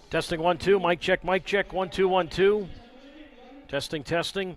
Testing 1 2. Mic check, mic check. 1 2 1 2. Testing, testing.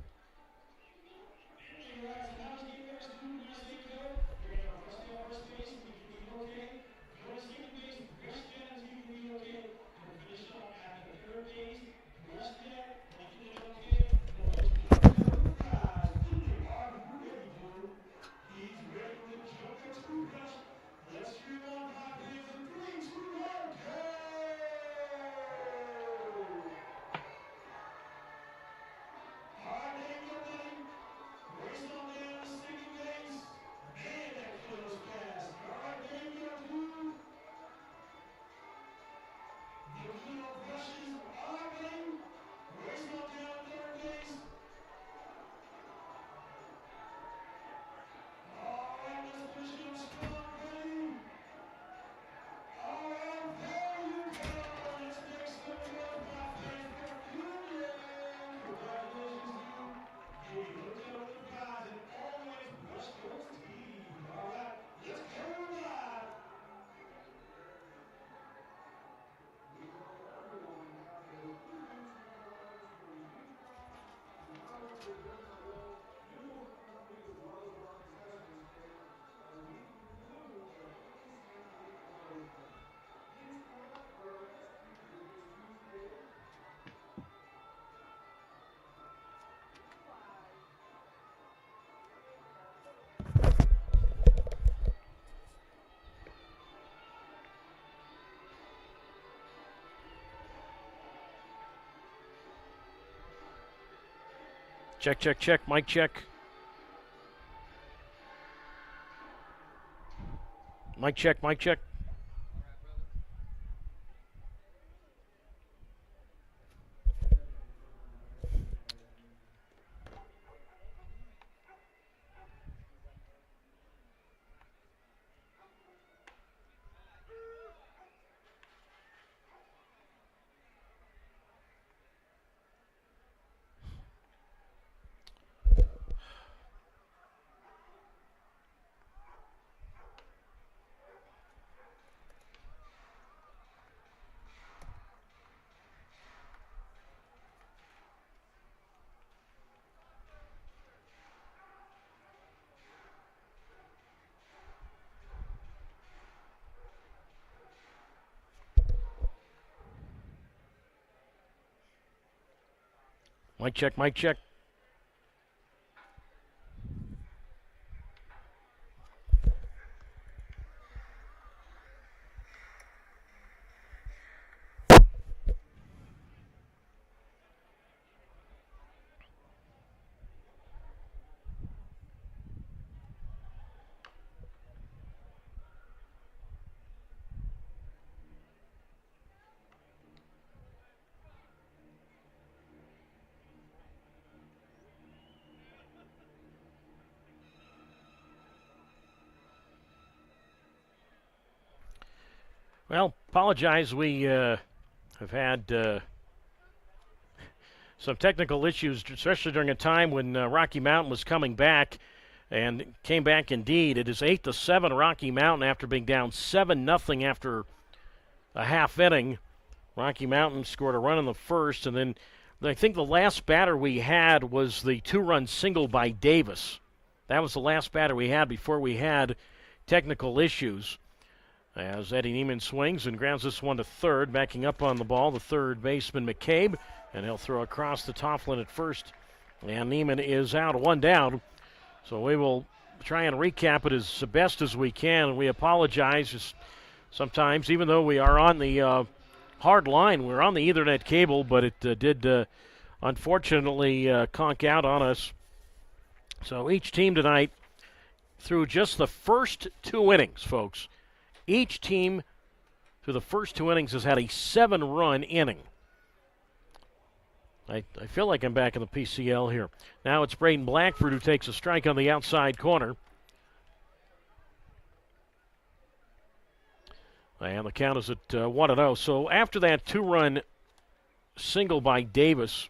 Check, check, check. Mic check. Mic check, mic check. Mic check, mic check. Well, apologize. We have had some technical issues, especially during a time when Rocky Mountain was coming back, and came back indeed. It is 8-7 Rocky Mountain after being down 7-0 after a half inning. Rocky Mountain scored a run in the first, and then I think the last batter we had was the 2-run single by Davis. That was the last batter we had before we had technical issues. As Eddie Neiman swings and grounds this one to third, backing up on the ball, the third baseman McCabe, and he'll throw across the Tofflin at first. And Neiman is out, one down. So we will try and recap it as best as we can, and we apologize. Sometimes, even though we are on the hard line, we're on the Ethernet cable, but it did unfortunately conk out on us. So each team tonight, through just the first 2 innings, folks, each team through the first 2 innings has had a 7-run inning. I feel like I'm back in the PCL here. Now it's Braden Blackford who takes a strike on the outside corner. And the count is at 1-0. So after that 2-run single by Davis,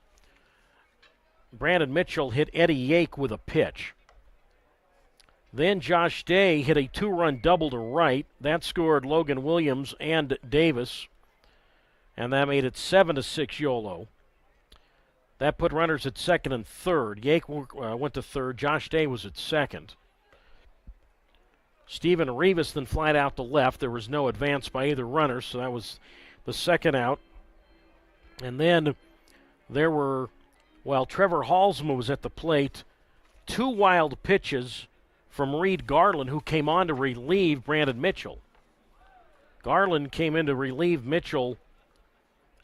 Brandon Mitchell hit Eddie Yake with a pitch. Then Josh Day hit a 2-run double to right. That scored Logan Williams and Davis. and that made it 7-6 Yolo. That put runners at second and third. Yake went to third. Josh Day was at second. Steven Rivas then flied out to left. There was no advance by either runner, so that was the second out. And then there were, while Trevor Halsma was at the plate, 2 wild pitches from Reed Garland, who came on to relieve Brandon Mitchell. Garland came in to relieve Mitchell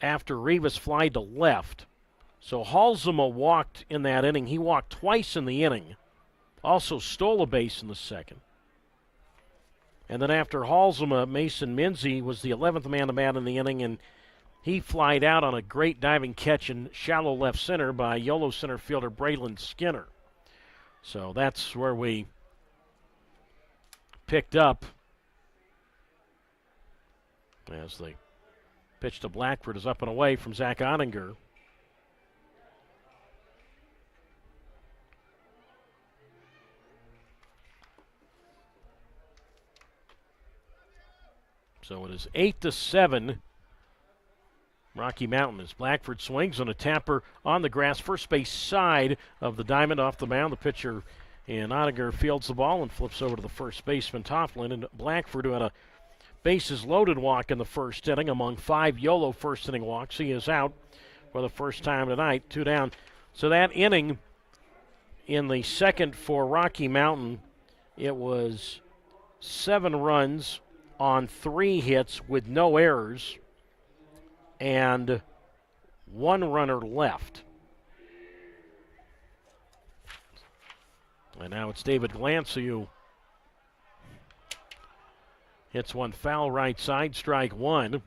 after Rivas flied to left. So Halsma walked in that inning. He walked twice in the inning. Also stole a base in the second. And then after Halsma, Mason Minzy was the 11th man to bat in the inning, and he flied out on a great diving catch in shallow left center by Yolo center fielder Braylon Skinner. So that's where we picked up as the pitch to Blackford is up and away from Zach Ottinger. So it is 8-7. Rocky Mountain as Blackford swings on a tapper on the grass, first base side of the diamond off the mound. The pitcher in Ottinger fields the ball and flips over to the first baseman Tofflin. And Blackford, who had a bases loaded walk in the first inning among 5 Yolo first inning walks, he is out for the first time tonight, 2 down. So that inning in the second for Rocky Mountain, it was 7 runs on 3 hits with no errors and 1 runner left. And now it's David Glancy who hits one foul right side, strike 1.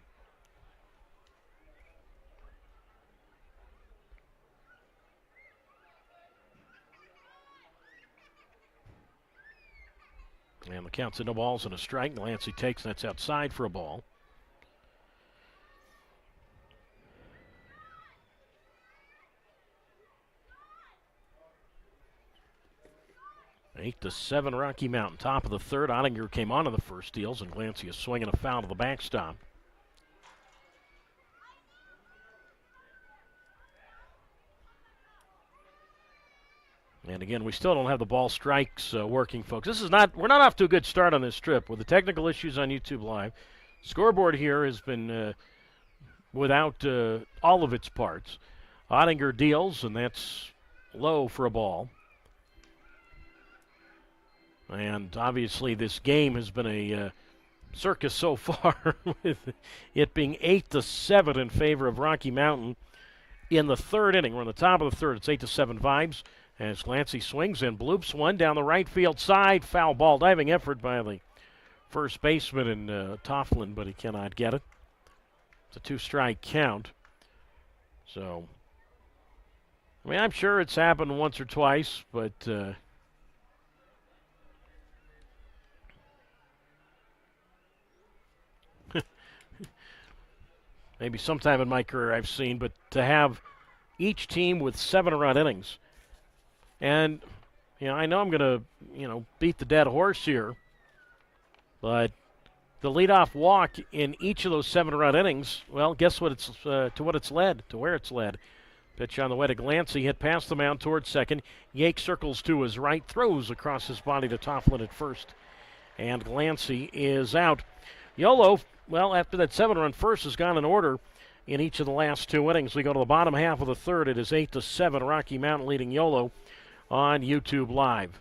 And the count's in no balls and a strike. Glancy takes, that's outside for a ball. Eight to 7 Rocky Mountain. Top of the third. Ottinger came on to the first deals, and Glancy is swinging a foul to the backstop. And again, we still don't have the ball strikes working, folks. We're not off to a good start on this trip with the technical issues on YouTube Live. Scoreboard here has been without all of its parts. Ottinger deals, and that's low for a ball. And obviously this game has been a circus so far, with it being 8-7 in favor of Rocky Mountain in the third inning. We're on the top of the third. It's 8-7 vibes as Glancy swings and bloops one down the right field side. Foul ball, diving effort by the first baseman in Tofflin, but he cannot get it. It's a 2-strike count. So, I mean, I'm sure it's happened once or twice, but maybe sometime in my career I've seen, but to have each team with 7-run innings. And, I know I'm going to, beat the dead horse here, but the leadoff walk in each of those 7-run innings, well, guess what it's to where it's led. Pitch on the way to Glancy, hit past the mound towards second. Yake circles to his right, throws across his body to Tofflin at first, and Glancy is out. Yolo, well, after that 7-run first, has gone in order in each of the last 2 innings. We go to the bottom half of the third. It is 8-7, Rocky Mountain leading Yolo on YouTube Live.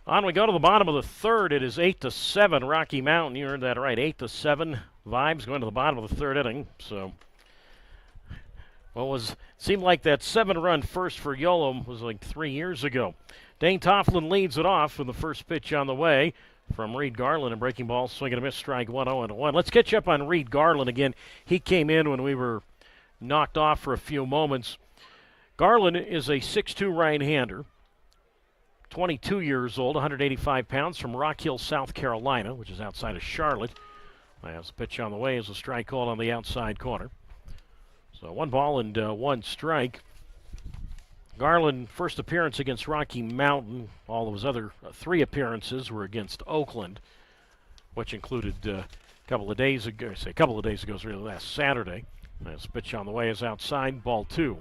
On we go to the bottom of the third. It is 8-7 Rocky Mountain. You heard that right. 8-7 vibes going to the bottom of the third inning. So seemed like that 7-run first for Yolo was like 3 years ago. Dane Tofflin leads it off with the first pitch on the way from Reed Garland, and breaking ball, swing and a miss, strike 1-0-1. Let's catch up on Reed Garland again. He came in when we were knocked off for a few moments. Garland is a 6'2" right-hander. 22 years old, 185 pounds, from Rock Hill, South Carolina, which is outside of Charlotte. As the pitch on the way is a strike called on the outside corner. So 1 ball and 1 strike. Garland, first appearance against Rocky Mountain. All of his other 3 appearances were against Oakland, which included a couple of days ago. A couple of days ago, was really last Saturday. As the pitch on the way is outside, ball 2.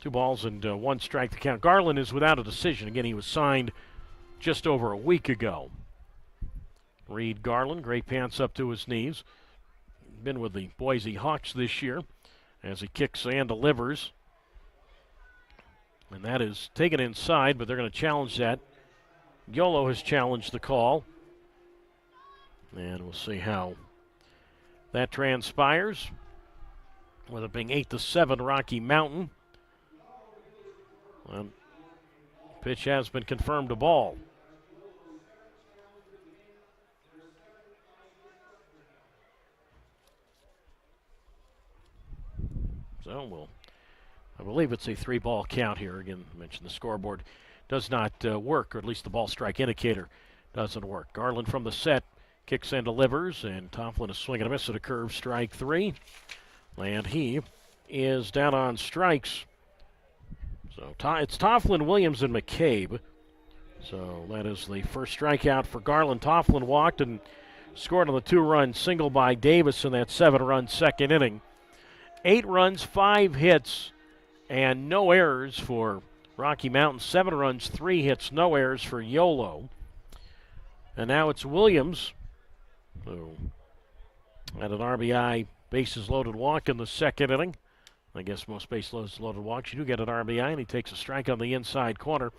2 balls and 1 strike to count. Garland is without a decision. Again, he was signed just over a week ago. Reed Garland, gray pants up to his knees. Been with the Boise Hawks this year as he kicks and delivers. And that is taken inside, but they're going to challenge that. Yolo has challenged the call. And we'll see how that transpires. With it being 8-7 Rocky Mountain. Pitch has been confirmed a ball. So I believe it's a 3-ball count here. Again, I mentioned the scoreboard does not work, or at least the ball strike indicator doesn't work. Garland from the set kicks and delivers, and Tofflin is swinging a miss at a curve, strike 3. And he is down on strikes. So it's Tofflin, Williams, and McCabe. So that is the first strikeout for Garland. Tofflin walked and scored on the 2-run single by Davis in that 7-run second inning. 8 runs, 5 hits, and no errors for Rocky Mountain. 7 runs, 3 hits, no errors for Yolo. And now it's Williams, who had an RBI bases loaded walk in the second inning. I guess most bases loaded walks, you do get an RBI, and he takes a strike on the inside corner.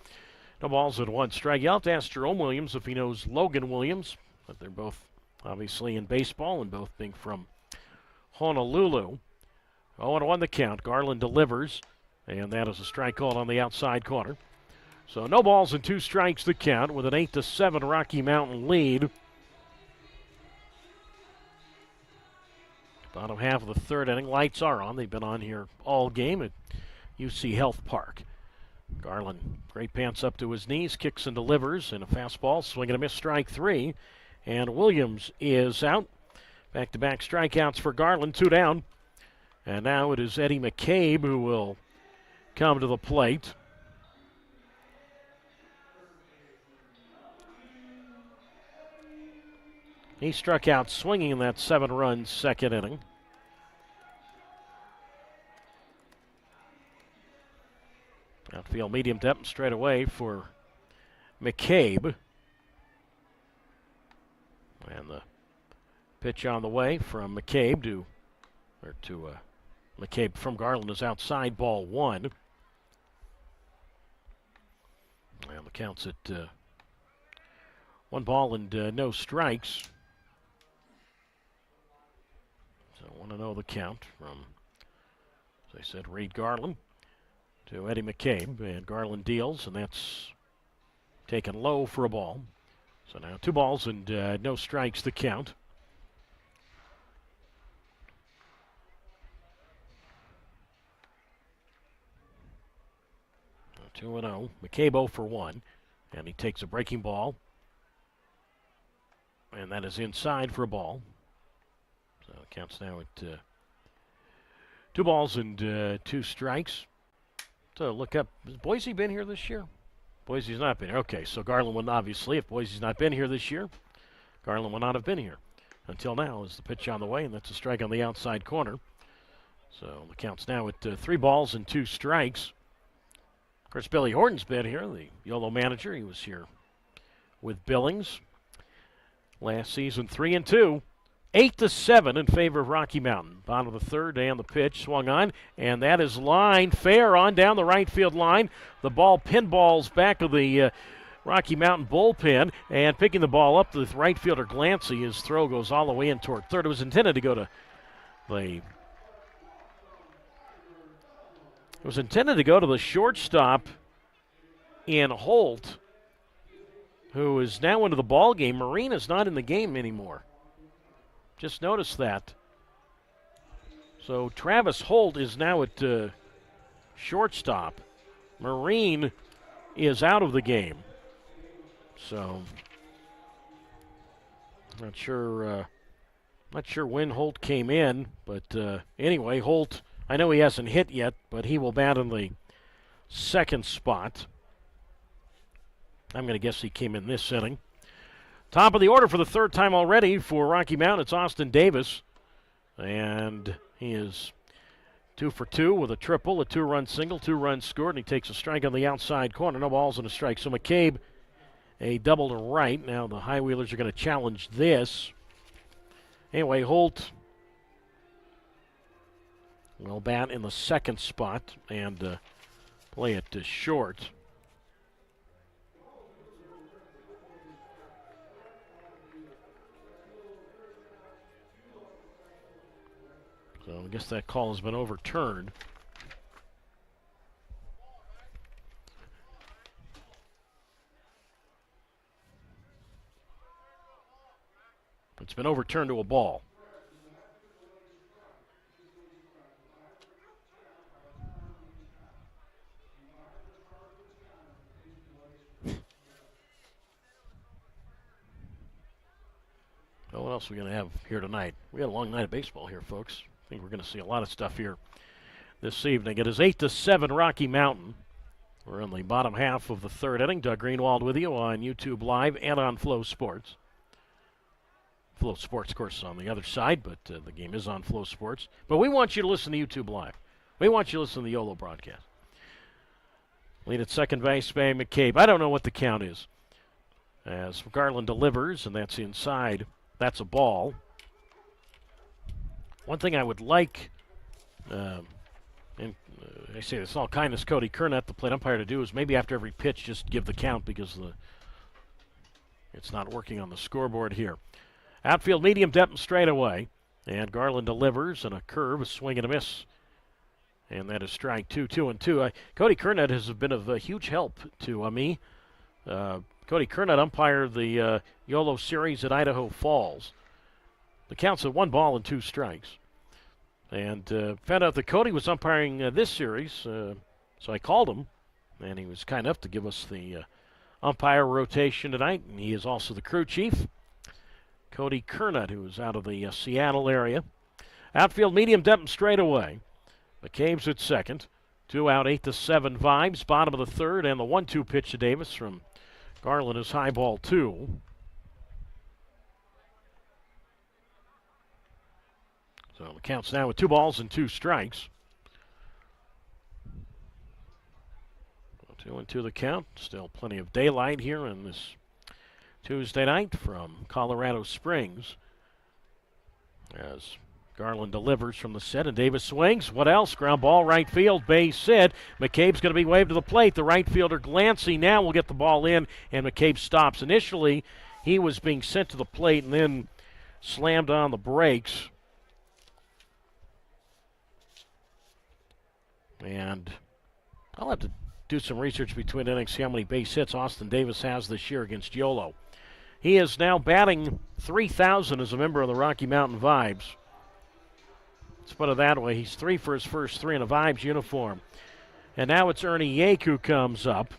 No balls and 1 strike. You'll have to ask Jerome Williams if he knows Logan Williams, but they're both obviously in baseball and both being from Honolulu. 0-1 the count. Garland delivers, and that is a strike called on the outside corner. So no balls and 2 strikes the count with an 8-7 Rocky Mountain lead. Bottom half of the third inning. Lights are on. They've been on here all game at UC Health Park. Garland, great pants up to his knees, kicks and delivers, and a fastball, swing and a miss, strike 3. And Williams is out. Back-to-back strikeouts for Garland, 2 down. And now it is Eddie McCabe who will come to the plate. He struck out swinging in that 7-run second inning. Outfield medium depth straight away for McCabe. And the pitch on the way from McCabe to McCabe from Garland is outside, ball 1. And the count's at 1 ball and no strikes. So 1-0 the count from, as I said, Reed Garland to Eddie McCabe. And Garland deals, and that's taken low for a ball. So now 2 balls and no strikes the count. 2-0. McCabe 0 for 1. And he takes a breaking ball. And that is inside for a ball. So it counts now at 2 balls and 2 strikes. So look up. Has Boise been here this year? Boise's not been here. Okay, so Garland would obviously, if Boise's not been here this year, Garland would not have been here until now. Is the pitch on the way, and that's a strike on the outside corner. So the count's now at 3 balls and 2 strikes. Of course, Billy Horton's been here, the Yolo manager. He was here with Billings last season, 3-2. 8-7 in favor of Rocky Mountain. Bottom of the third, and the pitch swung on, and that is line fair on down the right field line. The ball pinballs back of the Rocky Mountain bullpen, and picking the ball up, the right fielder Glancy. His throw goes all the way in toward third. It was intended to go to the shortstop in Holt, who is now into the ball game. Marine is not in the game anymore. Just noticed that. So Travis Holt is now at shortstop. Marine is out of the game. So not sure when Holt came in, but anyway, Holt, I know he hasn't hit yet, but he will bat in the second spot. I'm going to guess he came in this inning. Top of the order for the third time already for Rocky Mountain. It's Austin Davis, and he is 2 for 2 with a triple, a 2-run single, 2 runs scored, and he takes a strike on the outside corner. No balls and a strike. So McCabe, a double to right. Now the High Wheelers are going to challenge this. Anyway, Holt will bat in the second spot and play it to short. So I guess that call has been overturned. It's been overturned to a ball. Well, what else are we going to have here tonight? We had a long night of baseball here, folks. I think we're going to see a lot of stuff here this evening. It is 8-7 Rocky Mountain. We're in the bottom half of the third inning. Doug Greenwald with you on YouTube Live and on Flow Sports. Flow Sports, of course, is on the other side, but the game is on Flow Sports. But we want you to listen to YouTube Live. We want you to listen to the Yolo broadcast. Lead at second base by McCabe. I don't know what the count is. As Garland delivers, and that's inside. That's a ball. One thing I would like, and I say this in all kindness, Cody Kernett, the plate umpire, to do is maybe after every pitch just give the count because it's not working on the scoreboard here. Outfield medium depth and straight away. And Garland delivers, and a curve, a swing and a miss. And that is strike 2, 2-2. Cody Kernett has been of huge help to me. Cody Kernett umpired the Yolo series at Idaho Falls. The count's at 1 ball and 2 strikes. And found out that Cody was umpiring this series, so I called him, and he was kind enough to give us the umpire rotation tonight. And he is also the crew chief. Cody Kernett, who is out of the Seattle area. Outfield medium depth and straight away. McCabe's at second. 2 out, 8-7 Vibes. Bottom of the third, and the 1-2 pitch to Davis from Garland is high ball 2. So the count's now with 2 balls and 2 strikes. 2-2 the count. Still plenty of daylight here in this Tuesday night from Colorado Springs. As Garland delivers from the set, and Davis swings. What else? Ground ball, right field, base hit. McCabe's going to be waved to the plate. The right fielder, Glancy, now will get the ball in, and McCabe stops. Initially, he was being sent to the plate and then slammed on the brakes. And I'll have to do some research between innings, see how many base hits Austin Davis has this year against Yolo. He is now batting 3,000 as a member of the Rocky Mountain Vibes. Let's put it that way. He's 3 for his first 3 in a Vibes uniform. And now it's Ernie Yake who comes up.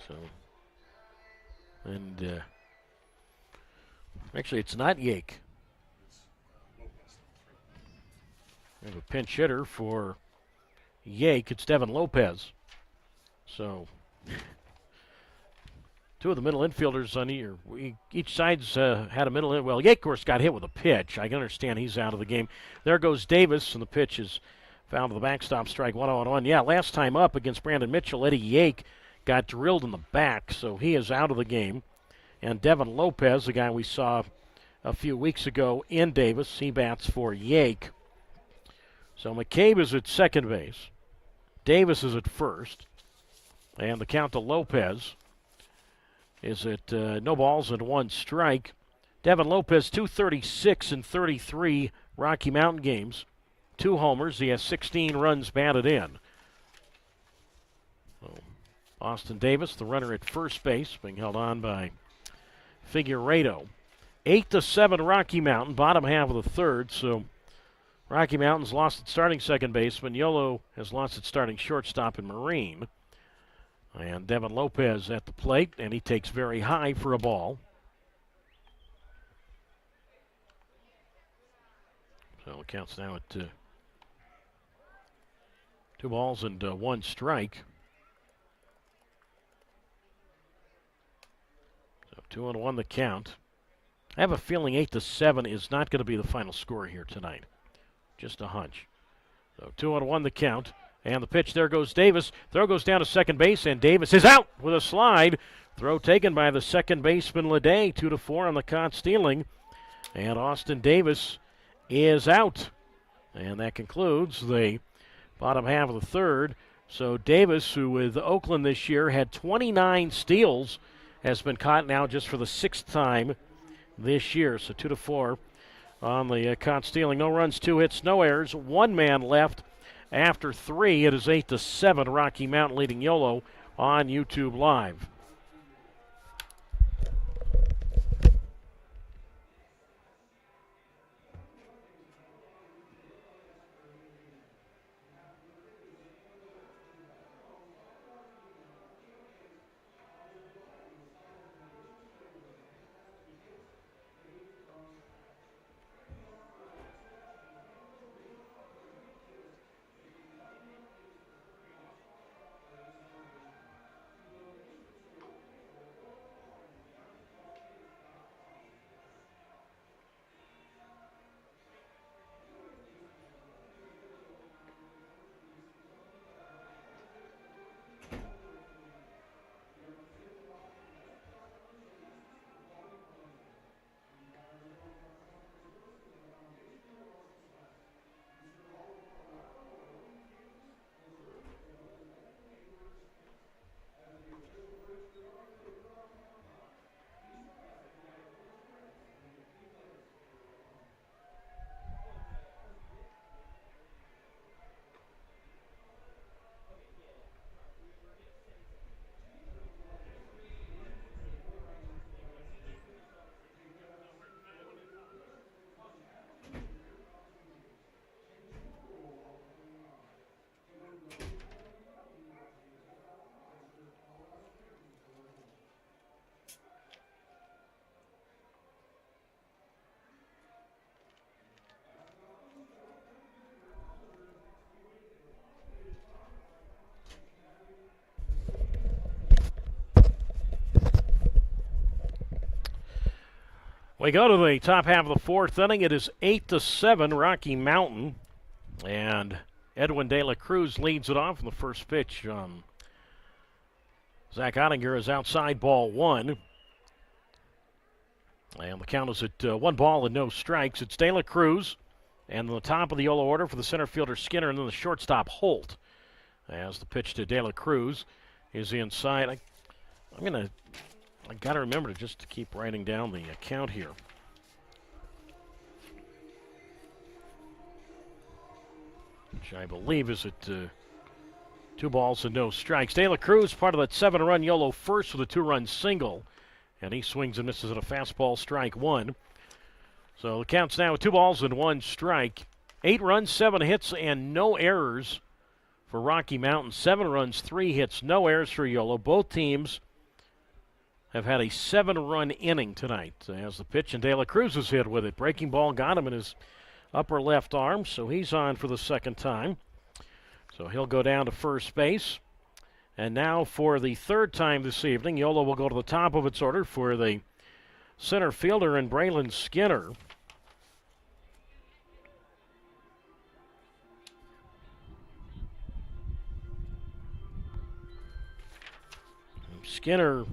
So, and actually it's not Yake. We have a pinch hitter for Yake. It's Devin Lopez. So, 2 of the middle infielders on each side's had a middle. Well, Yake, of course, got hit with a pitch. I can understand he's out of the game. There goes Davis, and the pitch is found to the backstop, strike 1-1. Yeah, last time up against Brandon Mitchell, Eddie Yake got drilled in the back, so he is out of the game. And Devin Lopez, the guy we saw a few weeks ago in Davis, he bats for Yake. So McCabe is at second base. Davis is at first. And the count to Lopez is at no balls and one strike. Devin Lopez, 236 in 33 Rocky Mountain games. 2 homers. He has 16 runs batted in. So Austin Davis, the runner at first base, being held on by Figueiredo. 8-7 Rocky Mountain, bottom half of the third. So Rocky Mountain's lost its starting second baseman. Yolo has lost its starting shortstop in Marine. And Devin Lopez at the plate, and he takes very high for a ball. So it counts now at 2 balls and 1 strike. So 2-1 the count. I have a feeling 8-7 is not going to be the final score here tonight. Just a hunch. So 2-1 the count. And the pitch, there goes Davis. Throw goes down to second base, and Davis is out with a slide. Throw taken by the second baseman, Leday. 2-4 on the caught stealing. And Austin Davis is out. And that concludes the bottom half of the third. So Davis, who with Oakland this year had 29 steals, has been caught now just for the 6th time this year. So 2-4 on the caught stealing. No runs, 2 hits, no errors. 1 man left. After 3, it is 8-7, Rocky Mountain leading Yolo on YouTube Live. We go to the top half of the 4th inning. It is 8-7 Rocky Mountain. And Edwin De La Cruz leads it off in the first pitch. Zach Ottinger is outside, ball 1. And the count is at 1 ball and no strikes. It's De La Cruz. And on the top of the Yolo order for the center fielder Skinner, and then the shortstop Holt. As the pitch to De La Cruz is inside. I got to remember to keep writing down the count here. Which I believe is at 2 balls and no strikes. De La Cruz, part of that 7-run Yolo first with a 2-run single. And he swings and misses at a fastball, strike 1. So the count's now at 2 balls and 1 strike. 8 runs, 7 hits, and no errors for Rocky Mountain. 7 runs, 3 hits, no errors for Yolo. Both teams have had a 7-run inning tonight as the pitch, and De La Cruz is hit with it. Breaking ball got him in his upper left arm, so he's on for the 2nd time. So he'll go down to first base. And now for the 3rd time this evening, Yolo will go to the top of its order for the center fielder and Braylon Skinner. Skinner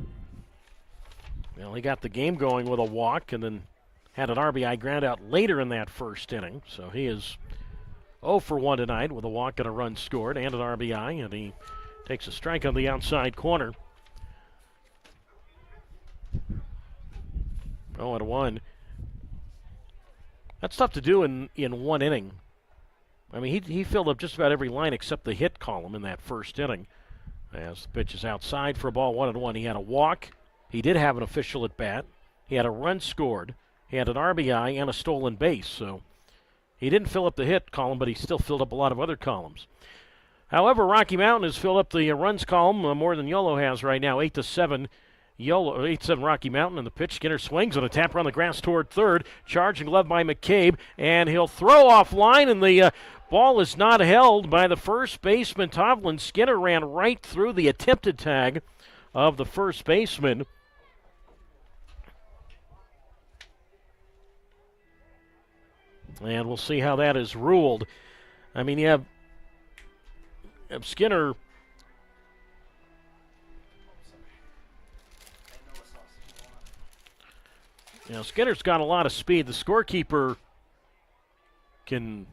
Well, he got the game going with a walk and then had an RBI ground out later in that first inning. So he is 0 for 1 tonight with a walk and a run scored and an RBI, and he takes a strike on the outside corner. 0-1. That's tough to do in one inning. I mean, he filled up just about every line except the hit column in that first inning. As the pitch is outside for a ball, 1-1. He had a walk. He did have an official at bat. He had a run scored. He had an RBI and a stolen base. So he didn't fill up the hit column, but he still filled up a lot of other columns. However, Rocky Mountain has filled up the runs column more than Yolo has right now, 8-7. Yolo, 8-7 Rocky Mountain, and the pitch. Skinner swings on a tap around the grass toward third. Charging glove by McCabe, and he'll throw off line, and the ball is not held by the first baseman, Tovlin. Skinner ran right through the attempted tag of the first baseman. And we'll see how that is ruled. I mean, you have Skinner. You know, Skinner's got a lot of speed. The scorekeeper can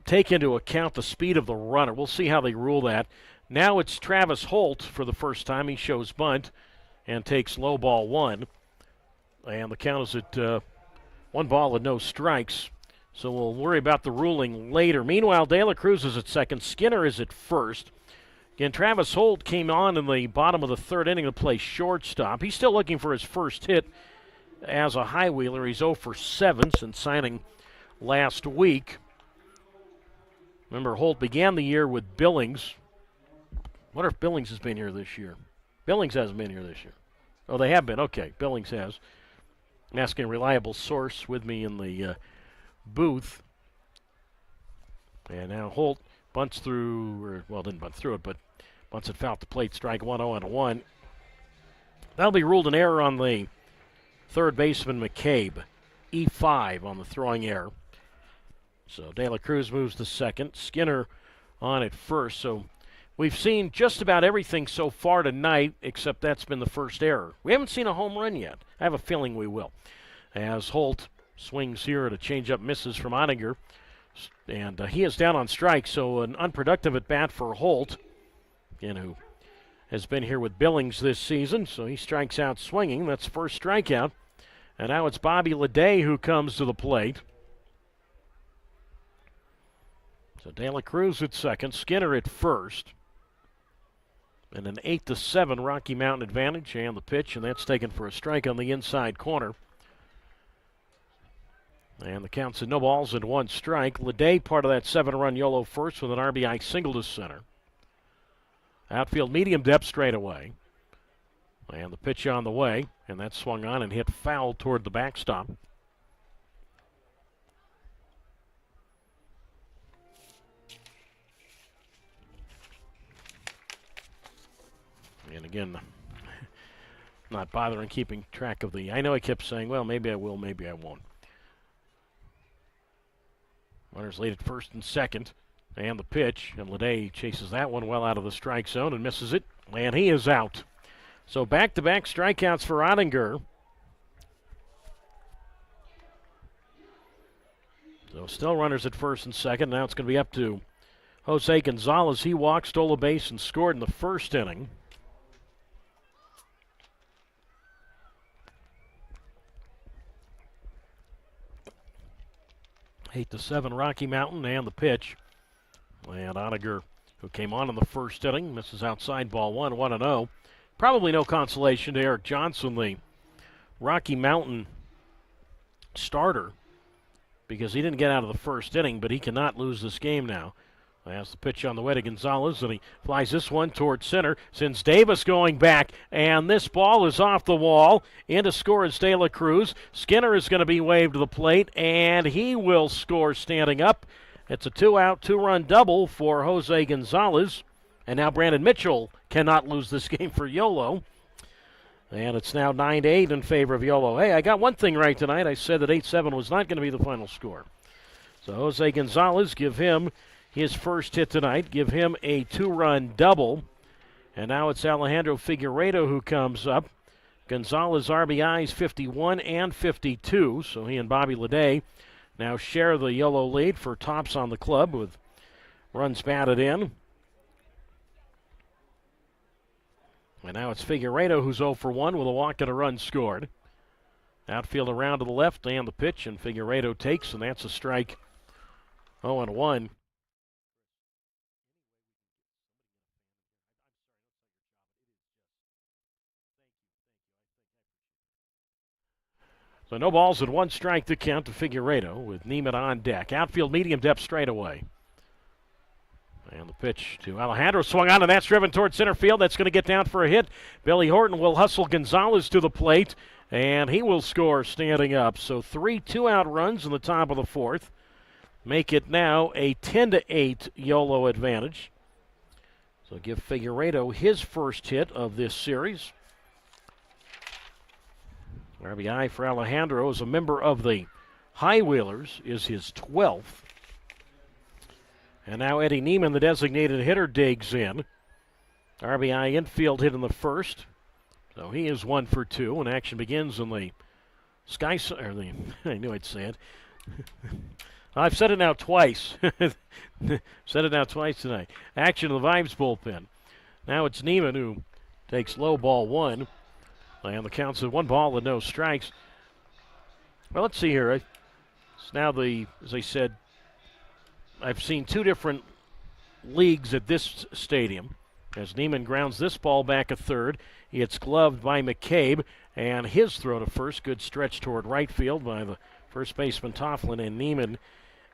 take into account the speed of the runner. We'll see how they rule that. Now it's Travis Holt for the first time. He shows bunt and takes low ball 1. And the count is at 1 ball and no strikes. So we'll worry about the ruling later. Meanwhile, De La Cruz is at second. Skinner is at first. Again, Travis Holt came on in the bottom of the third inning to play shortstop. He's still looking for his first hit as a high wheeler. He's 0 for 7 since signing last week. Remember, Holt began the year with Billings. I wonder if Billings has been here this year. Billings hasn't been here this year. Oh, they have been. Okay, Billings has. I'm asking a reliable source with me in the booth. And now Holt bunts through, didn't bunt through it, but bunts it foul at the plate, strike 1-0-1. That'll be ruled an error on the third baseman, McCabe. E5 on the throwing error. So De La Cruz moves to second. Skinner on at first. So we've seen just about everything so far tonight, except that's been the first error. We haven't seen a home run yet. I have a feeling we will. As Holt swings here at a changeup, misses from Ottinger. And he is down on strike, so an unproductive at bat for Holt, again, who has been here with Billings this season. So he strikes out swinging. That's first strikeout. And now it's Bobby Leday who comes to the plate. So De La Cruz at second, Skinner at first. And an 8-7 Rocky Mountain advantage, and the pitch, and that's taken for a strike on the inside corner. And the count's at no balls and 1 strike. Leday, part of that 7-run Yolo first with an RBI single to center. Outfield medium depth straight away. And the pitch on the way, and that swung on and hit foul toward the backstop. And again, not bothering keeping track of I know I kept saying, well, maybe I will, maybe I won't. Runners lead at first and second, and the pitch, and Leday chases that one well out of the strike zone and misses it, and he is out. So back-to-back strikeouts for Ottinger. So still runners at first and second. Now it's going to be up to Jose Gonzalez. He walked, stole a base, and scored in the first inning. Eight to 7 Rocky Mountain, and the pitch. And Ottinger, who came on in the first inning, misses outside ball 1-0. Probably no consolation to Eric Johnson, the Rocky Mountain starter, because he didn't get out of the first inning, but he cannot lose this game now. As the pitch on the way to Gonzalez, and he flies this one toward center. Sends Davis going back, and this ball is off the wall. In to score is De La Cruz. Skinner is going to be waved to the plate, and he will score standing up. It's a 2-out, 2-run double for Jose Gonzalez. And now Brandon Mitchell cannot lose this game for Yolo. And it's now 9-8 in favor of Yolo. Hey, I got one thing right tonight. I said that 8-7 was not going to be the final score. So Jose Gonzalez, give him his first hit tonight. Give him a 2-run double. And now it's Alejandro Figueiredo who comes up. Gonzalez RBIs 51 and 52, so he and Bobby Leday now share the Yolo lead for tops on the club with runs batted in. And now it's Figueiredo who's 0 for 1 with a walk and a run scored. Outfield around to the left and the pitch, and Figueiredo takes, and that's a strike. 0-1. So no balls and 1 strike to count to Figueiredo with Neiman on deck. Outfield medium depth straightaway. And the pitch to Alejandro swung on, and that's driven towards center field. That's going to get down for a hit. Billy Horton will hustle Gonzalez to the plate, and he will score standing up. So 3 2-out runs in the top of the 4th. Make it now a 10-8 Yolo advantage. So give Figueiredo his first hit of this series. RBI for Alejandro as a member of the High Wheelers is his 12th. And now Eddie Neiman, the designated hitter, digs in. RBI infield hit in the first. So he is 1 for 2, and action begins in the I knew I'd say it. I've said it now twice. Said it now twice tonight. Action in the Vibes bullpen. Now it's Neiman who takes low, ball 1. And the count's at 1 ball and no strikes. Well, let's see here. It's now as I said, I've seen 2 different leagues at this stadium. As Neiman grounds this ball back a third, it's gloved by McCabe, and his throw to first. Good stretch toward right field by the first baseman Tofflin, and Neiman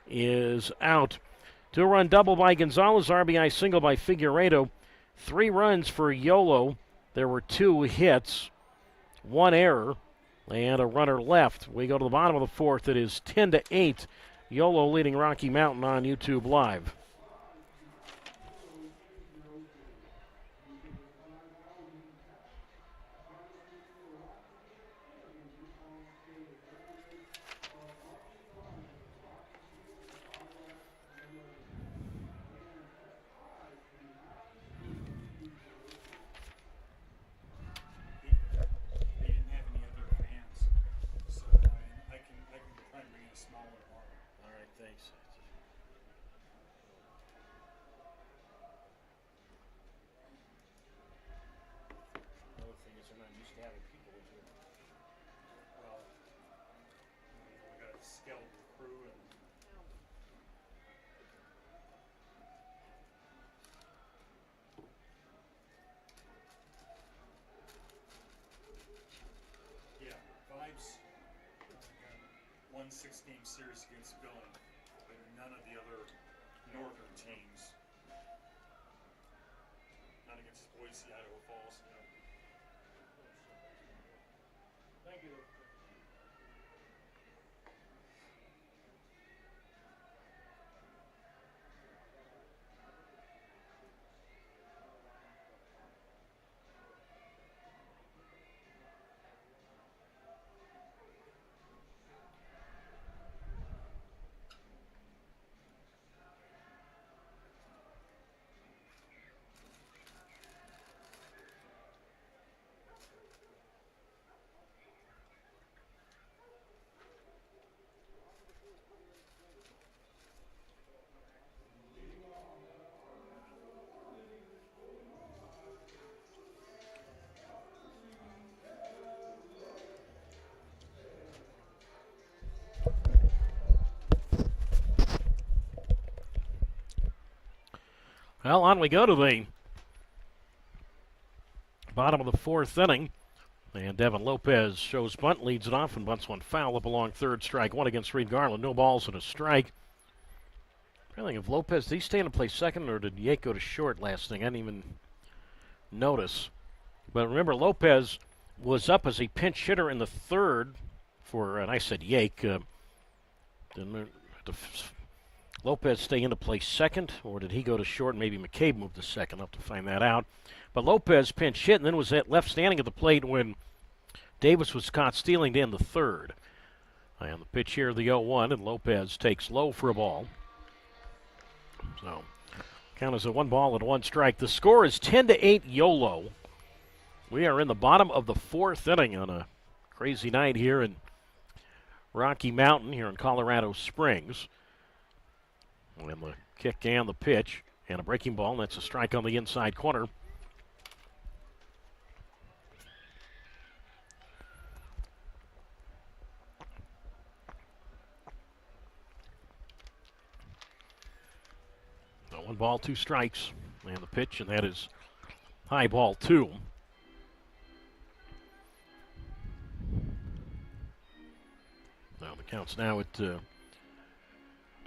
is out. 2-run double by Gonzalez, RBI single by Figueiredo. 3 runs for Yolo. There were 2 hits, 1 error, and a runner left. We go to the bottom of the 4th. It is 10-8. Yolo leading Rocky Mountain on YouTube Live. Won 6-game series against Billing, but none of the other northern teams. Not against Boise, Idaho Falls. No. Thank you. Well, on we go to the bottom of the 4th inning. And Devin Lopez shows bunt, leads it off, and bunts one foul up along third, strike 1 against Reed Garland. No balls and a strike. I think if Lopez, did he stay in to play second, or did Yake go to short last inning? I didn't even notice. But remember, Lopez was up as a pinch hitter in the 3rd for, and I said Yake. Lopez stay in to play second, or did he go to short? Maybe McCabe moved to second. I'll have to find that out. But Lopez pinch hit and then was left standing at the plate when Davis was caught stealing to end the 3rd. And the pitch here, the 0-1, and Lopez takes low for a ball. So Count is a 1-1 The score is 10-8 Yolo. We are in the bottom of the 4th inning on a crazy night here in Rocky Mountain here in Colorado Springs. And the kick and the pitch and a breaking ball, and that's a strike on the inside corner. So 1 ball, 2 strikes, and the pitch, and that is high ball 2. Now the count's now at 2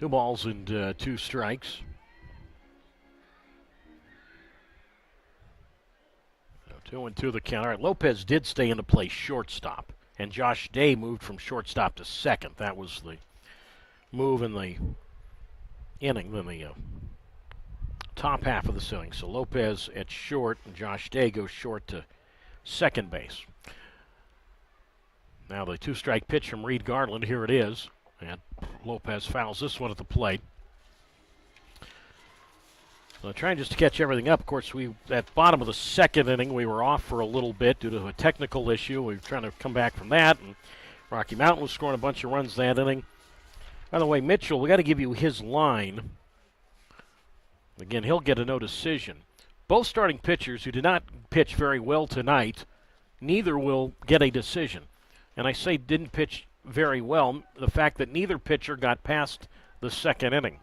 balls and 2 strikes. So 2-2 the count. All right, Lopez did stay into play shortstop, and Josh Day moved from shortstop to second. That was the move in the inning, in the top half of the inning. So Lopez at short, and Josh Day goes short to second base. Now the 2-strike pitch from Reed Garland. Here it is. And Lopez fouls this one at the plate. So trying just to catch everything up. Of course, at bottom of the 2nd inning, we were off for a little bit due to a technical issue. We were trying to come back from that. And Rocky Mountain was scoring a bunch of runs that inning. By the way, Mitchell, we got to give you his line. Again, he'll get a no decision. Both starting pitchers who did not pitch very well tonight, neither will get a decision. And I say didn't pitch very well, the fact that neither pitcher got past the 2nd inning.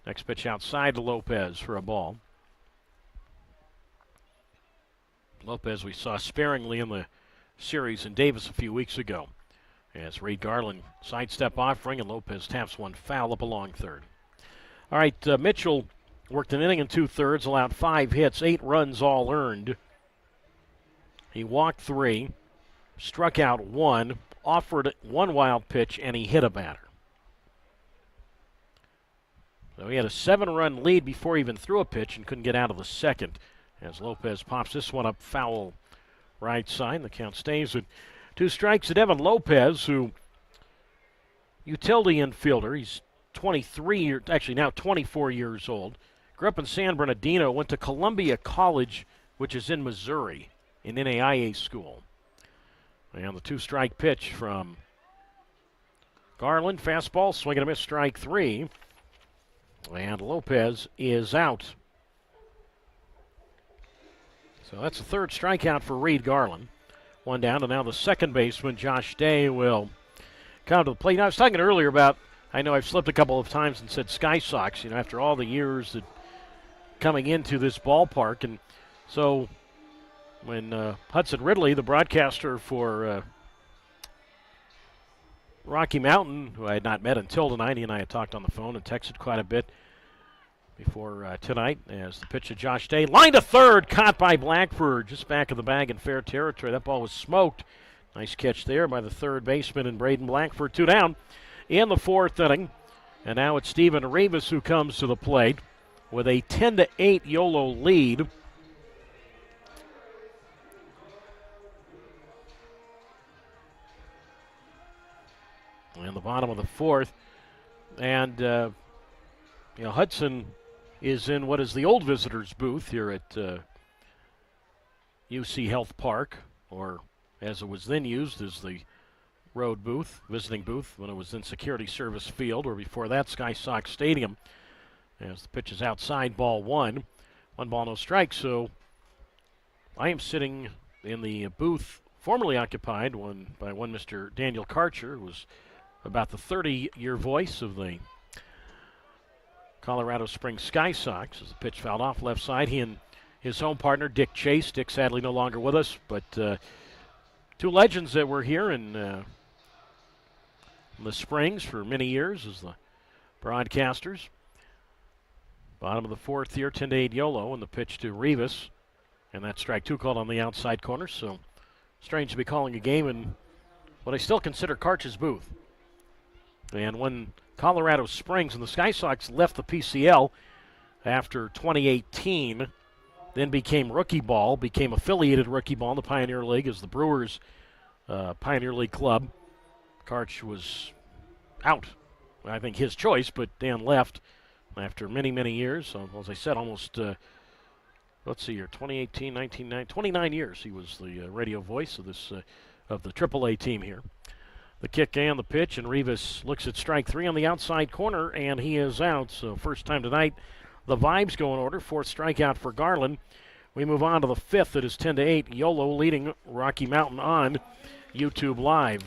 Next pitch outside to Lopez for a ball. Lopez we saw sparingly in the series in Davis a few weeks ago. As Reed Garland sidestep offering, and Lopez taps one foul up along third. All right, Mitchell worked an inning and 2/3, allowed 5 hits, 8 runs all earned. He walked 3, struck out 1, offered 1 wild pitch, and he hit a batter. So he had a 7-run lead before he even threw a pitch and couldn't get out of the 2nd. As Lopez pops this one up foul right side. The count stays at 2 strikes to Evan Lopez, who utility infielder. He's 23, actually now 24 years old. Grew up in San Bernardino, went to Columbia College, which is in Missouri, in NAIA school. And the 2-strike pitch from Garland, fastball, swing and a miss, strike 3. And Lopez is out. So that's the 3rd strikeout for Reed Garland. 1 down, and now the second baseman, Josh Day, will come to the plate. Now, I was talking earlier about, I know I've slipped a couple of times and said Sky Sox, after all the years that coming into this ballpark. And so when Hudson Ridley, the broadcaster for Rocky Mountain, who I had not met until tonight, he and I had talked on the phone and texted quite a bit before tonight, as the pitch to Josh Day. Line to third, caught by Blackford, just back of the bag in fair territory. That ball was smoked. Nice catch there by the third baseman and Braden Blackford. 2 down in the 4th inning. And now it's Steven Rivas who comes to the plate with a 10-8 Yolo lead. In the bottom of the 4th. And, Hudson is in what is the old visitors booth here at UC Health Park, or as it was then used as the road booth, visiting booth, when it was in Security Service Field, or before that, Sky Sox Stadium. As the pitch is outside, ball 1. 1 ball, no strike. So I am sitting in the booth formerly occupied by one Mr. Daniel Karcher, who was about the 30-year voice of the Colorado Springs Sky Sox. As the pitch fouled off left side, he and his home partner, Dick Chase. Dick sadly no longer with us, but 2 legends that were here in the Springs for many years as the broadcasters. Bottom of the 4th here, 10-8 Yolo, and the pitch to Rivas. And that strike 2 called on the outside corner, so strange to be calling a game in what I still consider Karcher's booth. And when Colorado Springs and the Sky Sox left the PCL after 2018, then became rookie ball, became affiliated rookie ball in the Pioneer League as the Brewers Pioneer League club. Karch was out. I think his choice, but Dan left. after many, many years. So, as I said, almost, let's see here, 2018, 19, 29 years he was the radio voice of this of the AAA team here. The kick and the pitch, and Rivas looks at strike three on the outside corner, and he is out. So first time tonight, the vibes go in order. Fourth strikeout for Garland. We move on to the fifth. It is 10-8. Yolo leading Rocky Mountain on YouTube Live.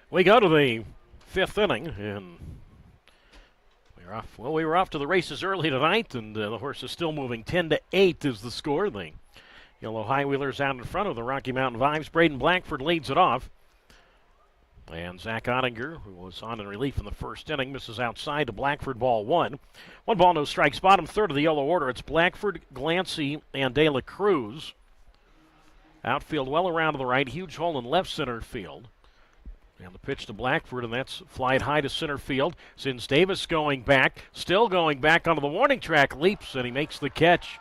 We go to the fifth inning, and we were off to the races early tonight, and the horse is still moving. 10-8 is the score. The Yellow High Wheelers out in front of the Rocky Mountain Vibes. Braden Blackford leads it off. And Zach Ottinger, who was on in relief in the first inning, misses outside to Blackford, ball one. 1 ball, no strikes. Bottom third of the yellow order. It's Blackford, Glancy, and De La Cruz. Outfield well around to the right. Huge hole in left center field. And the pitch to Blackford, and that's flied high to center field. Sins Davis going back, still going back onto the warning track, leaps, and he makes the catch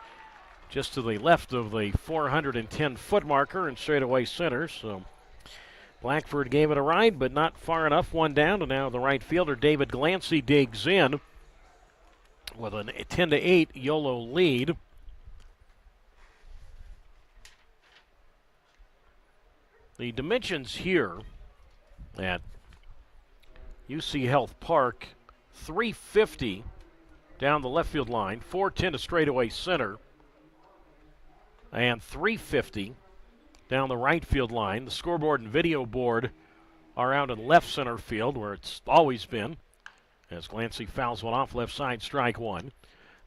just to the left of the 410-foot marker and straightaway center. So Blackford gave it a ride, but not far enough. One down, and now the right fielder, David Glancy, digs in with a 10-8 Yolo lead. The dimensions here at UC Health Park, 350 down the left field line, 410 to straightaway center, and 350 down the right field line. The scoreboard and video board are out in left center field where it's always been, as Glancy fouls one off left side, strike one.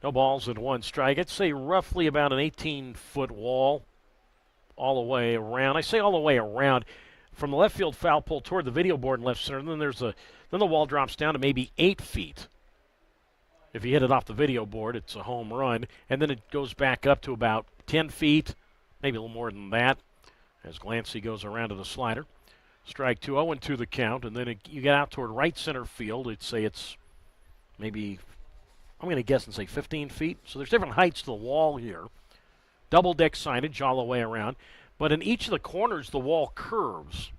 No balls and one strike. I'd say roughly about an 18-foot wall all the way around. I say all the way around. From the left field foul pole toward the video board in left center, then the wall drops down to maybe 8 feet. If you hit it off the video board, it's a home run, and then it goes back up to about 10 feet, maybe a little more than that, as Glancy goes around to the slider. Strike 2, 0-2 the count, and then you get out toward right center field. It's maybe, I'm going to guess and say 15 feet. So there's different heights to the wall here. Double deck signage all the way around. But in each of the corners, the wall curves.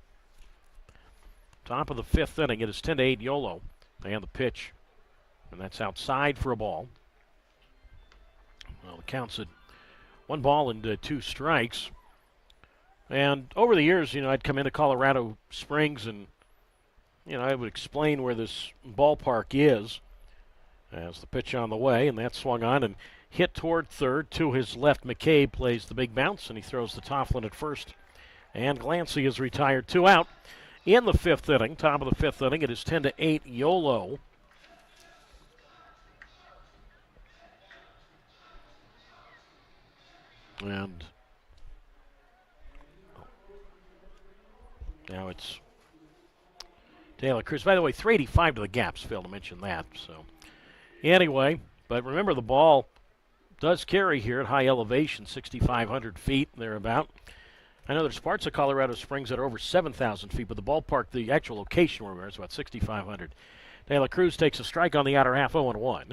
Top of the fifth inning, it is 10-8 Yolo. And the pitch, and that's outside for a ball. Well, it counts at 1 ball and 2 strikes. And over the years, I'd come into Colorado Springs and, I would explain where this ballpark is as the pitch on the way, and that swung on and hit toward third. To his left, McCabe plays the big bounce, and he throws to Tofflin at first. And Glancy is retired. 2 out in the fifth inning. Top of the fifth inning, it is 10-8 Yolo. And now it's De La Cruz. By the way, 385 to the gaps. Failed to mention that. So anyway, but remember the ball does carry here at high elevation, 6,500 feet thereabout. I know there's parts of Colorado Springs that are over 7,000 feet, but the ballpark, the actual location where we're at, is about 6,500. De La Cruz takes a strike on the outer half, 0-1.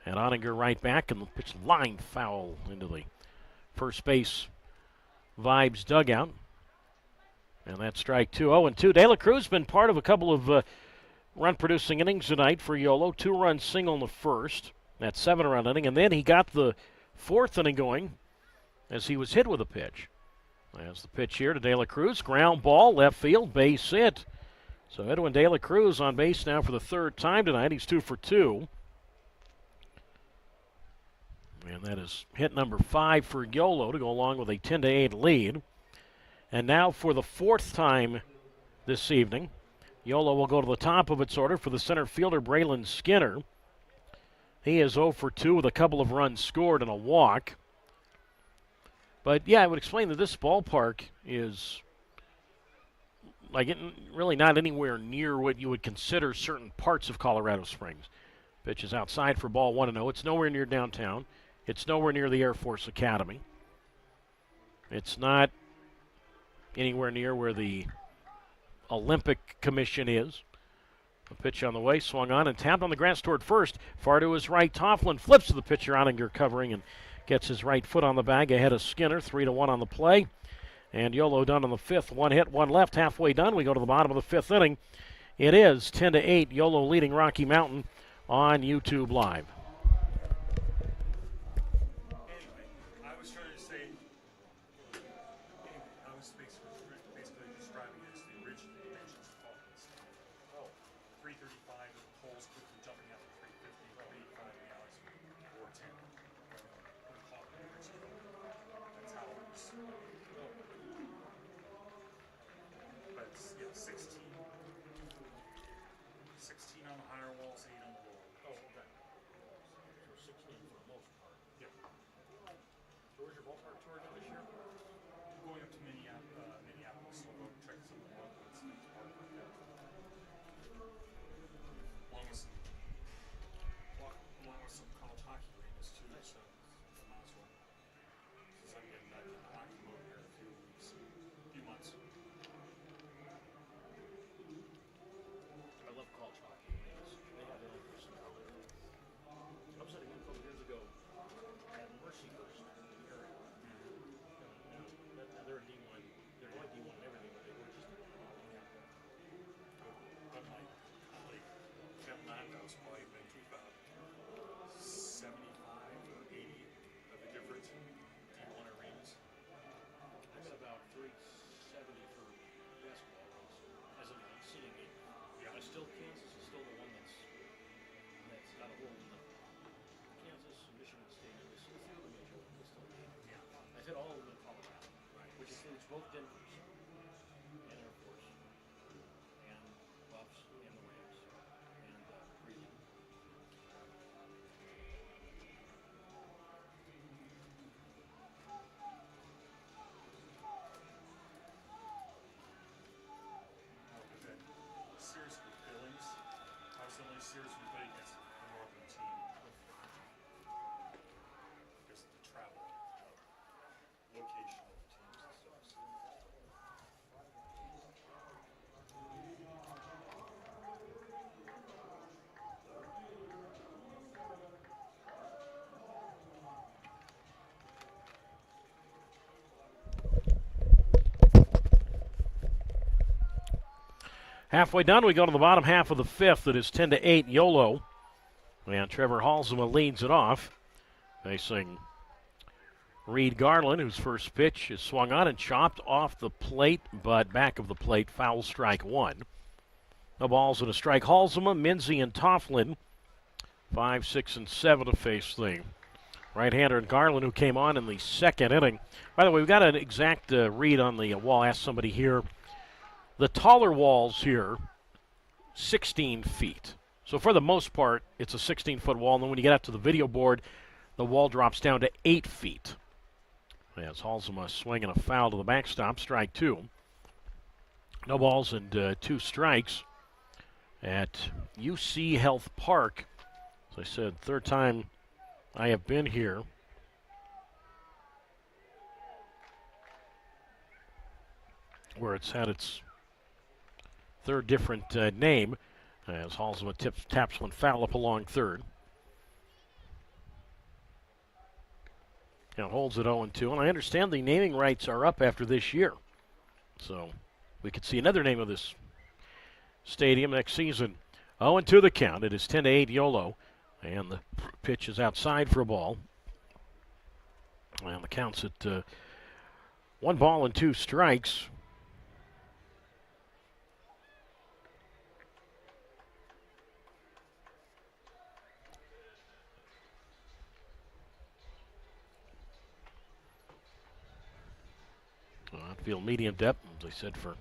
And Ottinger right back, and the pitch line foul into the first base Vibes dugout. And that's strike two. 0-2. De La Cruz been part of a couple of run-producing innings tonight for Yolo. 2-run single in the first. That 7-run inning. And then he got the fourth inning going as he was hit with a pitch. As the pitch here to De La Cruz. Ground ball, left field, base hit. So Edwin De La Cruz on base now for the third time tonight. He's 2 for 2. And that is hit number 5 for Yolo to go along with a 10-8 lead. And now for the fourth time this evening, Yolo will go to the top of its order for the center fielder, Braylon Skinner. He is 0 for 2 with a couple of runs scored and a walk. But, yeah, I would explain that this ballpark is really not anywhere near what you would consider certain parts of Colorado Springs. Pitch is outside for ball 1-0. It's nowhere near downtown. It's nowhere near the Air Force Academy. It's not anywhere near where the Olympic Commission is. A pitch on the way, swung on and tapped on the grass toward first. Far to his right, Tofflin flips to the pitcher, Ottinger covering and gets his right foot on the bag ahead of Skinner. 3-1 on the play. And Yolo done on the fifth. 1 hit, 1 left, halfway done. We go to the bottom of the fifth inning. It is 10-8, Yolo leading Rocky Mountain on YouTube Live. Both Denvers and Air Force and Buffs and the Rams and Greeley. Series with Billings. I was the only series we played against the northern team. Because of the travel location of the teams and stuff. Halfway done, we go to the bottom half of the fifth. It is 10-8 Yolo. And Trevor Halsema leads it off. Facing Reed Garland, whose first pitch is swung on and chopped off the plate, but back of the plate, foul strike 1. No balls and a strike. Halsema, Minzy, and Tofflin, 5, 6, and 7 to face the right-hander and Garland, who came on in the second inning. By the way, we've got an exact read on the wall. Asked somebody here. The taller walls here, 16 feet. So for the most part, it's a 16-foot wall. And then when you get out to the video board, the wall drops down to 8 feet. As Halsema swinging a foul to the backstop, strike two. No balls and 2 strikes at UC Health Park. As I said, third time I have been here. Where it's had its third different name. As Halsema taps one foul up along third. And holds it 0-2. And I understand the naming rights are up after this year. So we could see another name of this stadium next season. 0-2 the count. It is 10-8 Yolo. And the pitch is outside for a ball. And the count's at 1 ball and 2 strikes. Outfield medium depth, as I said, for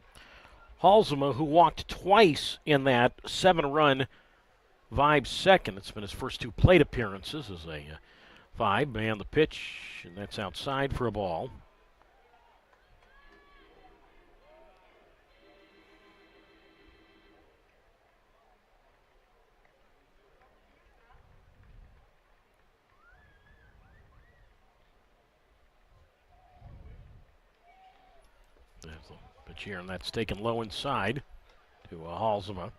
Halsema, who walked twice in that 7-run Vibe second. It's been his first 2 plate appearances as a Vibe. And the pitch, and that's outside for a ball. There's the pitch here, and that's taken low inside to Halsema.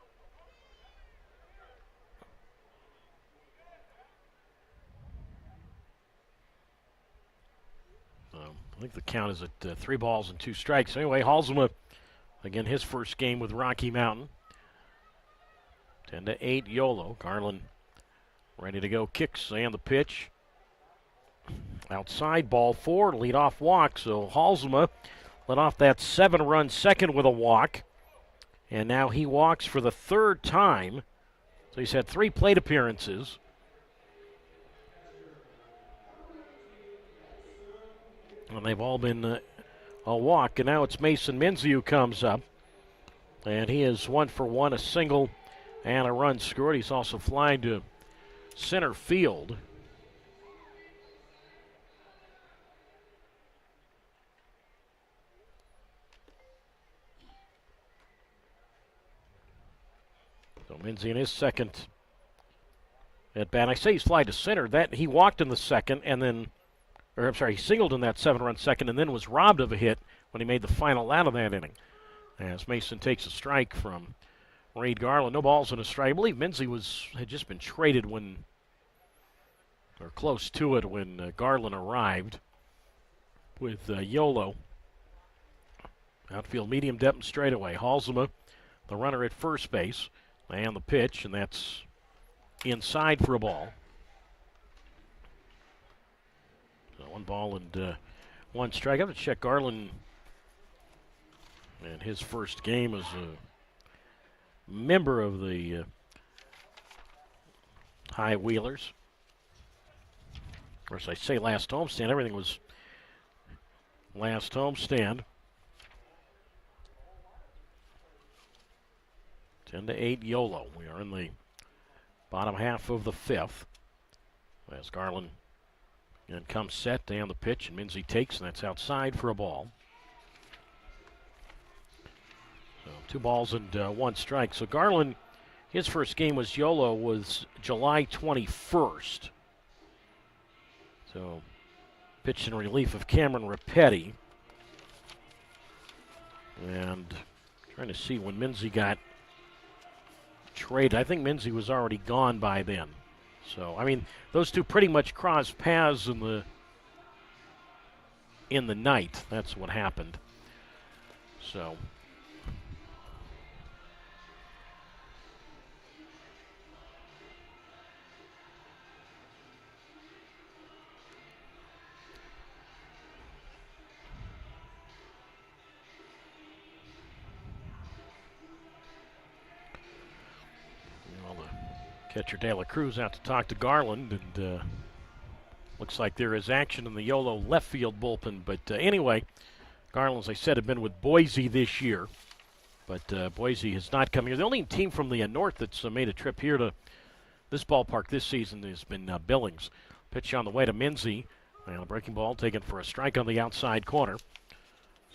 I think the count is at 3 balls and 2 strikes. Anyway, Halsema, again, his first game with Rocky Mountain. 10-8 Yolo. Garland ready to go. Kicks and the pitch. Outside, ball 4, leadoff walk. So Halsema led off that 7-run second with a walk. And now he walks for the 3rd time. So he's had 3 plate appearances. And they've all been a walk. And now it's Mason Minzy who comes up. And he is 1 for 1, a single and a run scored. He's also flying to center field. So Minzy in his second at bat. I say he's flied to center. That he walked in the second and then, or I'm sorry, he singled in that 7-run second and then was robbed of a hit when he made the final out of that inning. As Mason takes a strike from Reed Garland. No balls and a strike. I believe Minzy had just been traded when, or close to it, when Garland arrived with Yolo. Outfield medium depth and straightaway. Halsema, the runner at first base, and the pitch, and that's inside for a ball. So 1 ball and 1 strike. I have to check Garland and his first game as a member of the High Wheelers. Of course, I say last homestand. Everything was last homestand. 10-8 Yolo. We are in the bottom half of the 5th. As Garland and comes set and the pitch, and Minzy takes, and that's outside for a ball. So 2 balls and 1 strike. So Garland, his first game was Yolo was July 21st. So pitched in relief of Cameron Rapetti. And trying to see when Minzy got traded. I think Minzy was already gone by then. So, I mean, those two pretty much crossed paths in the night. That's what happened. So, catcher De La Cruz out to talk to Garland, and looks like there is action in the Yolo left field bullpen. But anyway, Garland, as I said, had been with Boise this year, but Boise has not come here. The only team from the north that's made a trip here to this ballpark this season has been Billings. Pitch on the way to Minzy. And a breaking ball taken for a strike on the outside corner.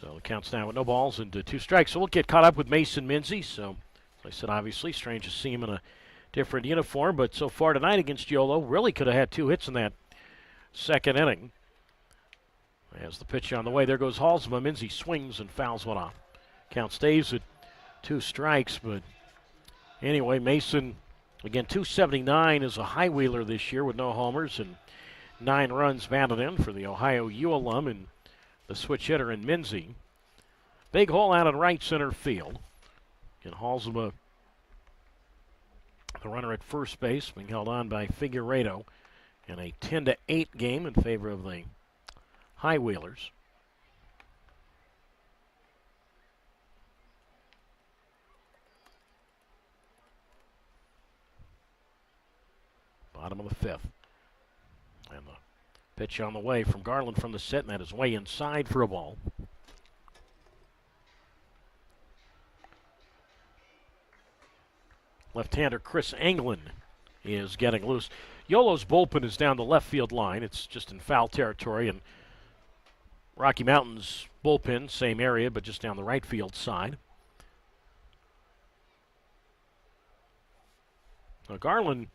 So it counts now with no balls and 2 strikes. So we'll get caught up with Mason Minzy. So, as I said, obviously, strange to see him in a different uniform. But so far tonight against Yolo, really could have had 2 hits in that second inning. As the pitch on the way, there goes Halsema. Minzy swings and fouls one off. Count stays at 2 strikes. But anyway, Mason, again, 279 is a high wheeler this year with no homers and 9 runs batted in for the Ohio U alum and the switch hitter in Minzy. Big hole out in right center field. And Halsema, the runner at first base, being held on by Figueredo in a 10-8 game in favor of the High Wheelers. Bottom of the 5th. And the pitch on the way from Garland from the set, and that is way inside for a ball. Left-hander Chris Anglin is getting loose. Yolo's bullpen is down the left field line. It's just in foul territory, and Rocky Mountain's bullpen, same area, but just down the right field side. Now Garland,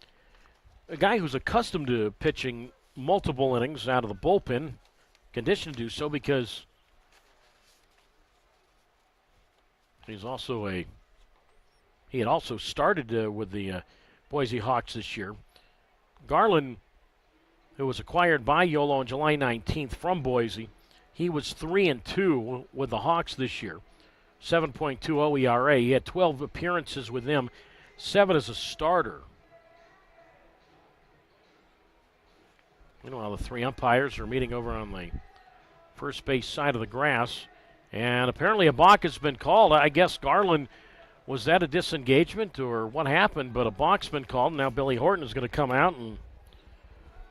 a guy who's accustomed to pitching multiple innings out of the bullpen, conditioned to do so because he had also started with the Boise Hawks this year. Garland, who was acquired by Yolo on July 19th from Boise, he was 3-2 with the Hawks this year, 7.20 ERA. He had 12 appearances with them, 7 as a starter. Meanwhile, the 3 umpires are meeting over on the first base side of the grass. And apparently a balk has been called. I guess Garland, was that a disengagement or what happened? But a balk's been called. Now Billy Horton is going to come out and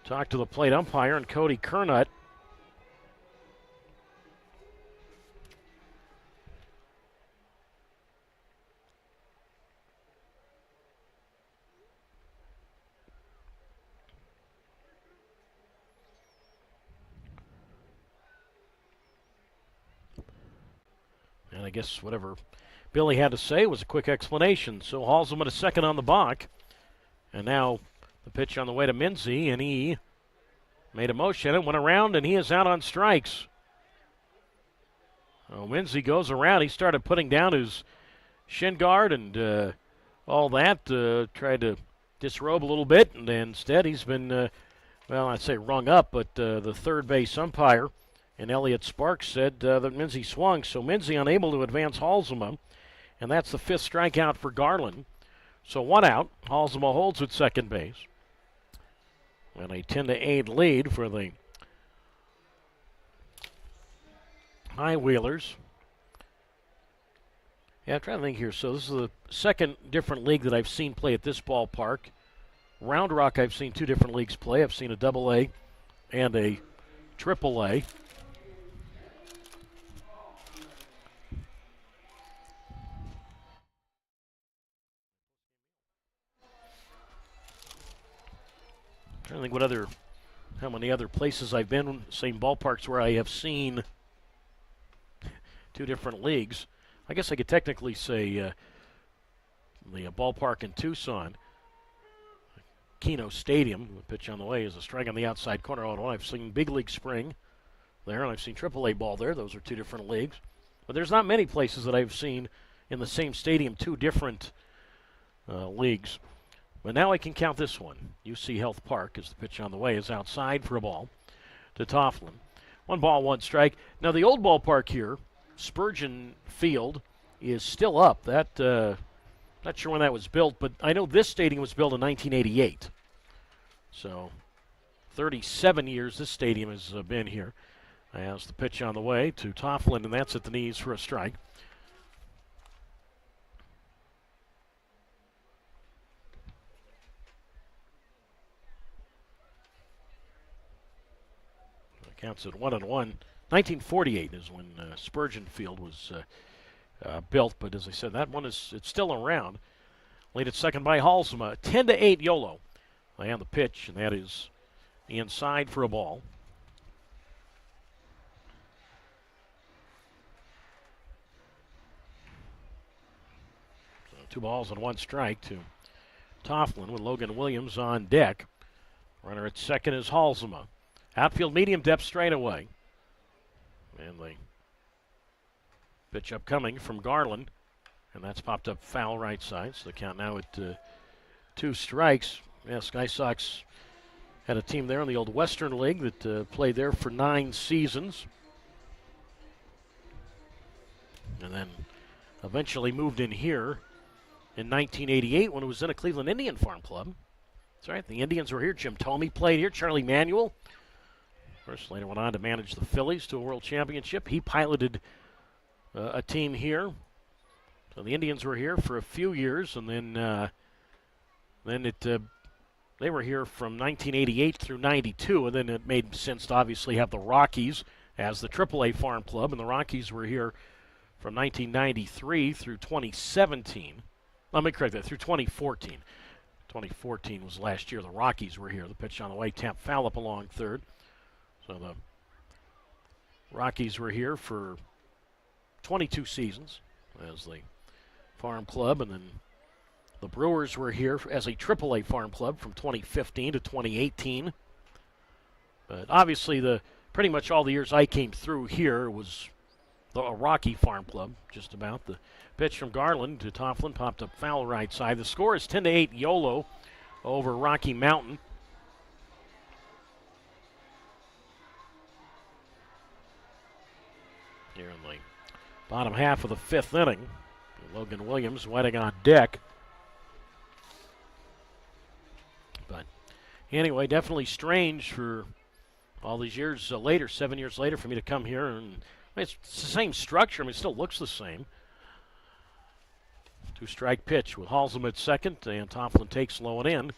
talk to the plate umpire and Cody Kernut. And I guess whatever Billy had to say was a quick explanation. So Halsema a second on the balk. And now the pitch on the way to Minzy, and he made a motion and went around, and he is out on strikes. So Minzy goes around. He started putting down his shin guard and all that, tried to disrobe a little bit, and instead he's been, well, I'd say rung up, but the third base umpire and Elliot Sparks said that Minzy swung. So Minzy unable to advance Halsema, and that's the 5th strikeout for Garland. So 1 out. Halsema holds at second base. And a 10-8 lead for the High Wheelers. Yeah, I'm trying to think here. So this is the second different league that I've seen play at this ballpark. Round Rock, I've seen 2 different leagues play. I've seen a AA and a AAA. I don't think how many other places I've been, same ballparks where I have seen 2 different leagues. I guess I could technically say the ballpark in Tucson, Keno Stadium, the pitch on the way is a strike on the outside corner. 0-1. I've seen Big League Spring there, and I've seen AAA ball there. Those are 2 different leagues. But there's not many places that I've seen in the same stadium 2 different leagues. But now I can count this one. UC Health Park, as the pitch on the way is outside for a ball to Tofflin. 1 ball, 1 strike. Now the old ballpark here, Spurgeon Field, is still up. That not sure when that was built, but I know this stadium was built in 1988. So 37 years this stadium has been here. As the pitch on the way to Tofflin, and that's at the knees for a strike. Counts at 1-1. 1948 is when Spurgeon Field was built, but as I said, that one it's still around. Lead at second by Halsema. 10-8 Yolo. And the pitch, and that is the inside for a ball. 2 balls and 1 strike to Tofflin with Logan Williams on deck. Runner at second is Halsema. Outfield medium depth straightaway. And the pitch upcoming from Garland. And that's popped up foul right side. So the count now at 2 strikes. Yeah, Sky Sox had a team there in the old Western League that played there for 9 seasons. And then eventually moved in here in 1988 when it was in a Cleveland Indian farm club. That's right, the Indians were here. Jim Thome played here. Charlie Manuel. First, later went on to manage the Phillies to a world championship. He piloted a team here. So the Indians were here for a few years, and then they were here from 1988 through 92, and then it made sense to obviously have the Rockies as the AAA farm club, and the Rockies were here from 1993 through 2017. Let me correct that, through 2014. 2014 was last year. The Rockies were here. The pitch on the way, tap foul up along third. So the Rockies were here for 22 seasons as the farm club, and then the Brewers were here as a AAA farm club from 2015 to 2018. But obviously, pretty much all the years I came through here was a Rocky farm club, just about. The pitch from Garland to Tofflin popped up foul right side. The score is 10-8 Yolo over Rocky Mountain. Here in the bottom half of the 5th inning, Logan Williams wetting on deck. But anyway, definitely strange for all these years later, 7 years later, for me to come here. And it's the same structure. I mean, it still looks the same. 2-strike pitch with Halsem at second, and Tofflin takes low and in.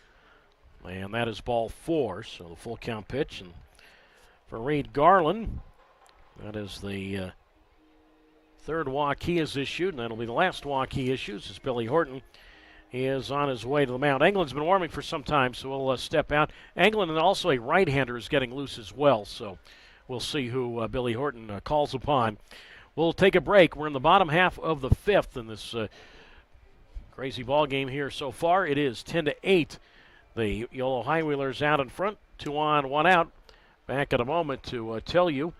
And that is ball 4, so the full count pitch. And for Reed Garland, that is the 3rd walk he has issued, and that'll be the last walk he issues as Billy Horton is on his way to the mound. England's been warming for some time, so we'll step out. England, and also a right-hander, is getting loose as well, so we'll see who Billy Horton calls upon. We'll take a break. We're in the bottom half of the 5th in this crazy ball game here so far. It is 10-8. The Yolo High Wheelers out in front, 2 on, 1 out. Back in a moment to tell you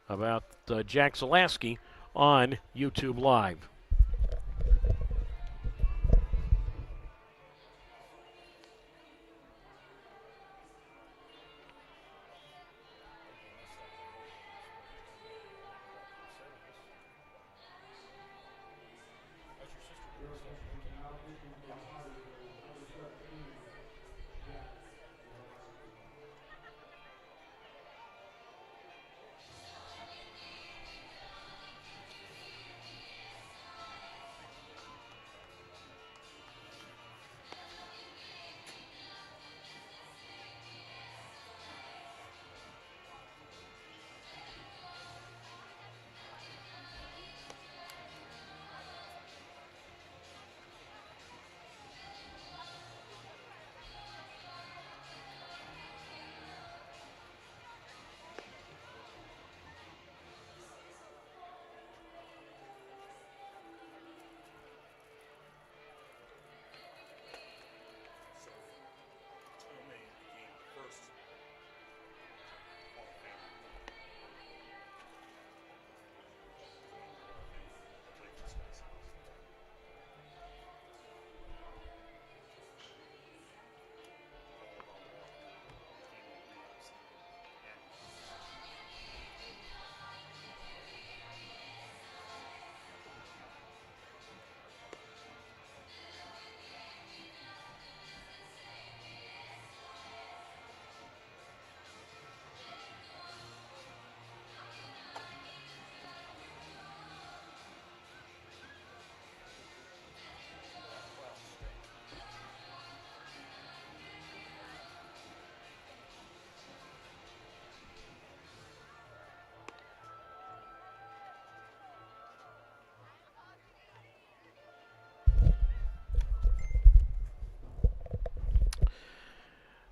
about Jack Zalaski on YouTube Live.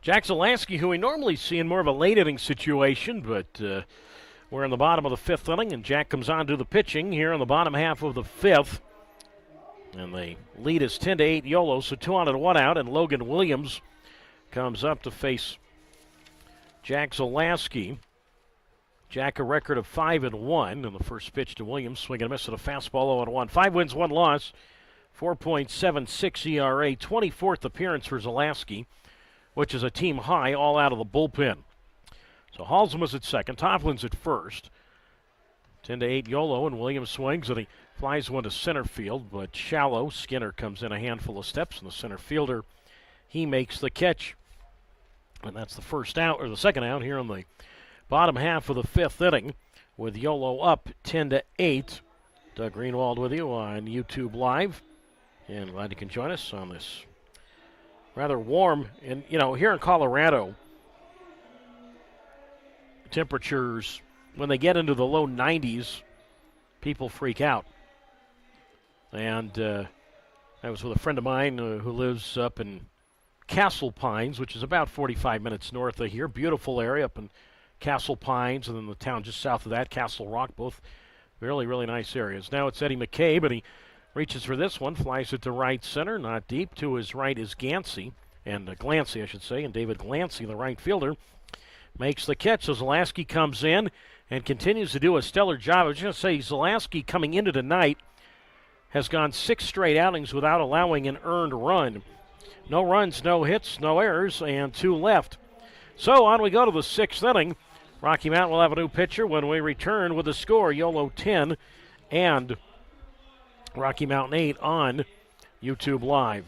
Jack Zalaski, who we normally see in more of a late inning situation, but we're in the bottom of the 5th inning, and Jack comes on to the pitching here in the bottom half of the 5th. And the lead is 10-8 Yolo, so 2 on and 1 out, and Logan Williams comes up to face Jack Zalaski. Jack a record of 5-1 in the first pitch to Williams. Swing and a miss at a fastball 0-1. 5 wins, 1 loss. 4.76 ERA. 24th appearance for Zalaski, which is a team high, all out of the bullpen. So Halsem is at second. Toplin's at first. 10-8 Yolo, and Williams swings, and he flies one to center field, but shallow. Skinner comes in a handful of steps, and the center fielder, he makes the catch. And that's the first out, or the second out here in the bottom half of the fifth inning, with Yolo up 10-8. Doug Greenwald with you on YouTube Live, and glad you can join us on this rather warm. And here in Colorado, temperatures when they get into the low 90s, people freak out. And I was with a friend of mine who lives up in Castle Pines, which is about 45 minutes north of here. Beautiful area up in Castle Pines, and then the town just south of that, Castle Rock, both really, really nice areas. Now it's Eddie McCabe, and he reaches for this one, flies it to right center, not deep. To his right is Glancy, and David Glancy, the right fielder, makes the catch. So Zalaski comes in and continues to do a stellar job. I was going to say, Zalaski coming into tonight has gone 6 straight outings without allowing an earned run. No runs, no hits, no errors, and 2 left. So on we go to the 6th inning. Rocky Mountain will have a new pitcher when we return with the score. Yolo 10 and Rocky Mountain 8 on YouTube Live.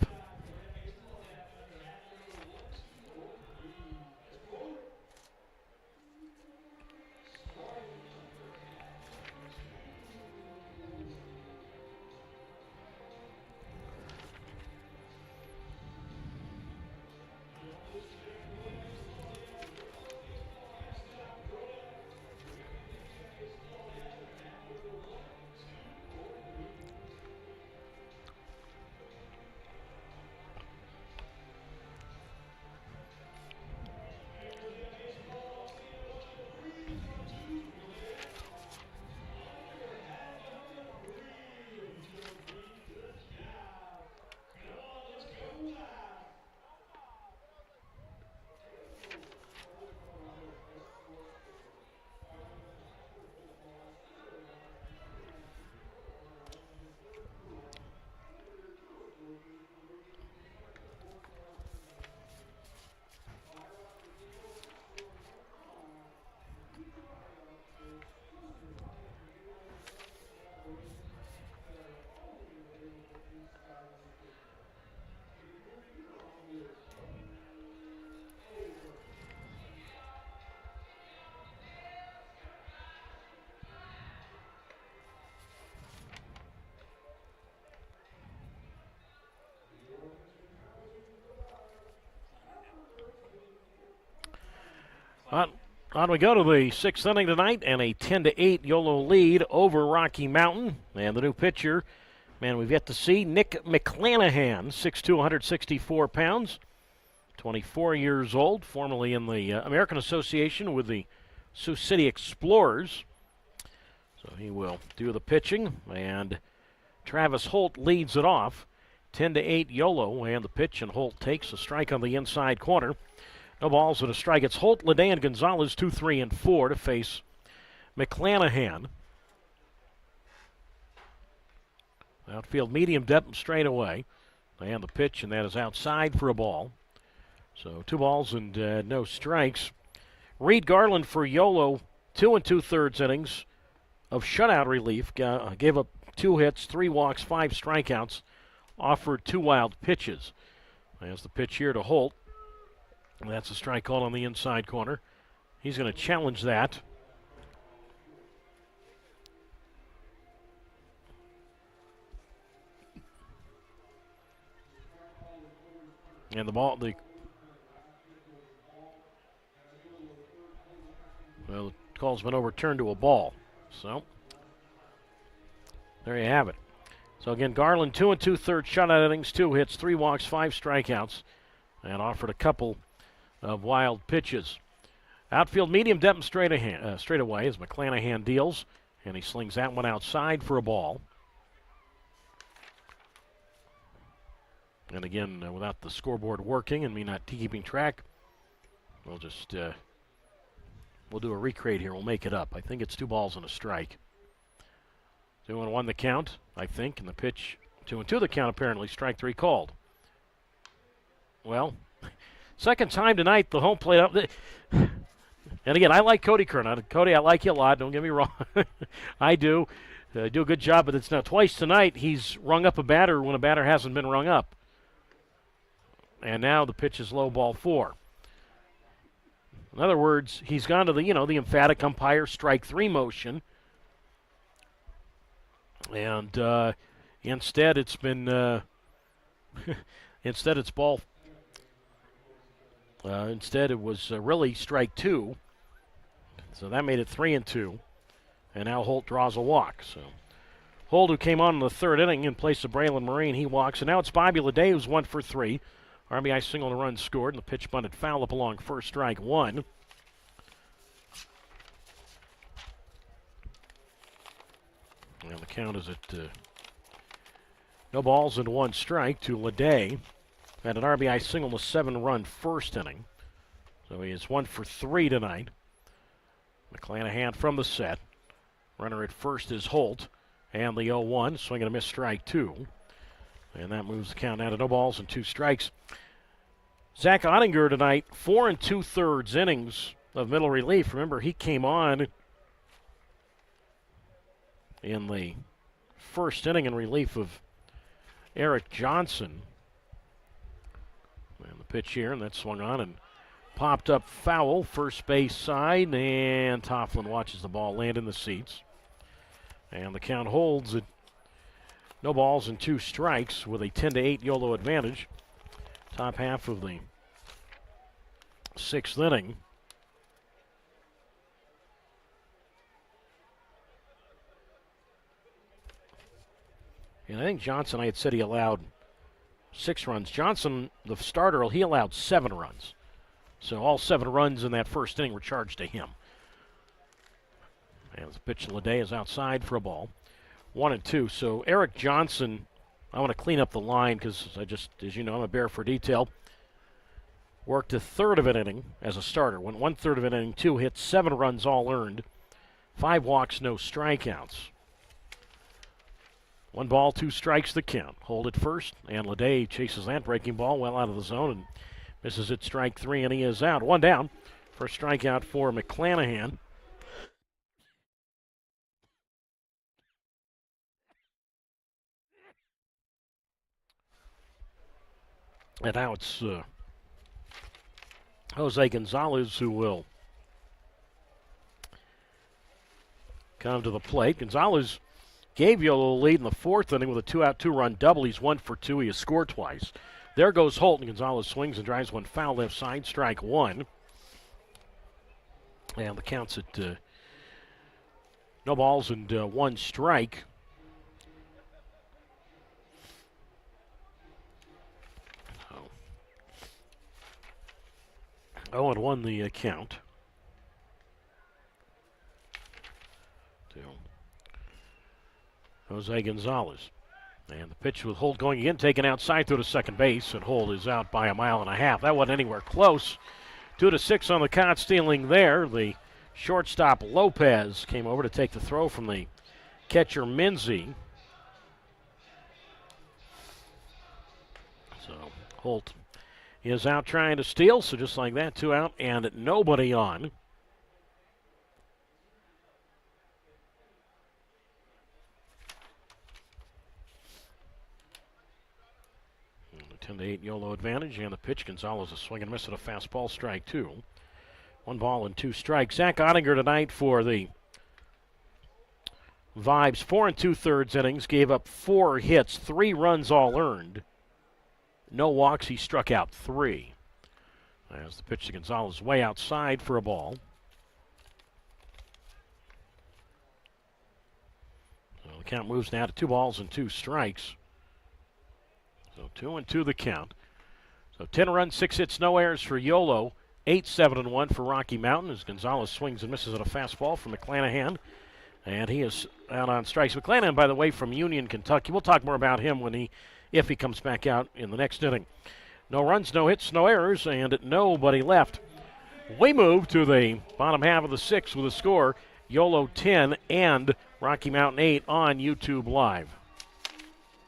On we go to the 6th inning tonight, and a 10-8 Yolo lead over Rocky Mountain. And the new pitcher, man, we've yet to see, Nick McClanahan, 6'2", 164 pounds, 24 years old, formerly in the American Association with the Sioux City Explorers. So he will do the pitching, and Travis Holt leads it off. 10-8 Yolo, and the pitch, and Holt takes a strike on the inside corner. No balls and a strike. It's Holt, Leday, and Gonzalez, 2, 3, and 4 to face McClanahan. Outfield medium depth straight away. And the pitch, and that is outside for a ball. So 2 balls and no strikes. Reed Garland for Yolo, 2 2/3 innings of shutout relief. Gave up 2 hits, 3 walks, 5 strikeouts. Offered 2 wild pitches. There's the pitch here to Holt. That's a strike call on the inside corner. He's going to challenge that. And the call's been overturned to a ball. So there you have it. So again, Garland, 2 2/3 shutout innings, 2 hits, 3 walks, 5 strikeouts, and offered a couple of wild pitches. Outfield medium depth straight away as McClanahan deals, and he slings that one outside for a ball. And again, without the scoreboard working and me not keeping track, we'll just we'll do a recreate here. We'll make it up. I think it's 2 balls and a strike. 2-1 the count, I think, and the pitch 2-2 the count apparently. Strike 3 called. Well, second time tonight the home plate up. And again, I like Cody Kern. Cody, I like you a lot. Don't get me wrong. I do. Do a good job, but it's now twice tonight he's rung up a batter when a batter hasn't been rung up. And now the pitch is low, ball 4. In other words, he's gone to the emphatic umpire strike 3 motion. And instead it's been instead it's ball. Instead it was really strike 2. So that made it 3-2. And now Holt draws a walk. So Holt, who came on in the 3rd inning in place of Braylon Marine, he walks. And now it's Bobby Leday, who's 1 for 3. RBI single and a run scored, and the pitch bunted foul up along first, strike 1. And the count is at no balls and 1 strike to Leday. Had an RBI single in the 7-run first inning. So he is 1 for 3 tonight. McClanahan from the set. Runner at first is Holt. And the 0-1, swing and a miss, strike 2. And that moves the count out to no balls and 2 strikes. Zach Ottinger tonight, 4 2/3 innings of middle relief. Remember, he came on in the first inning in relief of Eric Johnson. And the pitch here, and that swung on and popped up foul, first base side, and Tofflin watches the ball land in the seats. And the count holds at no balls and 2 strikes with a 10-8 Yolo advantage. Top half of the 6th inning. And I think Johnson, I had said he allowed 6 runs. Johnson, the starter, he allowed 7 runs. So all 7 runs in that first inning were charged to him. And the pitch to Leday is outside for a ball. 1-2. So Eric Johnson, I want to clean up the line because as you know, I'm a bear for detail. Worked a third of an inning as a starter. Went 1/3 of an inning, 2 hits, 7 runs all earned. 5 walks, no strikeouts. 1 ball, 2 strikes the count. Hold at first, and Leday chases that breaking ball well out of the zone and misses it, strike 3, and he is out. 1 down. First strikeout for McClanahan. And now it's Jose Gonzalez who will come to the plate. Gonzalez gave Yolo a lead in the 4th inning with a 2-out, 2-run double. He's 1 for 2. He has scored twice. There goes Holt, and Gonzalez swings and drives one foul left side, strike 1. And the count's at no balls and 1 strike. 0-1 the count. To Jose Gonzalez. And the pitch with Holt going again, taken outside through to second base, and Holt is out by 1.5 miles. That wasn't anywhere close. 2-6 on the count, stealing there. The shortstop Lopez came over to take the throw from the catcher Minzy. So Holt is out trying to steal, so just like that, 2 out and nobody on. And a 10-8 Yolo advantage, and the pitch, Gonzalez a swing and miss at a fastball, strike 2. 1 ball and 2 strikes. Zach Ottinger tonight for the Vibes, 4 2/3 innings, gave up 4 hits, 3 runs all earned. No walks, he struck out 3. As the pitch to Gonzalez way outside for a ball. So the count moves now to 2 balls and 2 strikes. So 2-2 the count. So 10 runs, 6 hits, no errors for Yolo. 8-7-1 for Rocky Mountain as Gonzalez swings and misses at a fastball from McClanahan. And he is out on strikes. McClanahan, by the way, from Union, Kentucky. We'll talk more about him when he if he comes back out in the next inning. No runs, no hits, no errors, and nobody left. We move to the bottom half of the sixth with a score, Yolo 10 and Rocky Mountain 8 on YouTube Live. White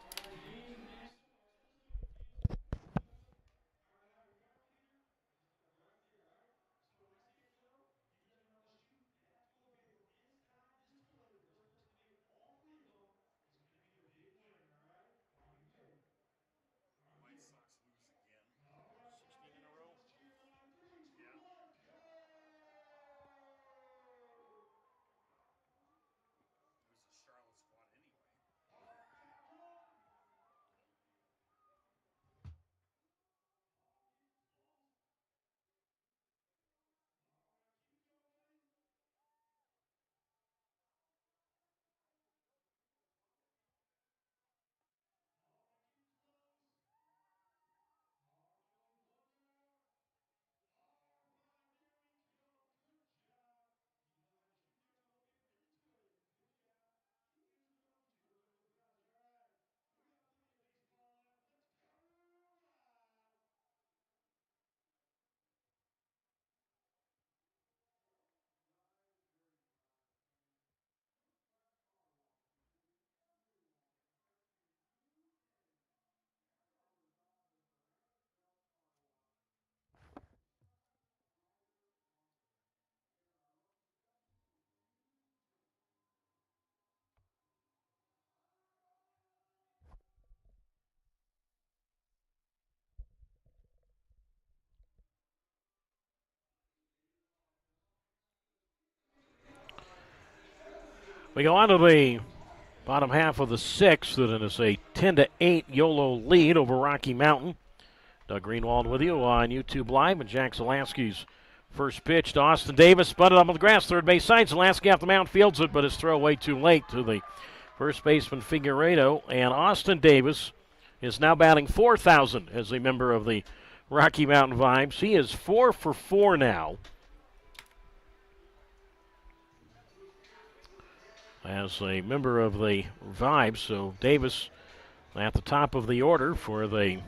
Sox lose again. 16 in a row. Yeah. It was a Charlotte squad anyway. We go on to the bottom half of the sixth, and it is a 10-8 Yolo lead over Rocky Mountain. Doug Greenwald with you on YouTube Live, and Jack Zelaski's first pitch to Austin Davis, spun it up on the grass, third base side. Zelaski off the mound, fields it, but his throw way too late to the first baseman Figueredo, and Austin Davis is now batting 4,000 as a member of the Rocky Mountain Vibes. He is 4 for 4 now as a member of the Vibes. So Davis at the top of the order for the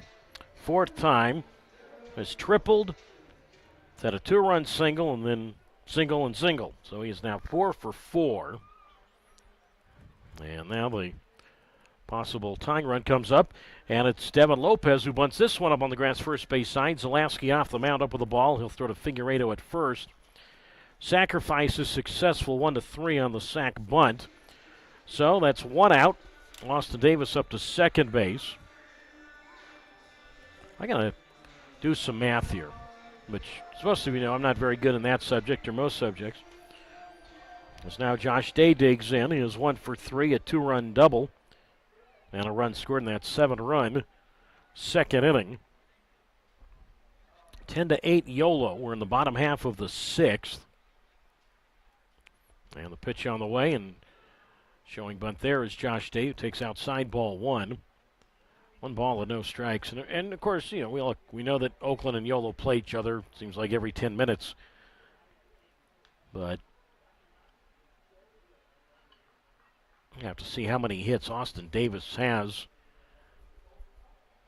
fourth time has tripled. It's had a 2-run single and then single and single. So he is now 4 for 4. And now the possible tying run comes up, and it's Devin Lopez who bunts this one up on the grass first base side. Zelaski off the mound up with the ball. He'll throw to Figueredo at first. Sacrifice is successful, 1-3 on the sac bunt. So that's one out. Austin Davis up to second base. I gotta do some math here, which supposed to be, I'm not very good in that subject or most subjects. As now Josh Day digs in. He is 1 for 3, a 2-run double, and a run scored in that 7-run second inning. 10-8 Yolo. We're in the bottom half of the sixth. And the pitch on the way, and showing bunt there is Josh Day, who takes outside ball 1. 1 ball and no strikes. And of course, we know that Oakland and Yolo play each other, seems like every 10 minutes. But you have to see how many hits Austin Davis has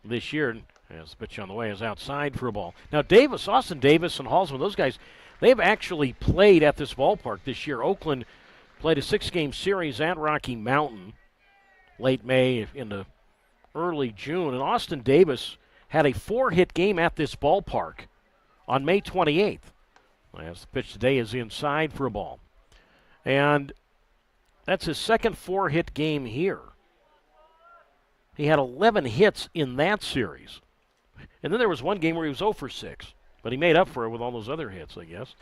this year. As the pitch on the way is outside for a ball. Now Austin Davis and Halsman, those guys, they've actually played at this ballpark this year. Oakland played a 6-game series at Rocky Mountain late May into early June. And Austin Davis had a 4-hit game at this ballpark on May 28th. As the pitch today is inside for a ball. And that's his second 4-hit game here. He had 11 hits in that series. And then there was one game where he was 0 for 6. But he made up for it with all those other hits, I guess.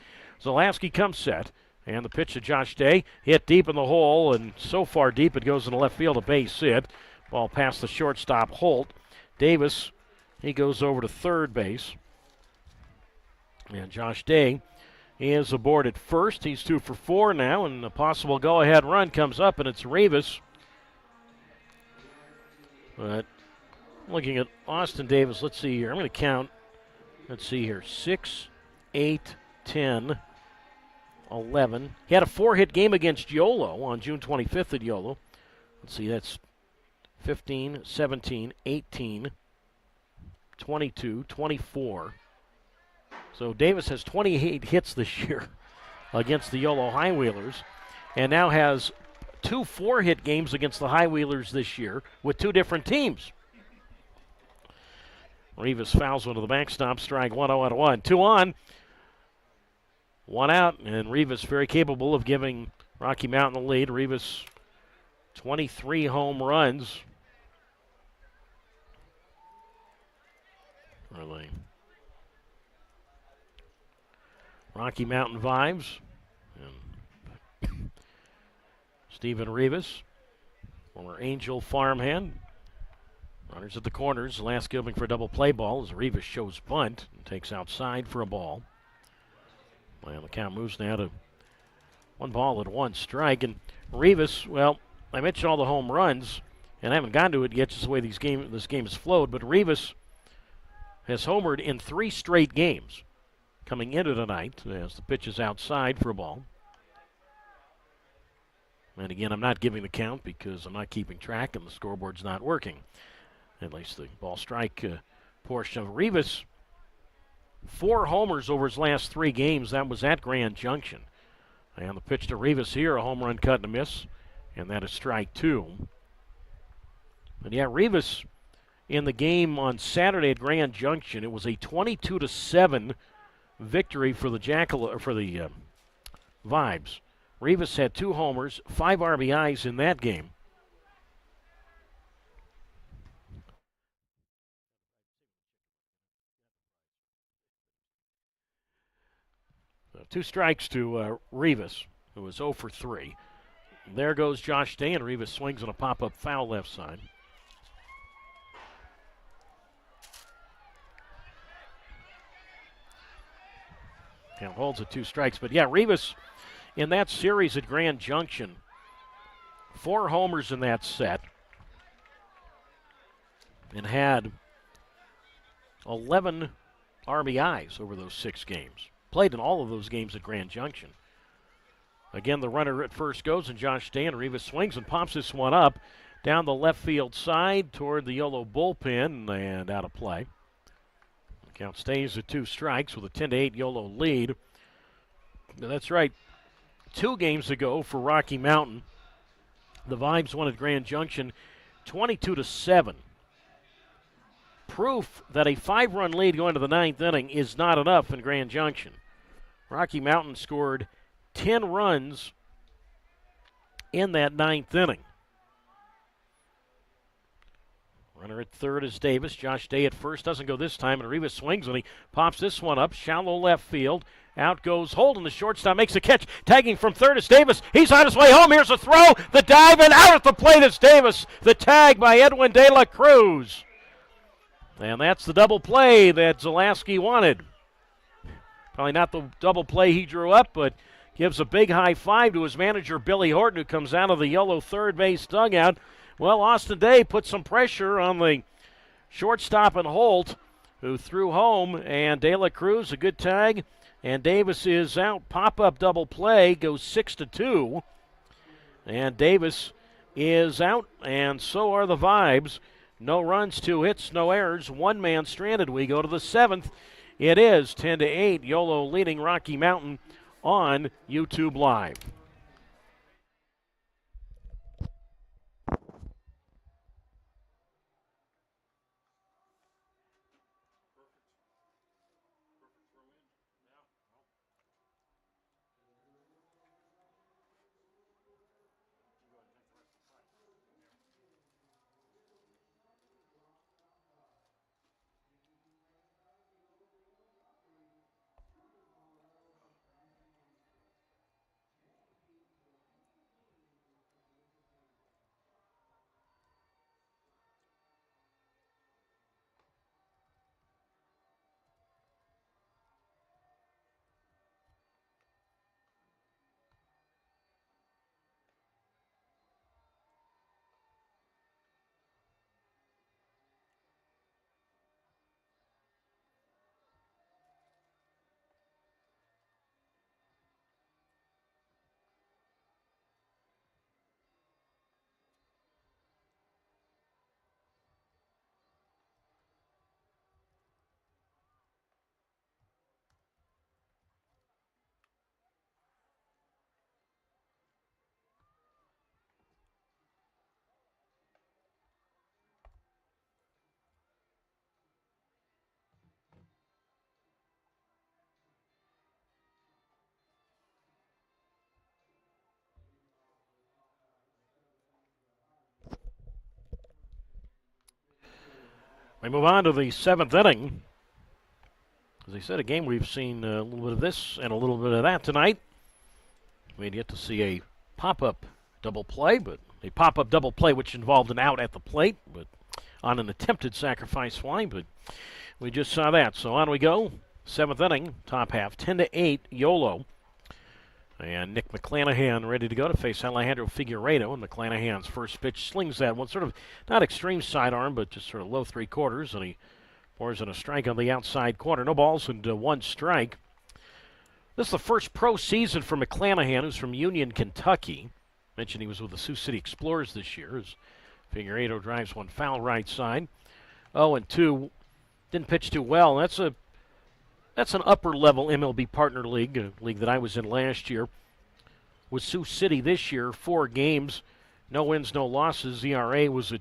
Zelaski comes set. And the pitch to Josh Day. Hit deep in the hole, and so far deep it goes in the left field, a base hit. Ball past the shortstop, Holt. Davis, he goes over to third base. And Josh Day, he is aboard at first. He's 2 for 4 now, and a possible go-ahead run comes up, and it's Rivas. But looking at Austin Davis, let's see here. I'm going to count. Let's see here. 6, 8, 10, 11. He had a 4-hit game against Yolo on June 25th at Yolo. Let's see, that's 15, 17, 18, 22, 24. So Davis has 28 hits this year against the Yolo High Wheelers, and now has 2 4-hit games against the High Wheelers this year with 2 different teams. Rivas fouls one to the backstop, strike 1-0-1. 2 on, 1 out, and Rivas very capable of giving Rocky Mountain the lead. Rivas 23 home runs. Really. Rocky Mountain Vibes. And Stephen Rivas, former Angel farmhand. Runners at the corners. Last giving for a double play ball as Rivas shows bunt and takes outside for a ball. Well, the count moves now to 1-1 strike. And Rivas, well, I mentioned all the home runs, and I haven't gotten to it yet, just the way this game has flowed. But Rivas has homered in 3 straight games coming into tonight as the pitch is outside for a ball. And again, I'm not giving the count because I'm not keeping track and the scoreboard's not working. At least the ball strike portion of Rivas. 4 homers over his last 3 games. That was at Grand Junction. And the pitch to Rivas here, a home run cut and a miss. And that is strike 2. And yeah, Rivas in the game on Saturday at Grand Junction, it was a 22-7 victory for the Vibes. Rivas had 2 homers, 5 RBIs in that game. Two strikes to Rivas, who was 0 for 3. There goes Josh Day, and Rivas swings on a pop-up foul left side. And holds at 2 strikes. But yeah, Rivas in that series at Grand Junction, 4 homers in that set, and had 11 RBIs over those 6 games. Played in all of those games at Grand Junction. Again, the runner at first goes, and Josh Day, and Rivas swings and pops this one up down the left field side toward the Yolo bullpen and out of play. The count stays at 2 strikes with a 10-8 Yolo lead. That's right. 2 games ago for Rocky Mountain, the Vibes won at Grand Junction 22-7. Proof that a 5-run lead going to the 9th inning is not enough in Grand Junction. Rocky Mountain scored 10 runs in that 9th inning. Runner at third is Davis. Josh Day at first doesn't go this time, and Rivas swings and he pops this one up, shallow left field. Out goes Holden, the shortstop makes a catch. Tagging from third is Davis. He's on his way home. Here's a throw. The dive, and out at the plate is Davis. The tag by Edwin De La Cruz. And that's the double play that Zalaski wanted. Probably not the double play he drew up, but gives a big high five to his manager, Billy Horton, who comes out of the Yolo third base dugout. Well, Austin Day put some pressure on the shortstop and Holt, who threw home, and De La Cruz, a good tag, and Davis is out. Pop-up double play goes 6-2, and Davis is out, and so are the Vibes. No runs, 2 hits, no errors, 1 man stranded. We go to the 7th. It is 10-8, Yolo leading Rocky Mountain on YouTube Live. We move on to the 7th inning. As I said, a game we've seen a little bit of this and a little bit of that tonight. We had yet to see a pop-up double play, but a pop-up double play which involved an out at the plate, but on an attempted sacrifice fly, but we just saw that. So on we go. 7th inning, top half, 10-8, Yolo. And Nick McClanahan ready to go to face Alejandro Figueiredo. And McClanahan's first pitch slings that one, sort of not extreme sidearm, but just sort of low 3/4, and he pours in a strike on the outside corner. No balls and 1 strike. This is the first pro season for McClanahan, who's from Union, Kentucky. Mentioned he was with the Sioux City Explorers this year as Figueiredo drives one foul right side. 0-2. Didn't pitch too well. That's an upper-level MLB partner league, a league that I was in last year. With Sioux City this year, 4 games, no wins, no losses. ERA was at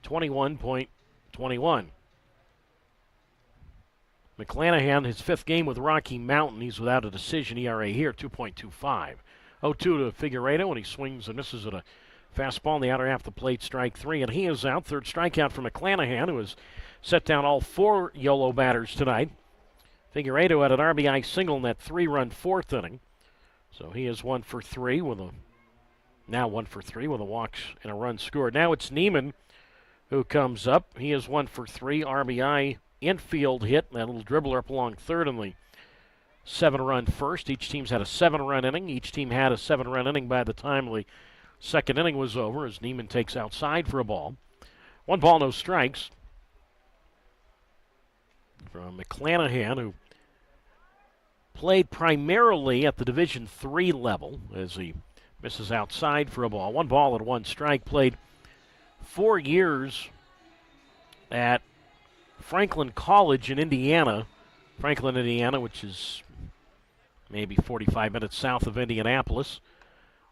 21.21. McClanahan, his 5th game with Rocky Mountain. He's without a decision. ERA here, 2.25. 0-2 to Figueiredo, and he swings and misses at a fastball in the outer half of the plate, strike 3. And he is out. 3rd strikeout for McClanahan, who has set down all 4 Yolo batters tonight. Figueiredo had an RBI single in that 3-run 4th inning. So he is 1 for 3 with a walk and a run scored. Now it's Neiman who comes up. He is 1 for 3, RBI infield hit, that little dribbler up along 3rd in the 7-run 1st. Each team's had a 7-run inning. Each team had a 7-run inning by the time the 2nd inning was over as Neiman takes outside for a ball. 1 ball, no strikes from McClanahan, who played primarily at the Division III level as he misses outside for a ball. 1 ball and 1 strike. Played 4 years at Franklin College in Indiana. Franklin, Indiana, which is maybe 45 minutes south of Indianapolis.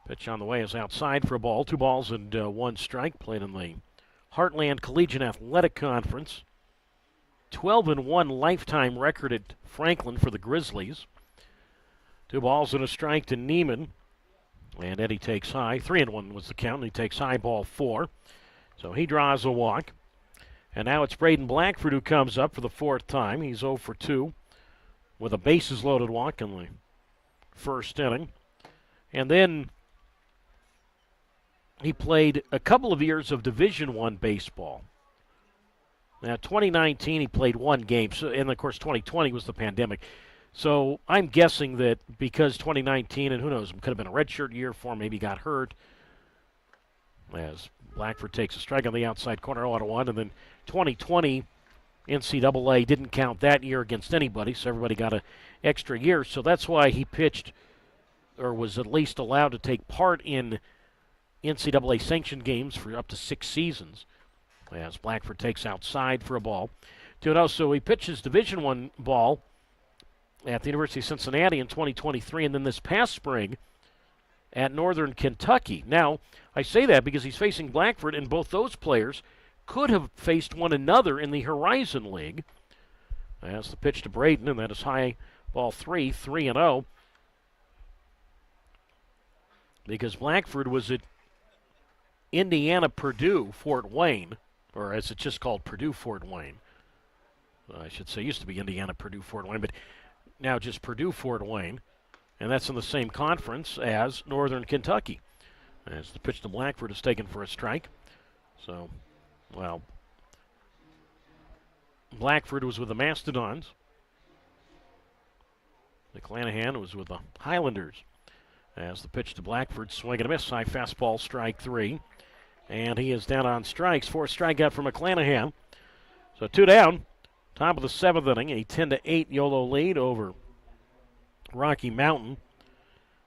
Pitch on the way is outside for a ball. 2 balls and 1 strike. Played in the Heartland Collegiate Athletic Conference. 12-1 lifetime record at Franklin for the Grizzlies. 2 balls and a strike to Neiman. And Eddie takes high. 3-1 was the count, and he takes high, ball 4. So he draws a walk. And now it's Braden Blackford who comes up for the 4th time. He's 0 for 2 with a bases-loaded walk in the 1st inning. And then he played a couple of years of Division I baseball. Now, 2019, he played 1 game, and of course, 2020 was the pandemic. So I'm guessing that because 2019, and who knows, it could have been a redshirt year for him, maybe got hurt. As Blackford takes a strike on the outside corner, 0-1, and then 2020, NCAA didn't count that year against anybody, so everybody got an extra year. So that's why he pitched, or was at least allowed to take part in NCAA sanctioned games for up to 6 seasons. As Blackford takes outside for a ball. 2-0, so he pitches Division I ball at the University of Cincinnati in 2023, and then this past spring at Northern Kentucky. Now, I say that because he's facing Blackford, and both those players could have faced one another in the Horizon League. As the pitch to Braden, and that is high, ball 3, 3-0. Because Blackford was at Indiana-Purdue, Fort Wayne, or as it's just called, Purdue-Fort Wayne. I should say, it used to be Indiana-Purdue-Fort Wayne, but now just Purdue-Fort Wayne. And that's in the same conference as Northern Kentucky. As the pitch to Blackford is taken for a strike. So, well, Blackford was with the Mastodons. McClanahan was with the Highlanders. As the pitch to Blackford, swing and a miss, high fastball, strike 3. And he is down on strikes. 4th strikeout for McClanahan. So 2 down. Top of the 7th inning, a 10-8 Yolo lead over Rocky Mountain.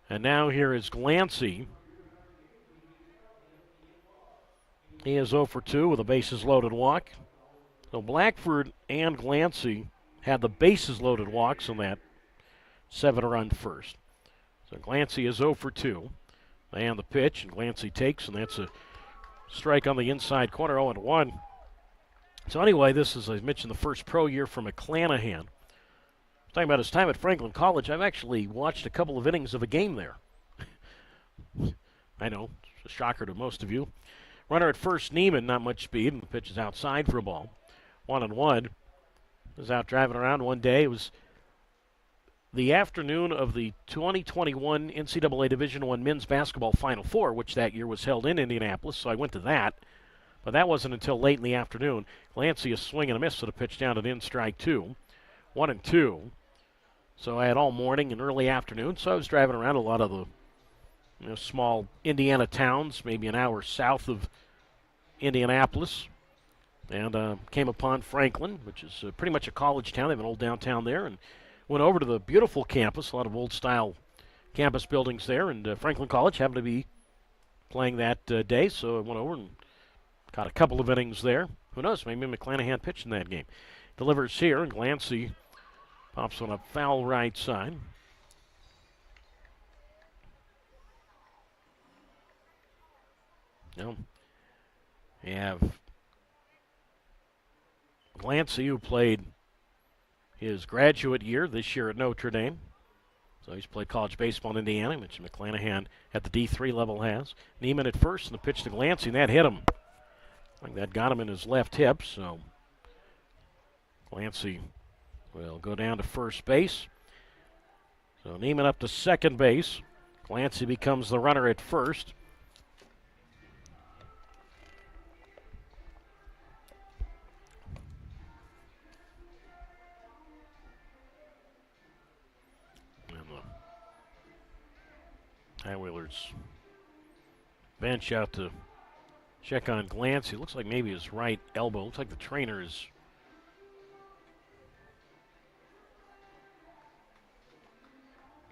And now here is Glancy. He is 0 for 2 with a bases-loaded walk. So Blackford and Glancy had the bases-loaded walks in that 7-run 1st. So Glancy is 0 for 2. And the pitch, and Glancy takes, and that's a strike on the inside corner, 0-1. So anyway, this is, as I mentioned, the first pro year for McClanahan. Talking about his time at Franklin College, I've actually watched a couple of innings of a game there. I know, it's a shocker to most of you. Runner at first, Neiman, not much speed, and the pitch is outside for a ball. 1-1. Was out driving around one day. It was the afternoon of the 2021 NCAA Division I men's basketball Final Four, which that year was held in Indianapolis, so I went to that. But that wasn't until late in the afternoon. Glancy a swing and a miss at a pitch down at in strike 2. 1-2. So I had all morning and early afternoon, so I was driving around a lot of the small Indiana towns, maybe an hour south of Indianapolis, and came upon Franklin, which is pretty much a college town. They have an old downtown there, and went over to the beautiful campus, a lot of old-style campus buildings there, and Franklin College happened to be playing that day, so I went over and caught a couple of innings there. Who knows, maybe McClanahan pitched in that game. Delivers here, and Glancy pops on a foul right side. Now, you have Glancy, who played his graduate year this year at Notre Dame. So he's played college baseball in Indiana, which McClanahan at the D3 level has. Neiman at first, and the pitch to Glancy, and that hit him. I think that got him in his left hip, so Glancy will go down to first base. So Neiman up to second base. Glancy becomes the runner at first. And the High-Wheelers bench out to check on Glancy. Looks like maybe his right elbow. Looks like the trainer is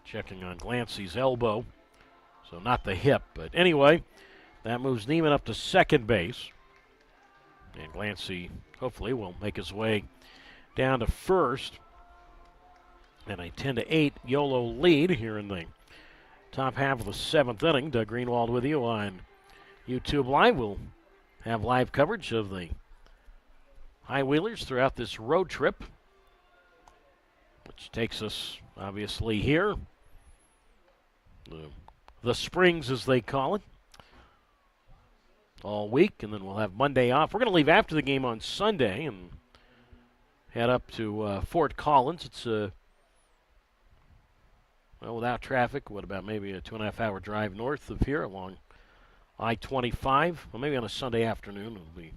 checking on Glancy's elbow. So not the hip. But anyway, that moves Neiman up to second base. And Glancy hopefully will make his way down to first. And a 10-8 Yolo lead here in the top half of the seventh inning. Doug Greenwald with you on YouTube Live. We'll have live coverage of the High-Wheelers throughout this road trip, which takes us obviously here. The Springs, as they call it, all week, and then we'll have Monday off. We're going to leave after the game on Sunday and head up to Fort Collins. It's without traffic, what about maybe a 2.5-hour drive north of here along I-25. Well, maybe on a Sunday afternoon it'll be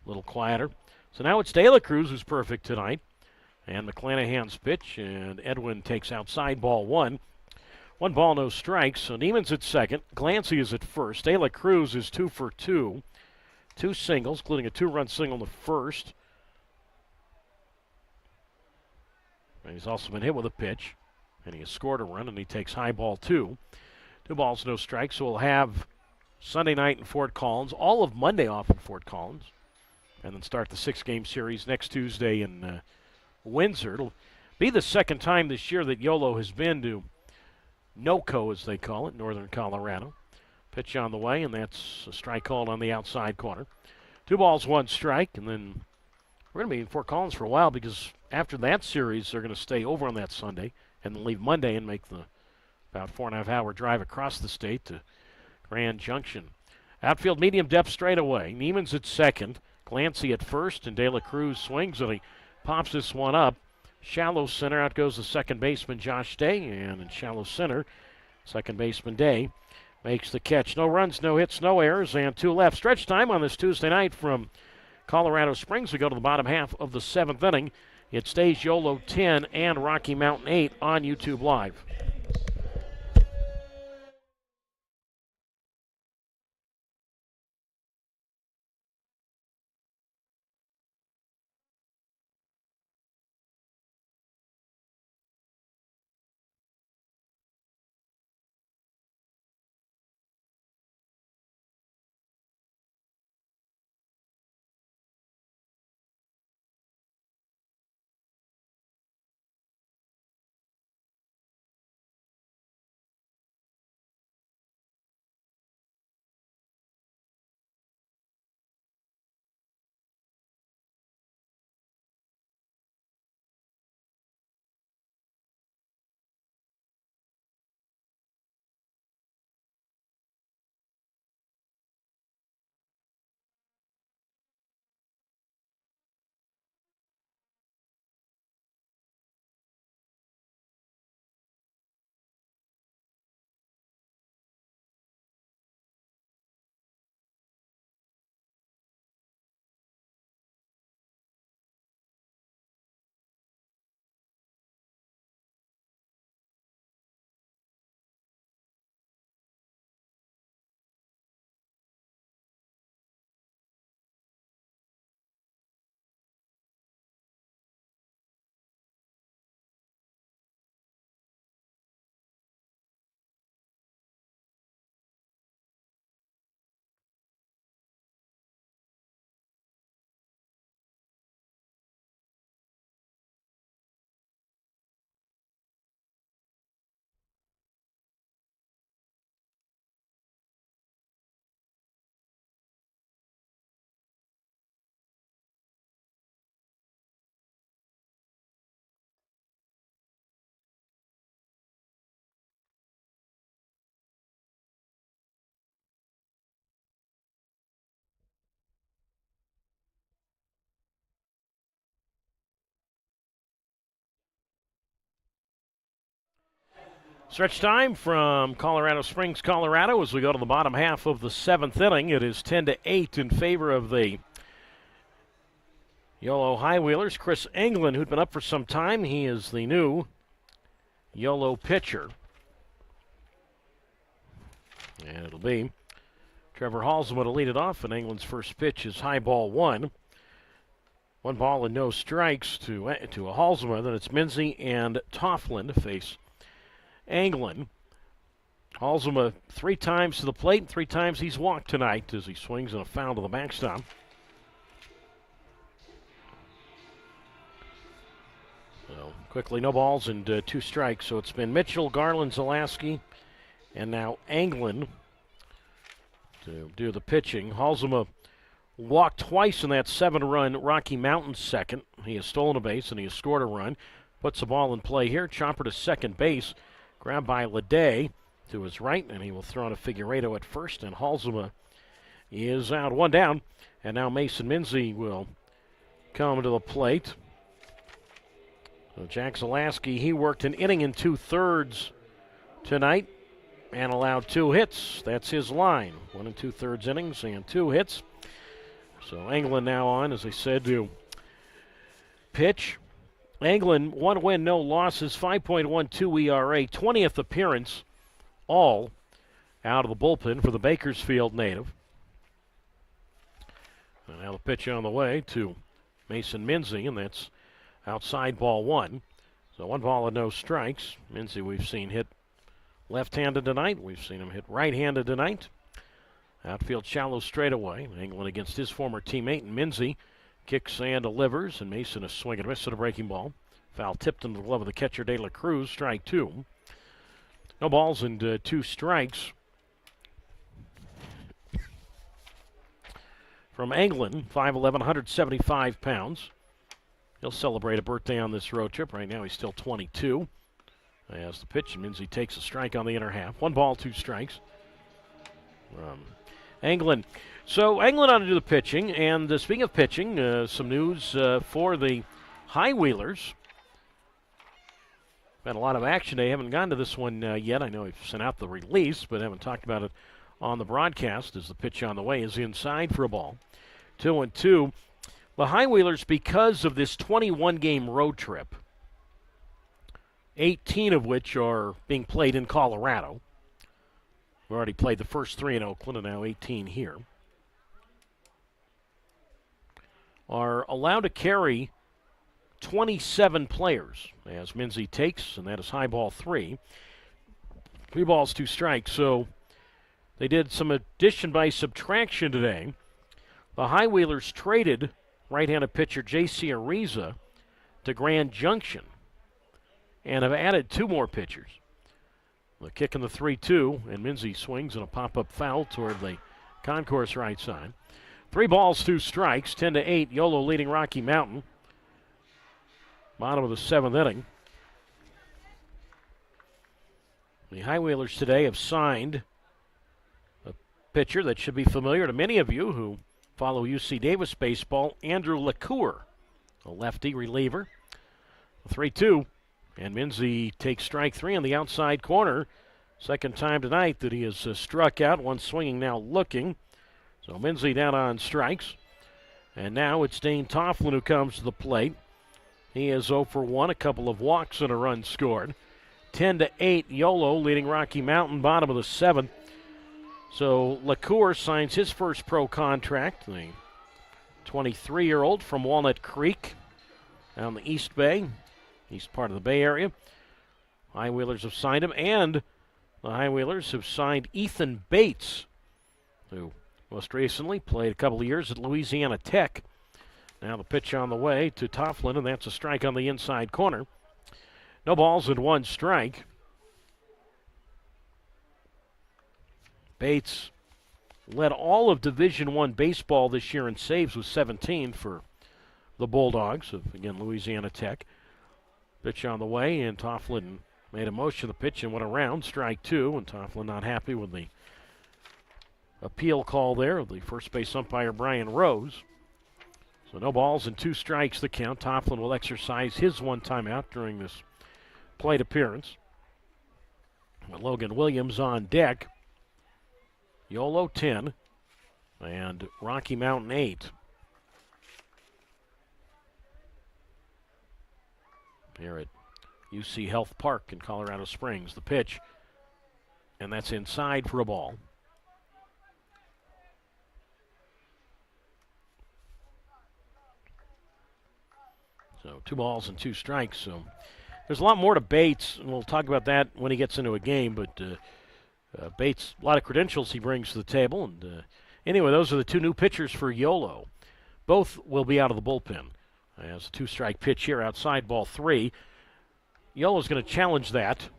a little quieter. So now it's De La Cruz who's perfect tonight. And McClanahan's pitch, and Edwin takes outside, ball one. 1 ball, no strikes. So Neiman's at second. Glancy is at first. De La Cruz is 2 for 2. 2 singles, including a 2-run single in the first. And he's also been hit with a pitch. And he has scored a run, and he takes high ball 2. 2 balls, no strikes. So we'll have Sunday night in Fort Collins, all of Monday off in Fort Collins, and then start the 6-game series next Tuesday in Windsor. It'll be the second time this year that Yolo has been to NOCO, as they call it, Northern Colorado. Pitch on the way, and that's a strike called on the outside corner. 2 balls, 1 strike, and then we're going to be in Fort Collins for a while because after that series, they're going to stay over on that Sunday and then leave Monday and make the about 4.5-hour drive across the state to Grand Junction. Outfield medium depth straight away. Neiman's at second. Glancy at first, and De La Cruz swings, and he pops this one up. Shallow center, out goes the second baseman Josh Day, and in shallow center, second baseman Day makes the catch. No runs, no hits, no errors, and 2 left. Stretch time on this Tuesday night from Colorado Springs. We go to the bottom half of the 7th inning. It stays Yolo 10 and Rocky Mountain 8 on YouTube Live. Stretch time from Colorado Springs, Colorado, as we go to the bottom half of the 7th inning. It is 10-8 in favor of the Yolo High Wheelers. Chris Englund, who'd been up for some time, he is the new Yolo pitcher. And it'll be Trevor Halsema to lead it off, and Englund's first pitch is high ball 1. 1 ball and no strikes to a Halsema. Then it's Minzy and Tofflin to face Englund. Halsema 3 times to the plate, 3 times he's walked tonight as he swings in a foul to the backstop. So quickly, no balls and 2 strikes. So it's been Mitchell, Garland, Zalaski, and now Englund to do the pitching. Halsema walked twice in that 7-run Rocky Mountain second. He has stolen a base and he has scored a run. Puts the ball in play here. Chopper to second base. Grabbed by Leday to his right, and he will throw to Figueiredo at first, and Halsema is out. 1 down, and now Mason Minzy will come to the plate. So Jack Zalaski, he worked an inning and 2/3 tonight and allowed 2 hits. That's his line. 1 2/3 innings and 2 hits. So Englund now on, as I said, to pitch. Englund, 1 win, no losses, 5.12 ERA, 20th appearance, all out of the bullpen for the Bakersfield native. And now the pitch on the way to Mason Minzy, and that's outside ball 1. So 1 ball and no strikes. Minzy we've seen hit left-handed tonight. We've seen him hit right-handed tonight. Outfield shallow straightaway. Englund against his former teammate, and Minzy kicks and delivers, and Mason a swing and a miss at a breaking ball. Foul tipped into the glove of the catcher, De La Cruz. Strike 2. No balls and 2 strikes from Englund, 5'11", 175 pounds. He'll celebrate a birthday on this road trip. Right now he's still 22. As the pitch, Minzy takes a strike on the inner half. 1 ball, 2 strikes. Englund. So Englund on to do the pitching, and speaking of pitching, some news for the High Wheelers. Been a lot of action. They haven't gotten to this one yet. I know we've sent out the release, but haven't talked about it on the broadcast as the pitch on the way is inside for a ball. 2-2. The High Wheelers, because of this 21-game road trip, 18 of which are being played in Colorado. We've already played the first 3 in Oakland and now 18 here. Are allowed to carry 27 players as Minzy takes, and that is high ball 3. 3 balls, 2 strikes. So they did some addition by subtraction today. The High Wheelers traded right-handed pitcher J.C. Ariza to Grand Junction and have added 2 more pitchers. The kick in the 3-2, and Minzy swings in a pop-up foul toward the concourse right side. 3 balls, 2 strikes, 10-8. Yolo leading Rocky Mountain. Bottom of the 7th inning. The High Wheelers today have signed a pitcher that should be familiar to many of you who follow UC Davis baseball, Andrew LaCour, a lefty reliever. 3-2, and Minzy takes strike 3 on the outside corner. Second time tonight that he has struck out. 1 swinging, now looking. So Minzy down on strikes. And now it's Dane Tofflin who comes to the plate. He is 0 for 1, a couple of walks and a run scored. 10-8, Yolo leading Rocky Mountain, bottom of the 7th. So LaCour signs his first pro contract, the 23-year-old from Walnut Creek down the East Bay, east part of the Bay Area. High Wheelers have signed him, and the High Wheelers have signed Ethan Bates, who most recently played a couple of years at Louisiana Tech. Now the pitch on the way to Tofflin, and that's a strike on the inside corner. No balls and 1 strike. Bates led all of Division I baseball this year in saves with 17 for the Bulldogs of, again, Louisiana Tech. Pitch on the way, and Tofflin made a motion of the pitch and went around. Strike 2, and Tofflin not happy with the appeal call there of the first base umpire, Brian Rose. So no balls and 2 strikes the count. Tofflin will exercise his 1 timeout during this plate appearance. Logan Williams on deck. Yolo 10 and Rocky Mountain 8. Here at UC Health Park in Colorado Springs. The pitch, and that's inside for a ball. So 2 balls and 2 strikes. So there's a lot more to Bates, and we'll talk about that when he gets into a game. But Bates, a lot of credentials he brings to the table. And anyway, those are the 2 new pitchers for Yolo. Both will be out of the bullpen. As a 2-strike pitch here outside, ball 3. Yolo's going to challenge that.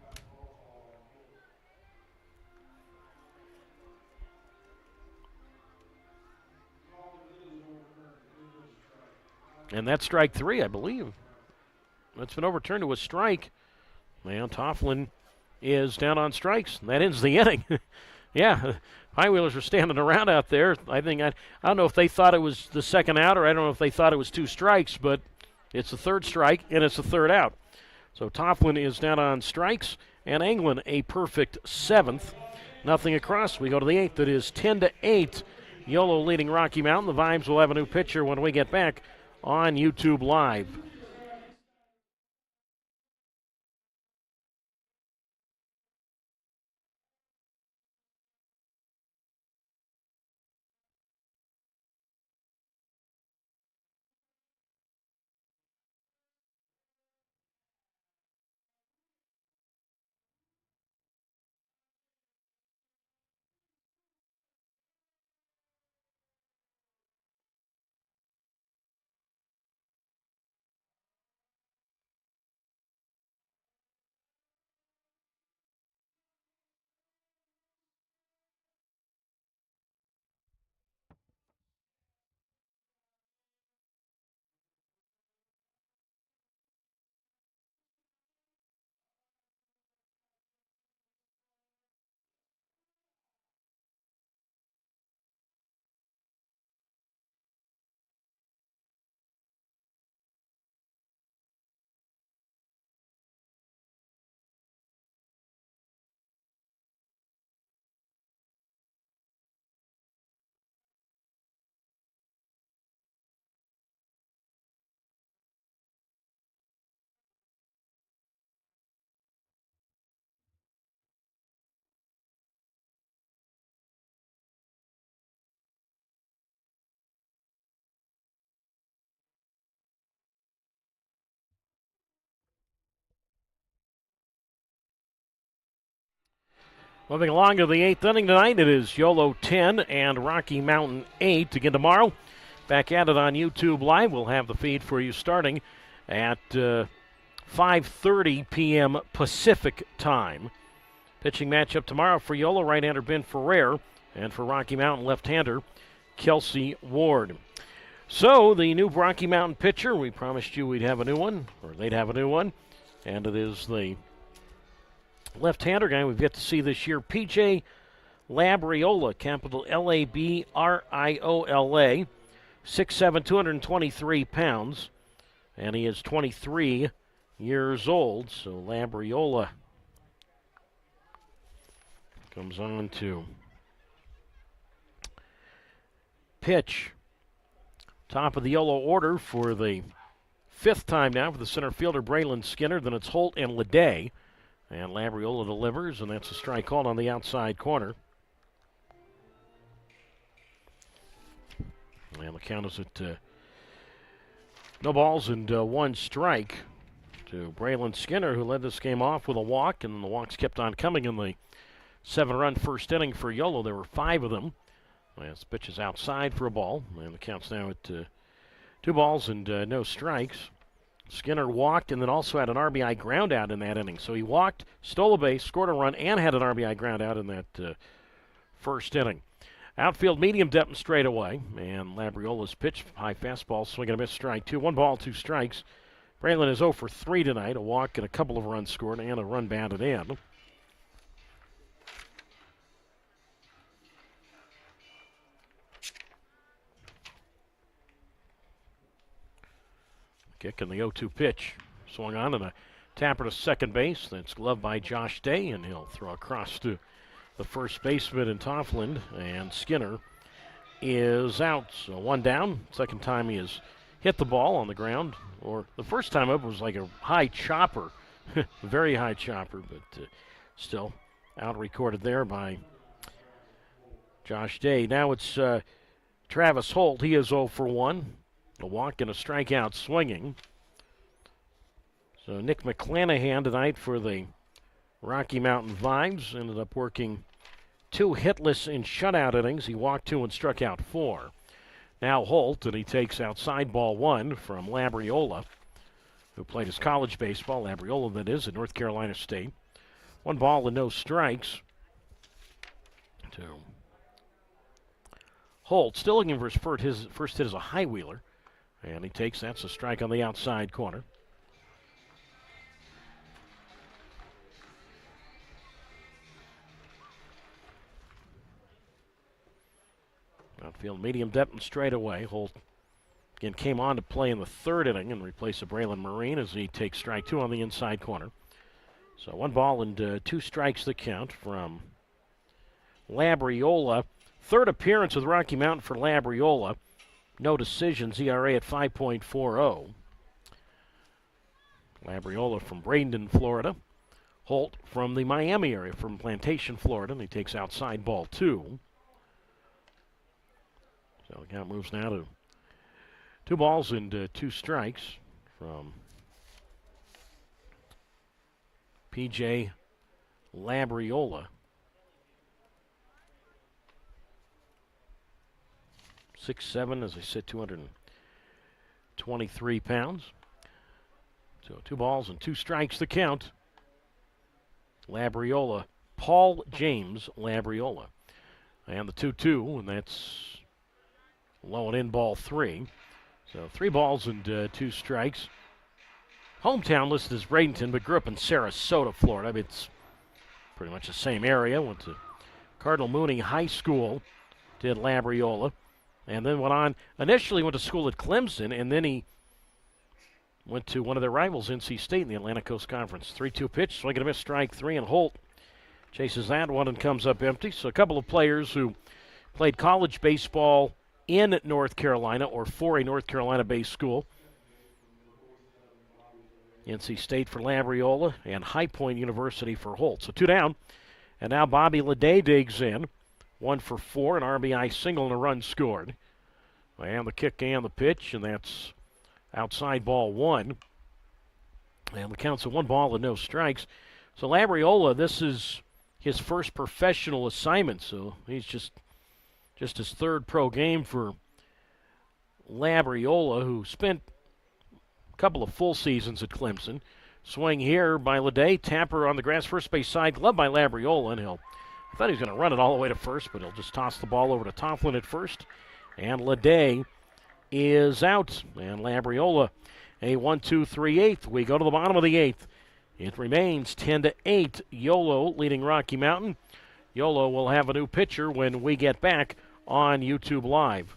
And that's strike 3, I believe. That's been overturned to a strike. Man, Tofflin is down on strikes. That ends the inning. Yeah, High Wheelers are standing around out there. I don't know if they thought it was the second out, or I don't know if they thought it was 2 strikes, but it's the 3rd strike, and it's the 3rd out. So Tofflin is down on strikes, and Englund a perfect 7th. Nothing across. We go to the 8th. It is 10-8. Yolo leading Rocky Mountain. The Vibes will have a new pitcher when we get back on YouTube Live. Moving along to the 8th inning tonight, it is Yolo 10 and Rocky Mountain 8. Again tomorrow, back at it on YouTube Live. We'll have the feed for you starting at 5:30 p.m. Pacific time. Pitching matchup tomorrow for Yolo, right-hander Ben Ferrer, and for Rocky Mountain, left-hander Kelsey Ward. So the new Rocky Mountain pitcher, we promised you we'd have a new one, or they'd have a new one, and it is the left-hander guy we've yet to see this year, P.J. Labriola, capital L-A-B-R-I-O-L-A, 6'7", 223 pounds, and he is 23 years old. So Labriola comes on to pitch. Top of the Yolo order for the 5th time now for the center fielder, Braylon Skinner. Then it's Holt and Leday. And Labriola delivers, and that's a strike called on the outside corner. And the count is at no balls and 1 strike to Braylon Skinner, who led this game off with a walk, and the walks kept on coming in the 7-run first inning for Yolo. There were 5 of them. This pitch is outside for a ball, and the count's now at 2 balls and no strikes. Skinner walked and then also had an RBI ground out in that inning. So he walked, stole a base, scored a run, and had an RBI ground out in that first inning. Outfield medium depth and straight away. And Labriola's pitch, high fastball, swinging a miss, strike 2. 1 ball, 2 strikes. Braylon is 0 for 3 tonight. A walk and a couple of runs scored and a run batted in. Kick and the 0-2 pitch. Swung on and a Tapper to second base. That's gloved by Josh Day, and he'll throw across to the first baseman in Toffland, and Skinner is out. So one down. Second time he has hit the ball on the ground, or the first time up was like a high chopper, very high chopper, but still out recorded there by Josh Day. Now it's Travis Holt. He is 0 for 1. A walk and a strikeout swinging. So Nick McClanahan tonight for the Rocky Mountain Vibes ended up working 2 hitless in shutout innings. He walked 2 and struck out 4. Now Holt, and he takes outside ball 1 from Labriola, who played his college baseball, Labriola that is, at North Carolina State. 1 ball and no strikes to Holt. Still looking for his first hit as a high wheeler, and he takes, that's a strike on the outside corner. Outfield medium depth and straight away. Holt again came on to play in the 3rd inning and replace Braylon Marine as he takes strike 2 on the inside corner. So 1 ball and 2 strikes the count from Labriola. 3rd appearance with Rocky Mountain for Labriola. No decisions, ERA at 5.40. Labriola from Bradenton, Florida. Holt from the Miami area, from Plantation, Florida, and he takes outside ball 2. So the count moves now to 2 balls and 2 strikes from P.J. Labriola. 6'7", as I said, 223 pounds. So 2 balls and 2 strikes the count. Labriola, Paul James Labriola. And the 2-2, and that's low and in ball 3. So 3 balls and 2 strikes. Hometown listed as Bradenton, but grew up in Sarasota, Florida. I mean, it's pretty much the same area. Went to Cardinal Mooney High School, did Labriola, and then initially went to school at Clemson, and then he went to one of their rivals, NC State, in the Atlantic Coast Conference. 3-2 pitch, swing and a miss, strike 3, and Holt chases that one and comes up empty. So a couple of players who played college baseball in North Carolina or for a North Carolina-based school. NC State for Labriola and High Point University for Holt. So 2 down, and now Bobby Leday digs in. 1 for 4, an RBI single and a run scored. And the kick and the pitch, and that's outside ball 1. And the count's a 1 ball and no strikes. So Labriola, this is his first professional assignment, so he's just his 3rd pro game for Labriola, who spent a couple of full seasons at Clemson. Swing here by Leday. Tapper on the grass, first base side, gloved by Labriola, and I thought he was going to run it all the way to first, but he'll just toss the ball over to Tofflin at first. And Leday is out. And Labriola, a 1-2-3-8. We go to the bottom of the 8th. It remains 10-8. Yolo leading Rocky Mountain. Yolo will have a new pitcher when we get back on YouTube Live.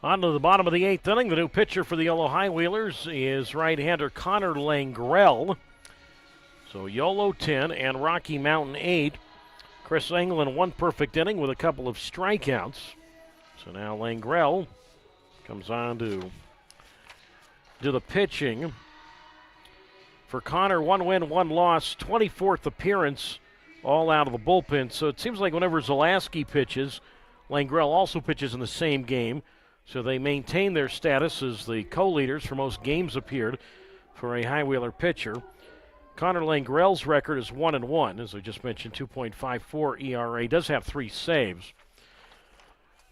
On to the bottom of the 8th inning. The new pitcher for the Yolo High Wheelers is right-hander Connor Langrell. So Yolo 10 and Rocky Mountain 8. Chris England 1 perfect inning with a couple of strikeouts. So now Langrell comes on to do the pitching. For Connor, 1 win, 1 loss, 24th appearance, all out of the bullpen. So it seems like whenever Zalaski pitches, Langrell also pitches in the same game. So they maintain their status as the co-leaders for most games appeared for a High Wheeler pitcher. Connor Langrell's record is 1-1, as I just mentioned, 2.54 ERA. Does have 3 saves.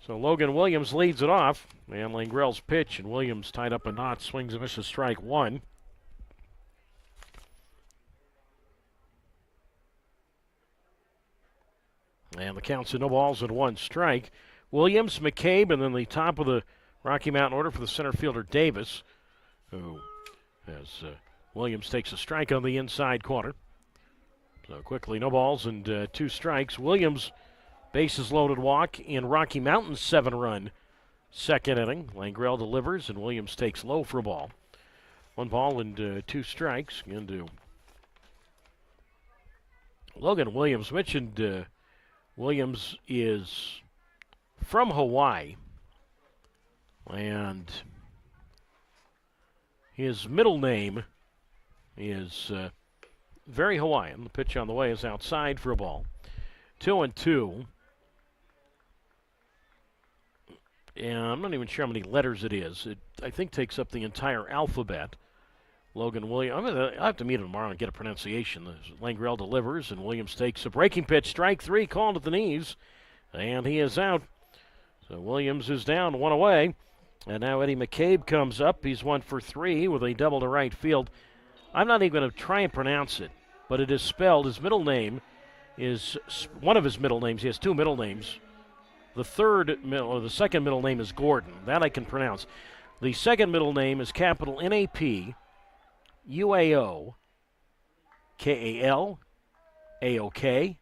So Logan Williams leads it off, and Langrell's pitch, and Williams tied up a knot, swings and misses strike 1. And the count's at no balls and 1 strike. Williams, McCabe, and then the top of the Rocky Mountain order for the center fielder Davis, who has Williams takes a strike on the inside corner. So quickly, no balls and 2 strikes. Williams, bases loaded walk in Rocky Mountain's 7-run second inning. Langrell delivers, and Williams takes low for a ball. 1 ball and 2 strikes. Into Logan Williams. Mentioned Williams is from Hawaii, and his middle name is very Hawaiian. The pitch on the way is outside for a ball. 2-2. And I'm not even sure how many letters it is. It, I think, takes up the entire alphabet. Logan Williams. I have to meet him tomorrow and get a pronunciation. Langrell delivers, and Williams takes a breaking pitch. Strike 3, called at the knees, and he is out. So Williams is down, 1 away. And now Eddie McCabe comes up. He's 1 for 3 with a double to right field. I'm not even going to try and pronounce it, but it is spelled. His middle name is one of his middle names. He has 2 middle names. The second middle name is Gordon. That I can pronounce. The second middle name is capital N-A-P, U-A-O, K-A-L, A-O-K,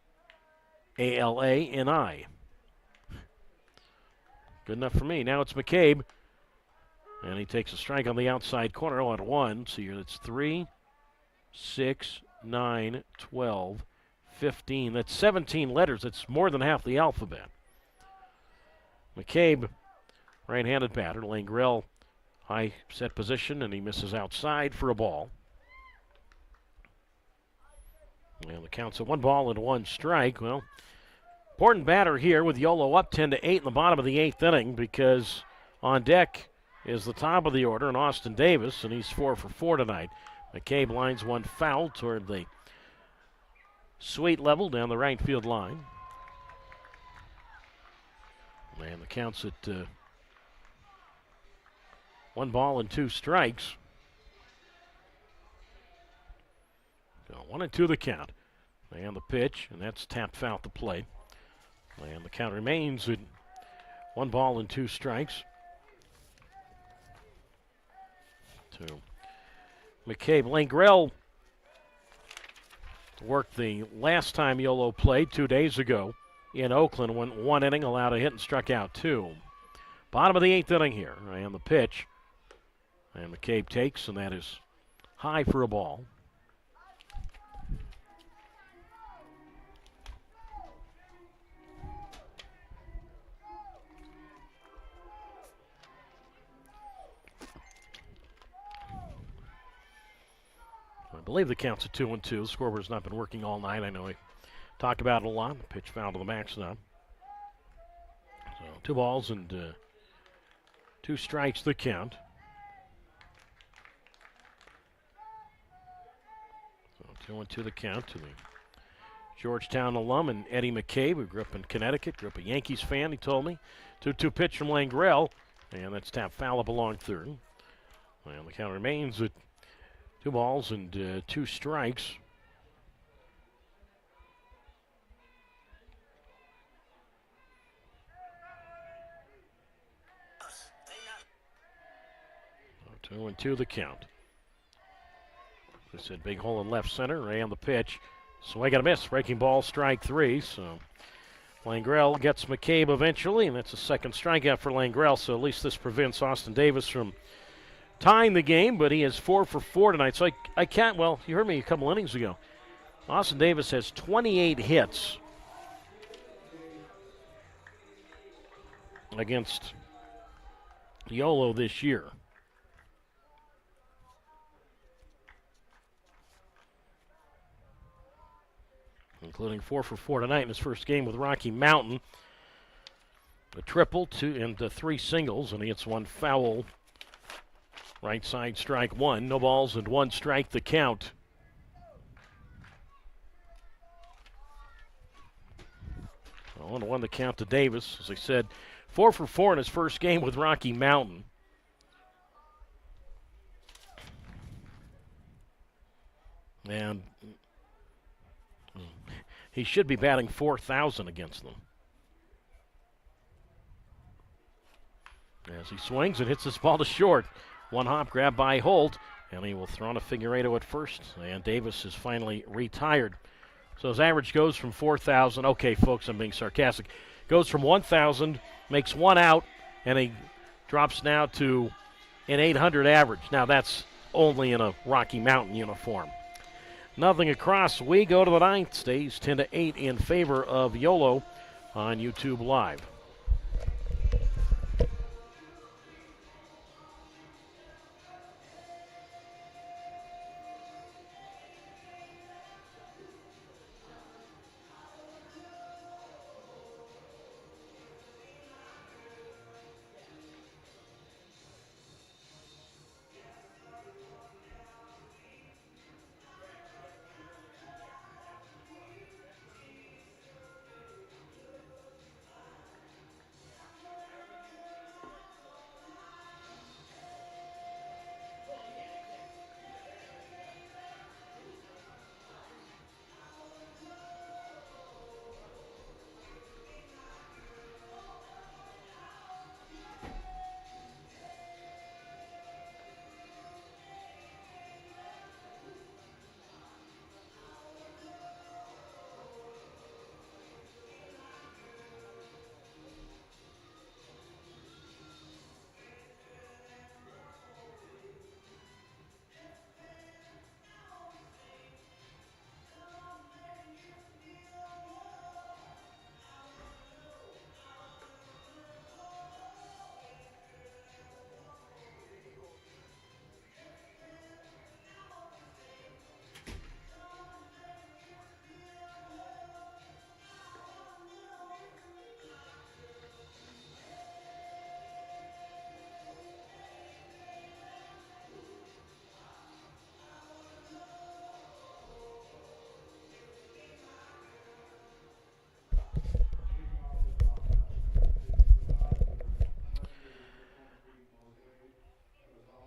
A-L-A-N-I. Good enough for me. Now it's McCabe, and he takes a strike on the outside corner. 0-1. So here that's 3, 6, 9, 12, 15. That's 17 letters. That's more than half the alphabet. McCabe, right-handed batter. Langrell, high set position, and he misses outside for a ball. And the count's at 1 ball and 1 strike. Well, important batter here with Yolo up 10-8 in the bottom of the 8th inning, because on deck is the top of the order, and Austin Davis, and he's 4 for 4 tonight. McCabe lines 1 foul toward the sweet level down the right field line. And the count's at 1 ball and 2 strikes. So 1-2 the count. And the pitch, and that's tapped foul at the plate. And the count remains at 1 ball and 2 strikes. To McCabe. Langrell worked the last time Yolo played 2 days ago in Oakland, went 1 inning, allowed a hit, and struck out 2. Bottom of the 8th inning here, and the pitch. And McCabe takes, and that is high for a ball. I believe the count's at 2-2. The scoreboard's not been working all night. I know I talked about it a lot. The pitch foul to the max now. So 2 balls and 2 strikes the count. So 2-2 the count to the Georgetown alum and Eddie McCabe, who grew up in Connecticut, grew up a Yankees fan, he told me. 2-2 pitch from Langrell, and that's tapped foul up along third. And the count remains at 2 balls and 2 strikes. So 2-2 the count. I said big hole in left center, and the pitch. Swing and a miss, breaking ball, strike 3. So Langrell gets McCabe eventually, and that's a second strikeout for Langrell, so at least this prevents Austin Davis from tying the game, but he is 4 for 4 tonight. So I can't, well, you heard me a couple innings ago. Austin Davis has 28 hits against Yolo this year. Including 4 for 4 tonight in his first game with Rocky Mountain. A triple, 2 and 3 singles, and he hits one foul. Right side, strike one. No balls and 1 strike, the count. Well, 1-1 the count to Davis. As I said, 4 for 4 in his first game with Rocky Mountain. And he should be batting 4,000 against them. As he swings and hits this ball to short. One hop grab by Holt, and he will throw on a figure eight at first. And Davis is finally retired. So his average goes from 4,000. Okay, folks, I'm being sarcastic. Goes from 1,000, makes 1 out, and he drops now to an 800 average. Now that's only in a Rocky Mountain uniform. Nothing across. We go to the ninth. Stays 10-8 in favor of Yolo on YouTube Live.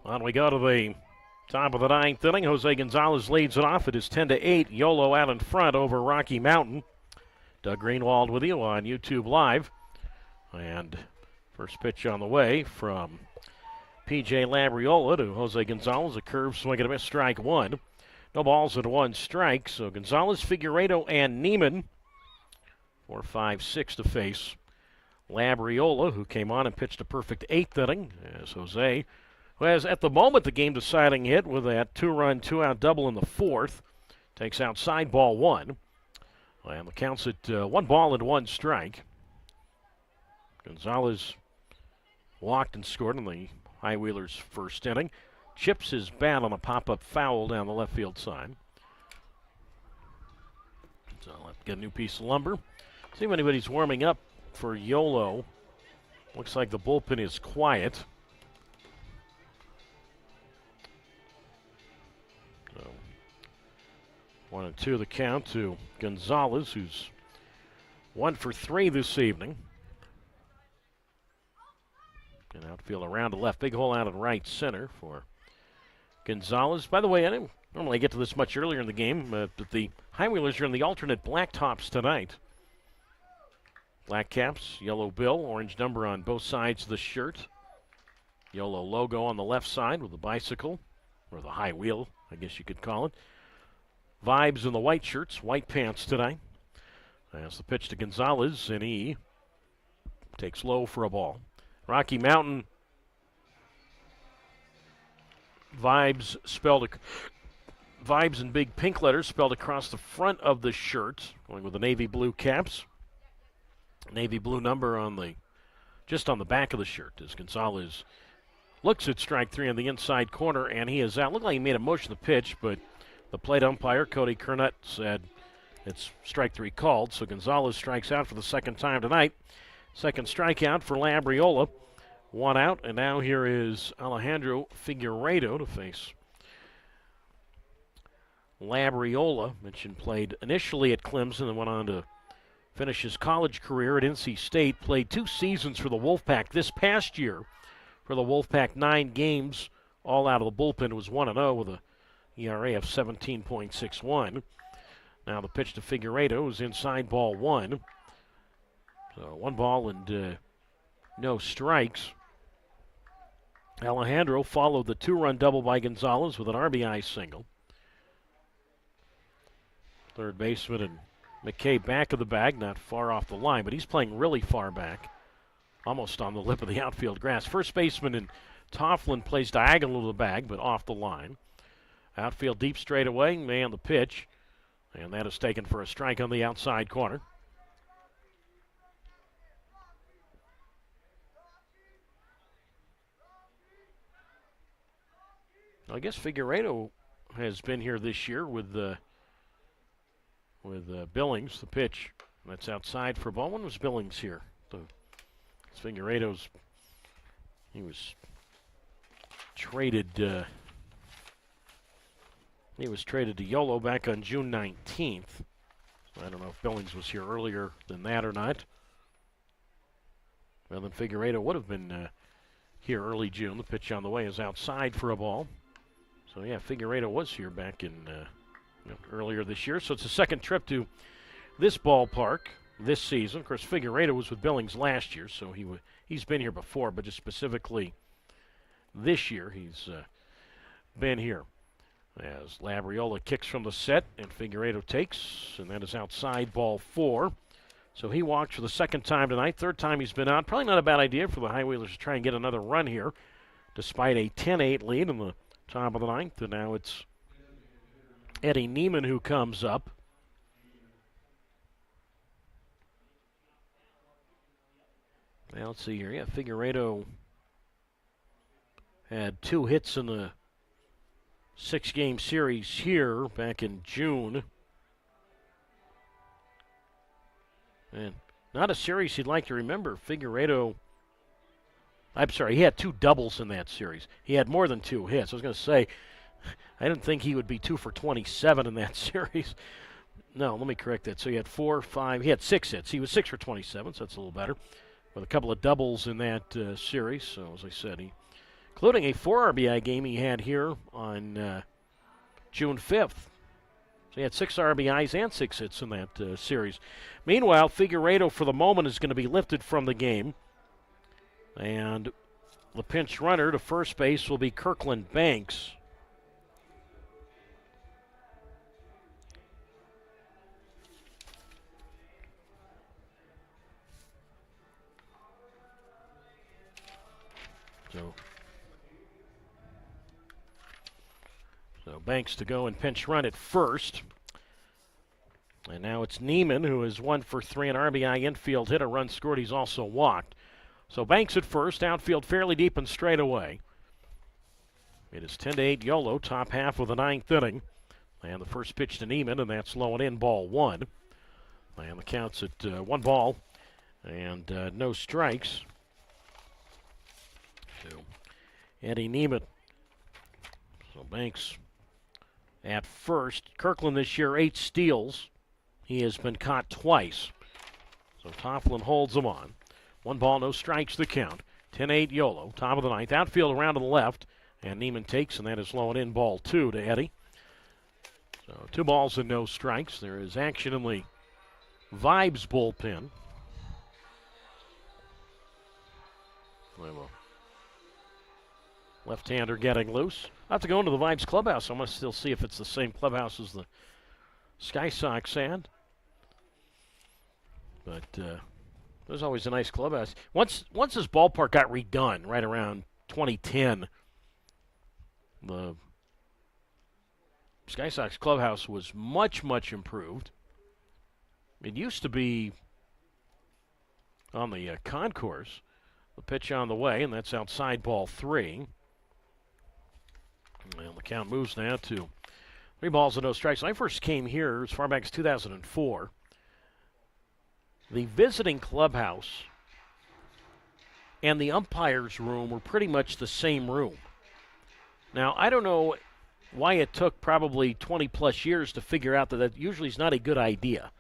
On we go to the top of the ninth inning. Jose Gonzalez leads it off. It is 10-8. Yolo out in front over Rocky Mountain. Doug Greenwald with you on YouTube Live. And first pitch on the way from P.J. Labriola to Jose Gonzalez. A curve swing and a miss, strike one. No balls and 1 strike. So Gonzalez, Figueredo, and Neiman 4-5-6 to face Labriola, who came on and pitched a perfect 8th inning, as Jose, who has at the moment the game-deciding hit with that 2-run, 2-out double in the 4th, takes outside ball 1. And the count's at 1 ball and 1 strike. Gonzalez walked and scored in the High Wheelers' first inning. Chips his bat on a pop-up foul down the left field side. So let's get a new piece of lumber. See if anybody's warming up for Yolo. Looks like the bullpen is quiet. So 1-2 the count to Gonzalez, who's 1 for 3 this evening. An outfield around to left. Big hole out in right center for Gonzalez. By the way, I didn't normally get to this much earlier in the game, but the High Wheelers are in the alternate black tops tonight. Black caps, yellow bill, orange number on both sides of the shirt. Yolo logo on the left side with the bicycle, or the high wheel, I guess you could call it. Vibes in the white shirts, white pants tonight. As the pitch to Gonzalez, and he takes low for a ball. Rocky Mountain vibes vibes in big pink letters spelled across the front of the shirt, going with the navy blue caps. Navy blue number on just on the back of the shirt as Gonzalez looks at strike three on the inside corner, and he is out. Looked like he made a motion to pitch, but the plate umpire, Cody Kernett, said it's strike three called, so Gonzalez strikes out for the second time tonight. Second strikeout for Labriola. One out, and now here is Alejandro Figueiredo to face Labriola. Mentioned played initially at Clemson and went on to finish his college career at NC State. Played 2 seasons for the Wolfpack this past year. For the Wolfpack, 9 games, all out of the bullpen, was 1-0 with a ERA of 17.61. Now the pitch to Figueiredo is inside, ball 1. So 1 ball and no strikes. Alejandro followed the 2-run double by Gonzalez with an RBI single. Third baseman and McKay back of the bag, not far off the line, but he's playing really far back, almost on the lip of the outfield grass. First baseman and Tofflin plays diagonal to the bag, but off the line. Outfield deep straightaway, man the pitch, and that is taken for a strike on the outside corner. I guess Figueiredo has been here this year with Billings. The pitch that's outside for a ball. When was Billings here? Figueiredo's. He was traded. He was traded to Yolo back on June 19th. I don't know if Billings was here earlier than that or not. Well, then Figueiredo would have been here early June. The pitch on the way is outside for a ball. So, yeah, Figueiredo was here back in earlier this year. So it's a second trip to this ballpark this season. Of course, Figueiredo was with Billings last year, so he's been here before, but just specifically this year he's been here. As Labriola kicks from the set, and Figueiredo takes, and that is outside, ball 4. So he walked for the second time tonight. Third time he's been out. Probably not a bad idea for the Highwheelers to try and get another run here, despite a 10-8 lead in the top of the ninth. And now it's Eddie Neiman who comes up. Now let's see here. Yeah, Figueiredo had 2 hits in the 6-game series here back in June. And not a series he'd like to remember. Figueiredo, I'm sorry, he had 2 doubles in that series. He had more than 2 hits. I was going to say, I didn't think he would be 2 for 27 in that series. No, let me correct that. So he had 4, 5, he had 6 hits. He was 6 for 27, so that's a little better. With a couple of doubles in that series. So as I said, including a 4 RBI game he had here on June 5th. So he had 6 RBIs and 6 hits in that series. Meanwhile, Figueiredo for the moment is going to be lifted from the game. And the pinch runner to first base will be Kirkland Banks. So Banks to go and pinch run at first. And now it's Neiman, who is 1 for 3 an RBI infield hit. A run scored. He's also walked. So Banks at first, outfield fairly deep and straight away. It is 10-8 Yolo, top half of the 9th inning. And the first pitch to Neiman, and that's low and in, ball 1. And the count's at 1 ball and no strikes. So Eddie Neiman. So Banks at first. Kirkland this year, 8 steals. He has been caught twice. So Tofflin holds him on. 1 ball, no strikes the count. 10-8 Yolo, top of the 9th. Outfield around to the left. And Neiman takes, and that is low and in, ball 2 to Eddie. So 2 balls and no strikes. There is action in the Vibes bullpen. Left-hander getting loose. I'll have to go into the Vibes clubhouse. I must still see if it's the same clubhouse as the Sky Sox had. But it was always a nice clubhouse. Once this ballpark got redone, right around 2010, the Sky Sox clubhouse was much, much improved. It used to be on the concourse. The pitch on the way, and that's outside ball 3. And the count moves now to 3 balls and no strikes. When I first came here as far back as 2004, the visiting clubhouse and the umpire's room were pretty much the same room. Now, I don't know why it took probably 20-plus years to figure out that usually is not a good idea.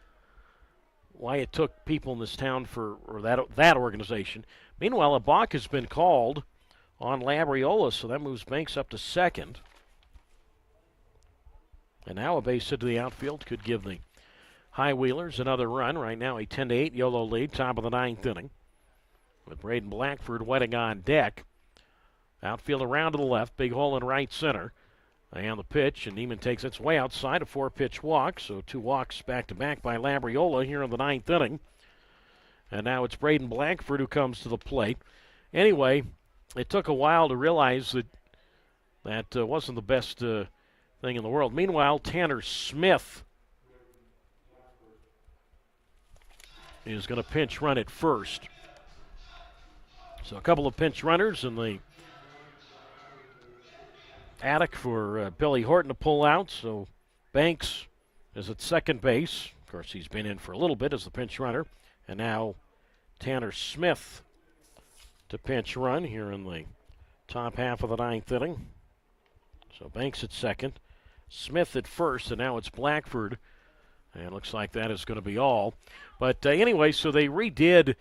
Why it took people in this town or that organization. Meanwhile, a balk has been called on Labriola, so that moves Banks up to second. And now a base hit to the outfield could give the High Wheelers another run. Right now a 10-8 Yolo lead, top of the 9th inning. With Braden Blackford wetting on deck. Outfield around to the left, big hole in right center. And the pitch, and Neiman takes its way outside, a 4-pitch walk. So 2 walks back-to-back by Labriola here in the 9th inning. And now it's Braden Blackford who comes to the plate. Anyway, it took a while to realize that wasn't the best thing in the world. Meanwhile, Tanner Smith is going to pinch run at first. So a couple of pinch runners in the attic for Billy Horton to pull out. So Banks is at second base. Of course, he's been in for a little bit as the pinch runner. And now Tanner Smith to pinch run here in the top half of the 9th inning. So Banks at second, Smith at first, and now it's Blackford. And it looks like that is going to be all. But anyway, so they redid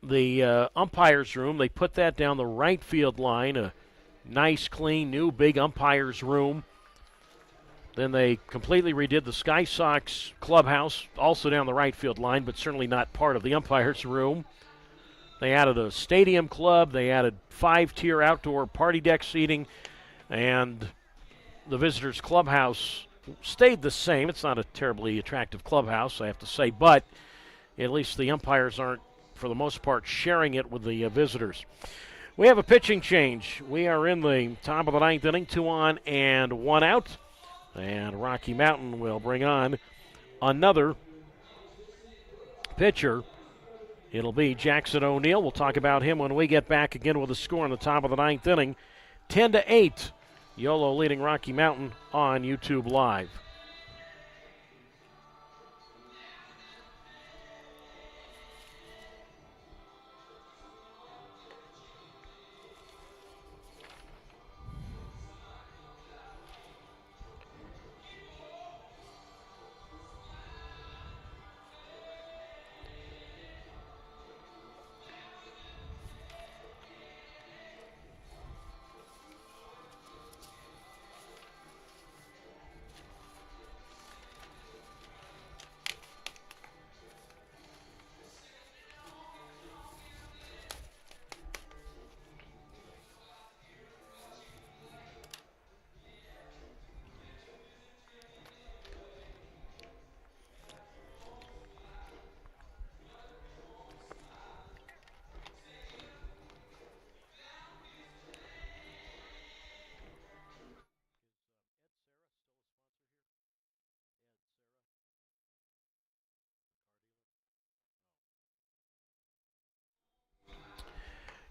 the umpire's room. They put that down the right field line, a nice, clean, new big umpire's room. Then they completely redid the Sky Sox clubhouse, also down the right field line, but certainly not part of the umpire's room. They added a stadium club. They added 5-tier outdoor party deck seating, and the visitors' clubhouse stayed the same. It's not a terribly attractive clubhouse, I have to say, but at least the umpires aren't, for the most part, sharing it with the visitors. We have a pitching change. We are in the top of the 9th inning, 2 on and 1 out. And Rocky Mountain will bring on another pitcher. It'll be Jackson O'Neill. We'll talk about him when we get back again with a score in the top of the 9th inning. 10-8. Yolo leading Rocky Mountain on YouTube Live.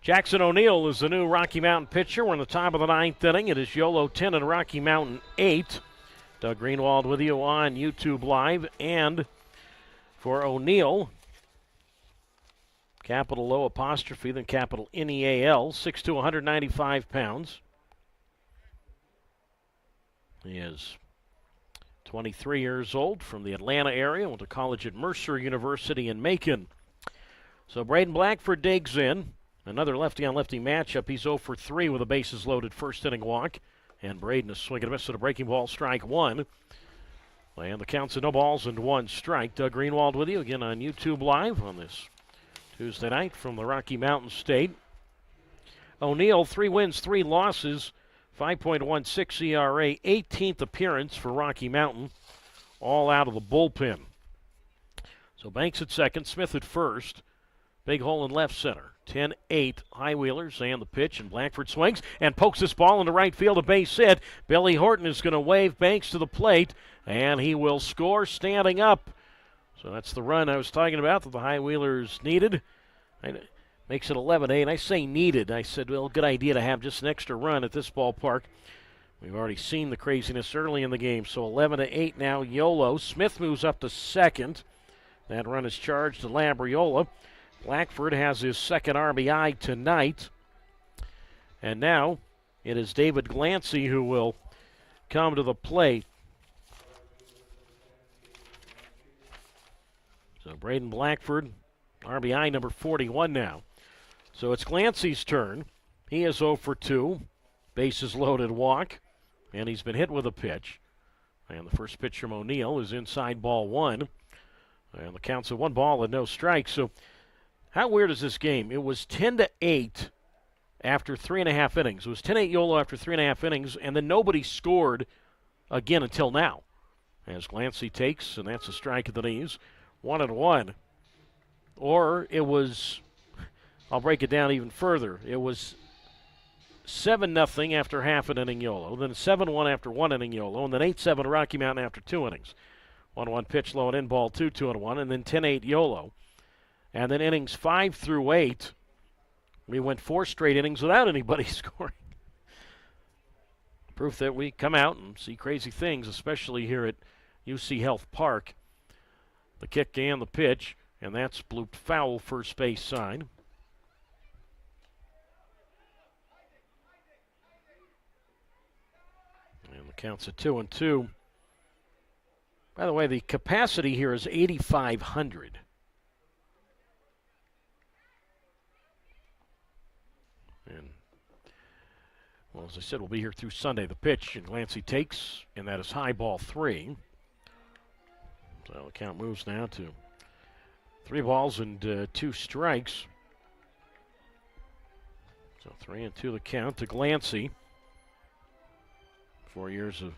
Jackson O'Neill is the new Rocky Mountain pitcher. We're in the top of the 9th inning. It is Yolo 10 and Rocky Mountain 8. Doug Greenwald with you on YouTube Live. And for O'Neill, capital O apostrophe, then capital N-E-A-L, 6'2", 195 pounds. He is 23 years old, from the Atlanta area, went to college at Mercer University in Macon. So Braden Blackford digs in. Another lefty-on-lefty matchup. He's 0 for 3 with a bases loaded first inning walk. And Braden is swinging a miss at a breaking ball, strike 1. And the count's at no balls and 1 strike. Doug Greenwald with you again on YouTube Live on this Tuesday night from the Rocky Mountain State. O'Neill, 3 wins, 3 losses, 5.16 ERA, 18th appearance for Rocky Mountain, all out of the bullpen. So Banks at second, Smith at first. Big hole in left center. 10-8 High Wheelers and the pitch, and Blackford swings and pokes this ball into right field, a base hit. Billy Horton is going to wave Banks to the plate, and he will score standing up. So that's the run I was talking about that the High Wheelers needed. Makes it 11-8. I say needed. I said, well, good idea to have just an extra run at this ballpark. We've already seen the craziness early in the game. So 11-8 now, Yolo. Smith moves up to second. That run is charged to Labriola. Blackford has his second RBI tonight. And now it is David Glancy who will come to the plate. So Braden Blackford, RBI number 41 now. So it's Glancy's turn. He is 0 for 2. Bases loaded walk. And he's been hit with a pitch. And the first pitch from O'Neill is inside ball one. And the count's at 1 ball and no strikes. So how weird is this game? It was 10-8 after 3.5 innings. It was 10-8 Yolo after 3.5 innings, and then nobody scored again until now. As Glancy takes, and that's a strike at the knees, 1-1. Or it was, I'll break it down even further. It was 7-0 after half an inning Yolo, then 7-1 after 1 inning Yolo, and then 8-7 Rocky Mountain after 2 innings. 1-1 pitch low and in, ball 2, 2-1, and then 10-8 Yolo. And then innings 5 through 8, we went 4 straight innings without anybody scoring. Proof that we come out and see crazy things, especially here at UC Health Park. The kick and the pitch, and that's blooped foul, first base side. And the count's at 2-2. By the way, the capacity here is 8,500. And, well, as I said, we'll be here through Sunday. The pitch, and Glancy takes, and that is high, ball 3. So the count moves now to 3 balls and 2 strikes. So 3-2 the count to Glancy. 4 years of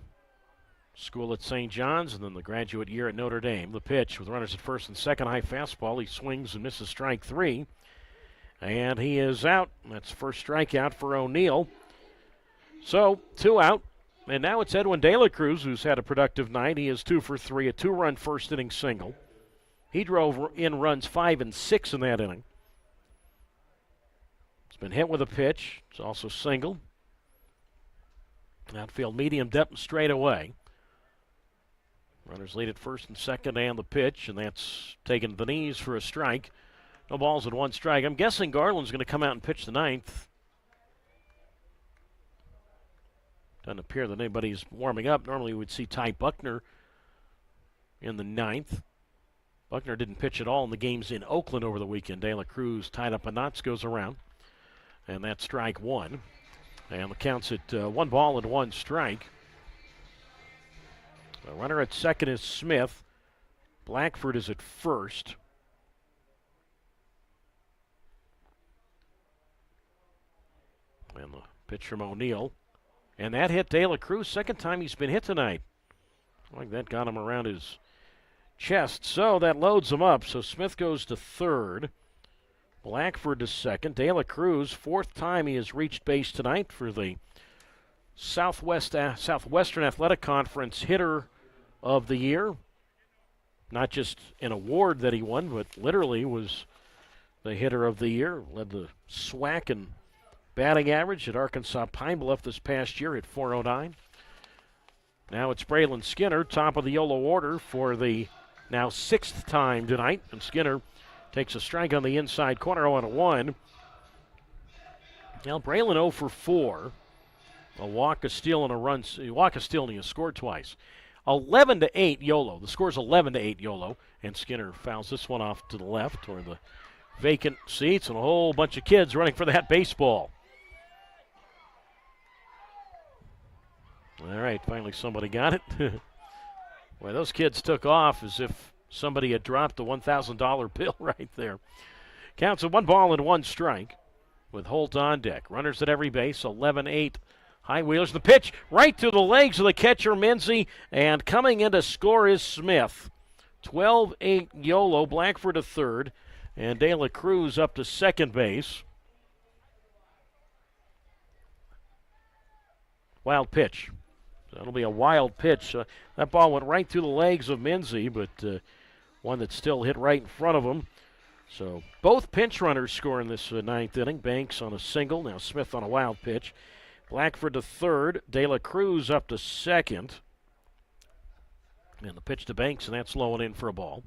school at St. John's and then the graduate year at Notre Dame. The pitch with runners at first and second, high fastball. He swings and misses strike 3. And he is out. That's first strikeout for O'Neill. So 2 out. And now it's Edwin De La Cruz, who's had a productive night. He is 2 for 3, a 2-run first inning single. He drove in runs 5 and 6 in that inning. He's been hit with a pitch. It's also single. Outfield medium depth and straight away. Runners lead at first and second, and the pitch, and that's taken to the knees for a strike. No balls and 1 strike. I'm guessing Garland's going to come out and pitch the 9th. Doesn't appear that anybody's warming up. Normally we would see Ty Buckner in the 9th. Buckner didn't pitch at all in the games in Oakland over the weekend. De La Cruz tied up a knots, goes around. And that's strike 1. And the count's at 1 ball and 1 strike. The runner at second is Smith. Blackford is at first. And the pitch from O'Neill. And that hit De La Cruz. Second time he's been hit tonight. I think that got him around his chest. So that loads him up. So Smith goes to third. Blackford to second. De La Cruz, 4th time he has reached base tonight for the Southwestern Athletic Conference Hitter of the Year. Not just an award that he won, but literally was the Hitter of the Year. Led the SWAC in batting average at Arkansas Pine Bluff this past year at .409. Now it's Braylon Skinner, top of the Yolo order for the now 6th time tonight. And Skinner takes a strike on the inside corner, 0-1. Now Braylon 0 for 4. A walk, a steal, and a run. A walk, a steal, and he has scored twice. 11-8 Yolo. The score's 11-8 Yolo. And Skinner fouls this one off to the left toward the vacant seats and a whole bunch of kids running for that baseball. All right, finally somebody got it. Boy, those kids took off as if somebody had dropped the $1,000 bill right there. Counts at 1 ball and 1 strike with Holt on deck. Runners at every base, 11-8 High Wheelers. The pitch right to the legs of the catcher, Minzy, and coming in to score is Smith. 12-8 Yolo, Blackford to third, and De La Cruz up to second base. Wild pitch. That'll be a wild pitch. That ball went right through the legs of Minzy, but one that still hit right in front of him. So both pinch runners score in this ninth inning. Banks on a single. Now Smith on a wild pitch. Blackford to third. De La Cruz up to second. And the pitch to Banks, and that's low and in for a ball.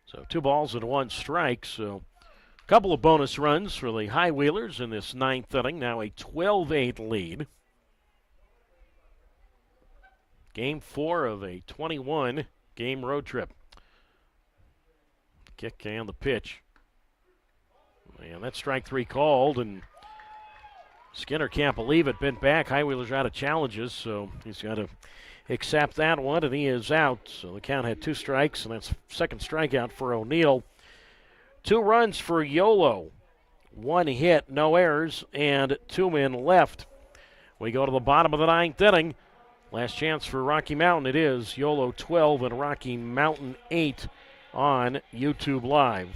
So 2 balls and 1 strike. So a couple of bonus runs for the High Wheelers in this ninth inning. Now a 12-8 lead. Game 4 of a 21-game road trip. Kick and the pitch. And that's strike 3 called, and Skinner can't believe it. Bent back. High Wheelers out of challenges, so he's got to accept that one, and he is out. So the count had 2 strikes, and that's second strikeout for O'Neill. 2 runs for Yolo. 1 hit, no errors, and 2 men left. We go to the bottom of the ninth inning. Last chance for Rocky Mountain. It is Yolo 12 and Rocky Mountain 8 on YouTube Live.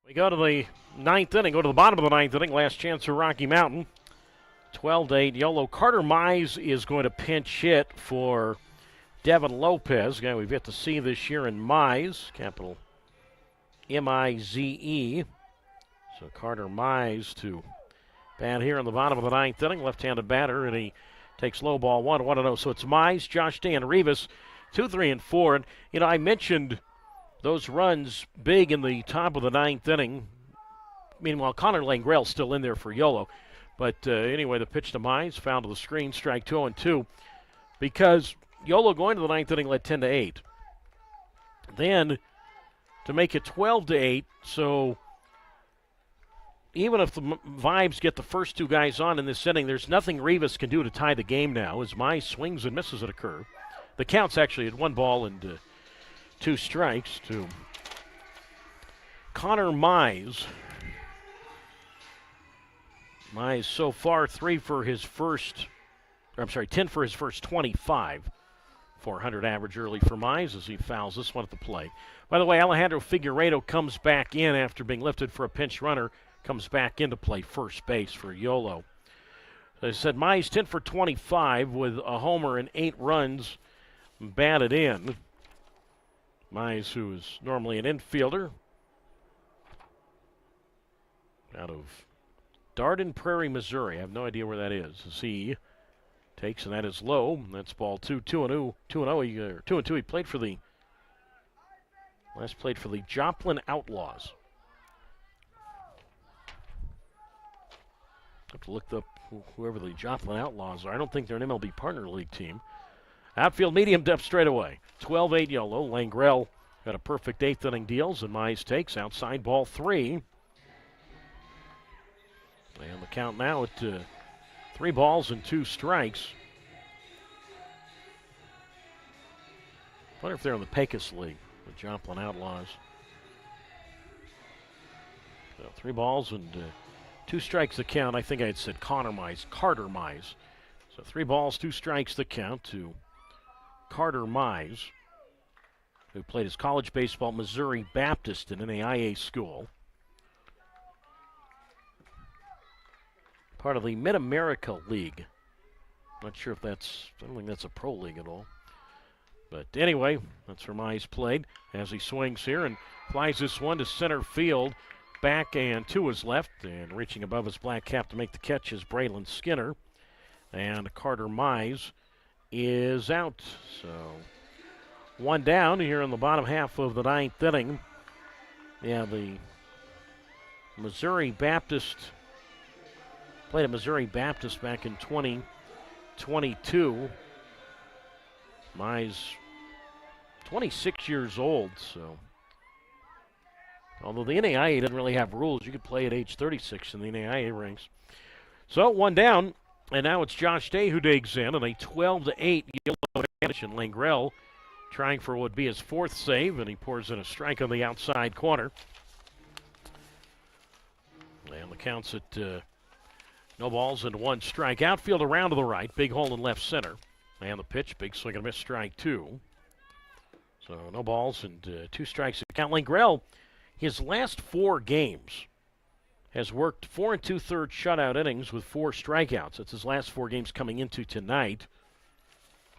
We go to the ninth inning, go to the bottom of the ninth inning. Last chance for Rocky Mountain. 12-8 Yolo. Carter Mize is going to pinch hit for Devin Lopez, guy we've yet to see this year in Mize, capital M-I-Z-E. So Carter Mize to bat here in the bottom of the ninth inning. Left-handed batter, and he takes low ball 1-0. So it's Mize, Josh Day, and Rivas, 2, 3, and 4. And, you know, I mentioned those runs big in the top of the ninth inning. Meanwhile, Connor Langrell's still in there for Yolo. But anyway, the pitch to Mize, foul to the screen, strike 2-2. Because Yolo going to the ninth inning led 10-8. Then to make it 12-8, so even if the Vibes get the first 2 guys on in this inning, there's nothing Rivas can do to tie the game now as Mize swings and misses at a curve. The count's actually at 1 ball and 2 strikes to Connor Mize. Mize so far 10 for his first 25. 400 average early for Mize as he fouls this one at the plate. By the way, Alejandro Figueiredo comes back in after being lifted for a pinch runner, comes back into play first base for Yolo. As I said, Mize 10 for 25 with a homer and 8 runs batted in. Mize, who is normally an infielder, out of Darden Prairie, Missouri. I have no idea where that is. As he takes, and that is low. That's ball 2, 2-0. 2-2. He played for the Last played for the Joplin Outlaws. Have to look up whoever the Joplin Outlaws are. I don't think they're an MLB Partner League team. Outfield medium depth straight away. 12-8 Yolo. Langrell got a perfect eighth inning deals, and Mize takes outside ball 3. And the count now at 3 balls and 2 strikes. Wonder if they're in the Pecos League, the Joplin Outlaws. So 3 balls and 2 strikes the count. I think I had said Carter Mize. So 3 balls, 2 strikes the count to Carter Mize, who played his college baseball at Missouri Baptist in an AIA school. Part of the Mid-America League. Not sure if that's, I don't think that's a pro league at all. But anyway, that's where Mize played as he swings here and flies this one to center field. Back and to his left, and reaching above his black cap to make the catch is Braylon Skinner. And Carter Mize is out. So 1 down here in the bottom half of the 9th inning. Yeah, the Missouri Baptist played at Missouri Baptist back in 2022. Mize 26 years old, so although the NAIA doesn't really have rules, you could play at age 36 in the NAIA ranks. So 1 down, and now it's Josh Day who digs in, and a 12-8 Yolo advantage. And Langrell trying for what would be his 4th save, and he pours in a strike on the outside corner. And the count's at no balls and 1 strike. Outfield around to the right, big hole in left center. And the pitch, big swing and a miss, strike 2. So no balls and 2 strikes. Count. Langrell, his last 4 games, has worked 4 2/3 shutout innings with 4 strikeouts. That's his last 4 games coming into tonight.